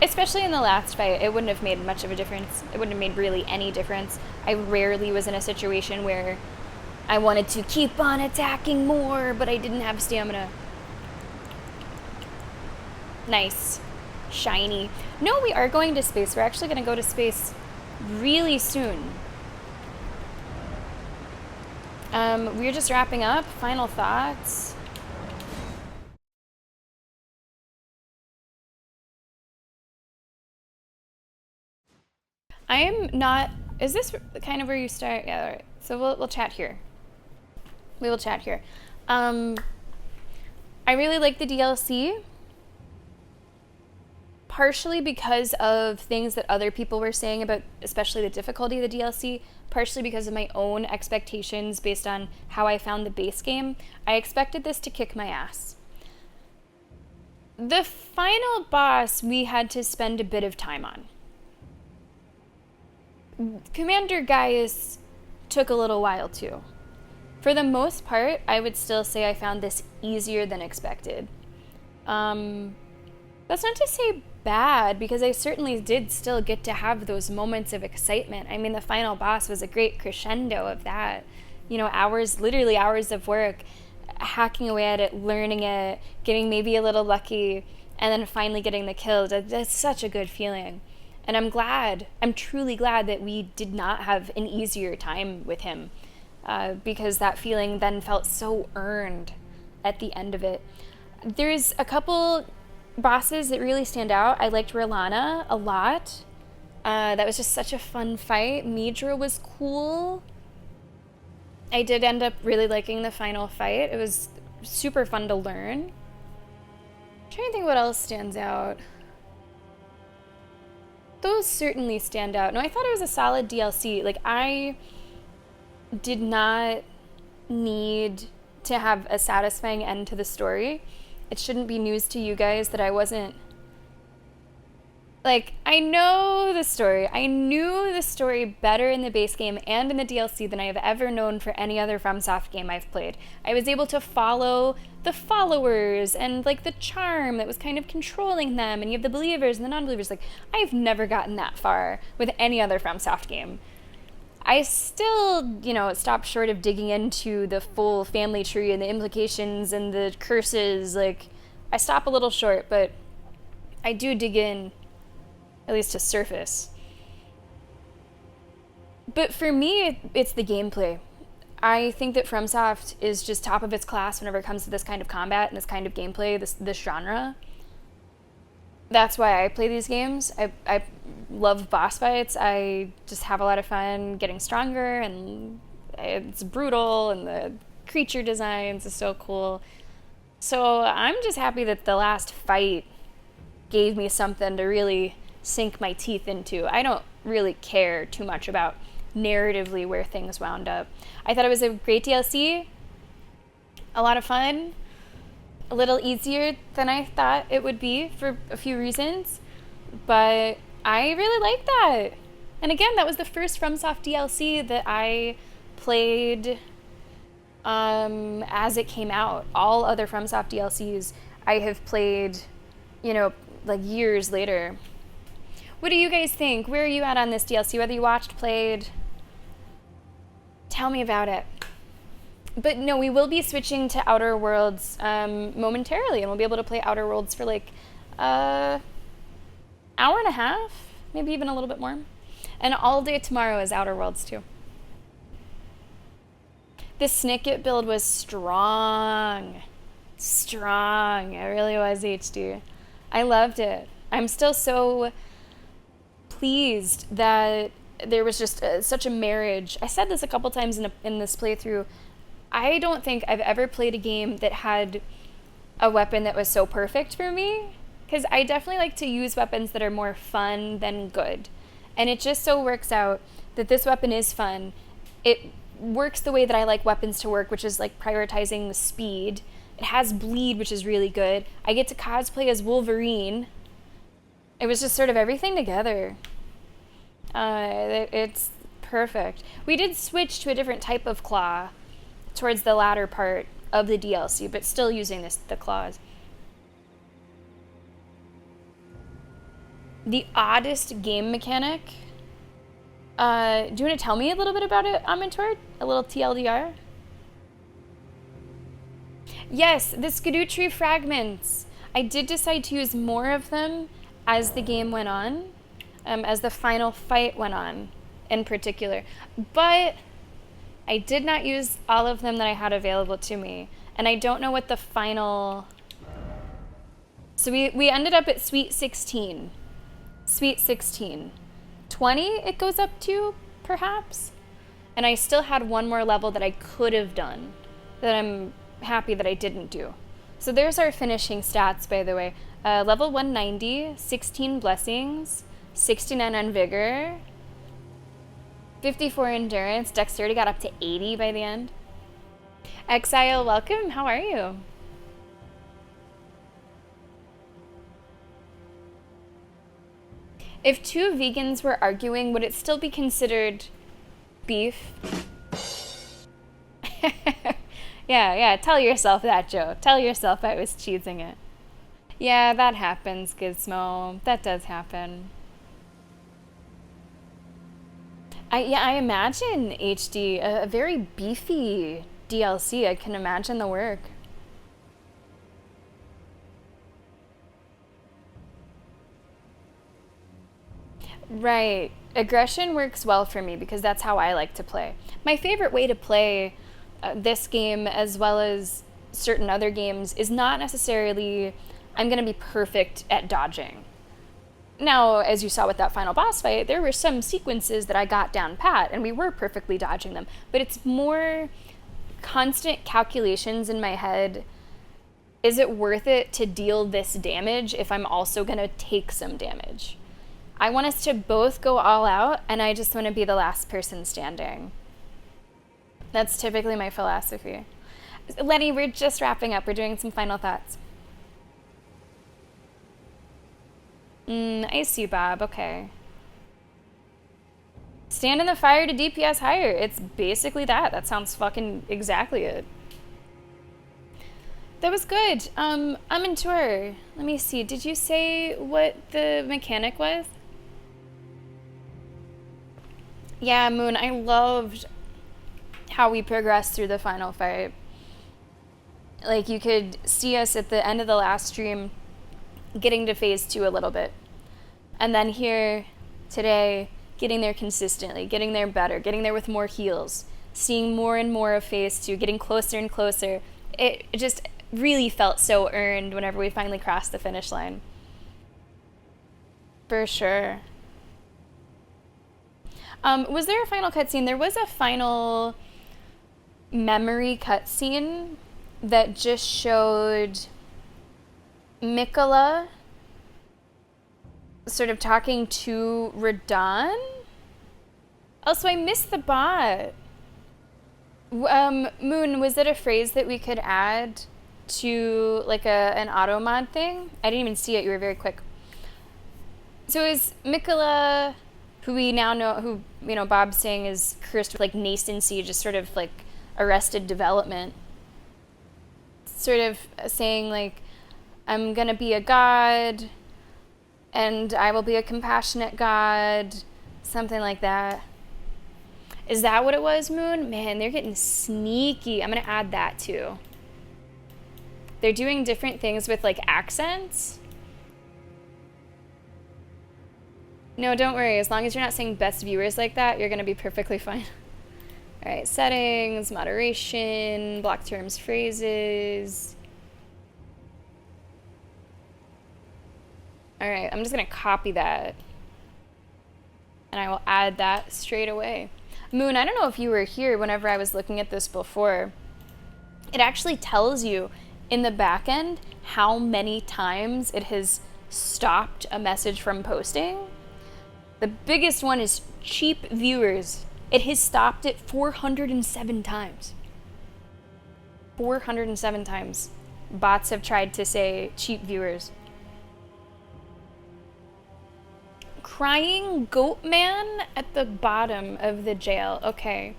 Especially in the last fight, it wouldn't have made much of a difference. It wouldn't have made really any difference. I rarely was in a situation where I wanted to keep on attacking more, but I didn't have stamina. Nice. Shiny. No, we are going to space. We're actually going to go to space really soon. We're just wrapping up. Final thoughts. I am not... Is this kind of where you start? Yeah, all right. So we'll chat here. We will chat here. I really like the DLC. Partially because of things that other people were saying about, especially the difficulty of the DLC. Partially because of my own expectations based on how I found the base game. I expected this to kick my ass. The final boss we had to spend a bit of time on. Commander Gaius took a little while too. For the most part, I would still say I found this easier than expected. That's not to say bad, because I certainly did still get to have those moments of excitement. I mean, the final boss was a great crescendo of that. You know, hours, literally hours of work, hacking away at it, learning it, getting maybe a little lucky, and then finally getting the kill. That's such a good feeling. And I'm truly glad that we did not have an easier time with him, because that feeling then felt so earned at the end of it. There's a couple bosses that really stand out. I liked R'Lana a lot. That was just such a fun fight. Midra was cool. I did end up really liking the final fight. It was super fun to learn. I'm trying to think what else stands out. Those certainly stand out. No, I thought it was a solid DLC. Like, I did not need to have a satisfying end to the story. It shouldn't be news to you guys that I wasn't... Like, I know the story. I knew the story better in the base game and in the DLC than I have ever known for any other FromSoft game I've played. I was able to follow the followers and, like, the charm that was kind of controlling them, and you have the believers and the non-believers. Like, I've never gotten that far with any other FromSoft game. I still, you know, stopped short of digging into the full family tree and the implications and the curses. Like, I stop a little short, but I do dig in, at least to surface. But for me, it's the gameplay. I think that FromSoft is just top of its class whenever it comes to this kind of combat and this kind of gameplay, this genre. That's why I play these games. I love boss fights. I just have a lot of fun getting stronger, and it's brutal, and the creature designs is so cool. So I'm just happy that the last fight gave me something to really sink my teeth into. I don't really care too much about narratively where things wound up. I thought it was a great DLC, a lot of fun, a little easier than I thought it would be for a few reasons, but I really like that. And again, that was the first FromSoft DLC that I played as it came out. All other FromSoft DLCs I have played, you know, like years later. What do you guys think? Where are you at on this DLC? Whether you watched, played, tell me about it. But no, we will be switching to Outer Worlds momentarily, and we'll be able to play Outer Worlds for like hour and a half, maybe even a little bit more. And all day tomorrow is Outer Worlds too. The Snicket build was strong. Strong. It really was, HD. I loved it. I'm still so pleased that there was just such a marriage. I said this a couple times in this playthrough. I don't think I've ever played a game that had a weapon that was so perfect for me, because I definitely like to use weapons that are more fun than good. And it just so works out that this weapon is fun. It works the way that I like weapons to work, which is like prioritizing the speed. It has bleed, which is really good. I get to cosplay as Wolverine. It was just sort of everything together. It's perfect. We did switch to a different type of claw towards the latter part of the DLC, but still using the claws. The oddest game mechanic. Do you want to tell me a little bit about it, Amintor? A little TLDR? Yes, the Erdtree fragments. I did decide to use more of them as the game went on, as the final fight went on in particular. But I did not use all of them that I had available to me. And I don't know what the final... So we ended up at Sweet 16. Sweet 16. 20 it goes up to, perhaps? And I still had one more level that I could have done that I'm happy that I didn't do. So there's our finishing stats, by the way. Level 190, 16 blessings, 69 on vigor, 54 endurance, dexterity got up to 80 by the end. Exile, welcome, how are you? If two vegans were arguing, would it still be considered beef? Yeah, tell yourself that, Joe. Tell yourself I was cheesing it. Yeah, that happens, Gizmo. That does happen. I imagine HD, a very beefy DLC. I can imagine the work. Right. Aggression works well for me because that's how I like to play. My favorite way to play this game, as well as certain other games, is not necessarily I'm going to be perfect at dodging. Now, as you saw with that final boss fight, there were some sequences that I got down pat, and we were perfectly dodging them. But it's more constant calculations in my head. Is it worth it to deal this damage if I'm also going to take some damage? I want us to both go all out, and I just want to be the last person standing. That's typically my philosophy. Lenny, we're just wrapping up. We're doing some final thoughts. I see, Bob. Okay. Stand in the fire to DPS higher. It's basically that. That sounds fucking exactly it. That was good. I'm in tour. Let me see. Did you say what the mechanic was? Yeah, Moon, I loved how we progressed through the final fight. Like, you could see us at the end of the last stream getting to phase 2 a little bit. And then here, today, getting there consistently, getting there better, getting there with more heals, seeing more and more of phase 2, getting closer and closer. It just really felt so earned whenever we finally crossed the finish line. For sure. Was there a final cutscene? There was a final memory cutscene that just showed Mikola sort of talking to Radahn. Also, I missed the bot. Moon, was it a phrase that we could add to like an auto mod thing? I didn't even see it. You were very quick. So is Mikola, who we now know, who, you know, Bob's saying is cursed with like nascency, just sort of like arrested development, sort of saying like, I'm gonna be a god and I will be a compassionate god, something like that. Is that what it was, Moon? Man, they're getting sneaky. I'm gonna add that too. They're doing different things with like accents. No, don't worry. As long as you're not saying best viewers like that, you're gonna be perfectly fine. All right, settings, moderation, block terms, phrases. All right, I'm just gonna copy that. And I will add that straight away. Moon, I don't know if you were here whenever I was looking at this before. It actually tells you in the back end how many times it has stopped a message from posting. The biggest one is cheap viewers. It has stopped it 407 times. 407 times. Bots have tried to say cheap viewers. Crying goat man at the bottom of the jail. Okay.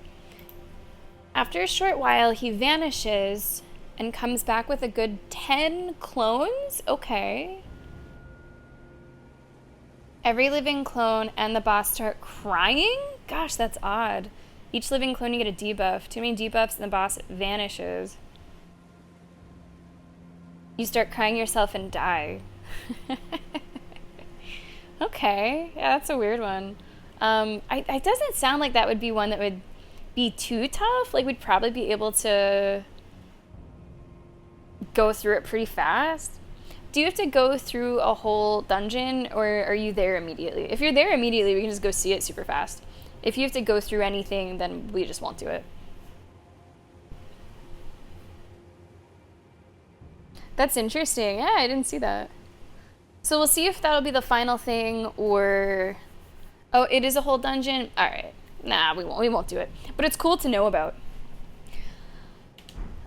After a short while, he vanishes and comes back with a good 10 clones? Okay. Every living clone and the boss start crying? Gosh, that's odd. Each living clone you get a debuff. Too many debuffs and the boss vanishes. You start crying yourself and die. Okay, yeah, that's a weird one. It doesn't sound like that would be one that would be too tough. Like, we'd probably be able to go through it pretty fast. Do you have to go through a whole dungeon, or are you there immediately? If you're there immediately, we can just go see it super fast. If you have to go through anything, then we just won't do it. That's interesting. Yeah, I didn't see that. So we'll see if that'll be the final thing, or... Oh, it is a whole dungeon? Alright. Nah, we won't do it. But it's cool to know about.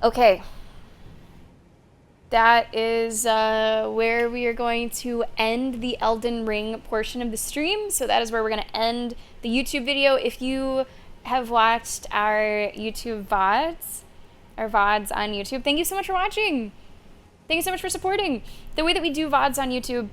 Okay. That is where we are going to end the Elden Ring portion of the stream. So that is where we're going to end the YouTube video. If you have watched our YouTube VODs, our VODs on YouTube, thank you so much for watching. Thank you so much for supporting. The way that we do VODs on YouTube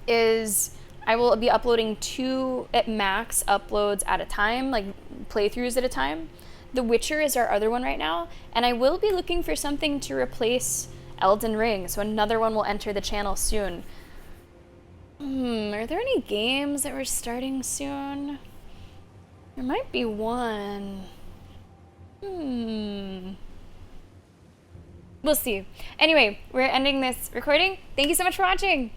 is I will be uploading 2 at max uploads at a time, like playthroughs at a time. The Witcher is our other one right now, and I will be looking for something to replace Elden Ring, so another one will enter the channel soon. Are there any games that we're starting soon? There might be one. We'll see. Anyway, we're ending this recording. Thank you so much for watching.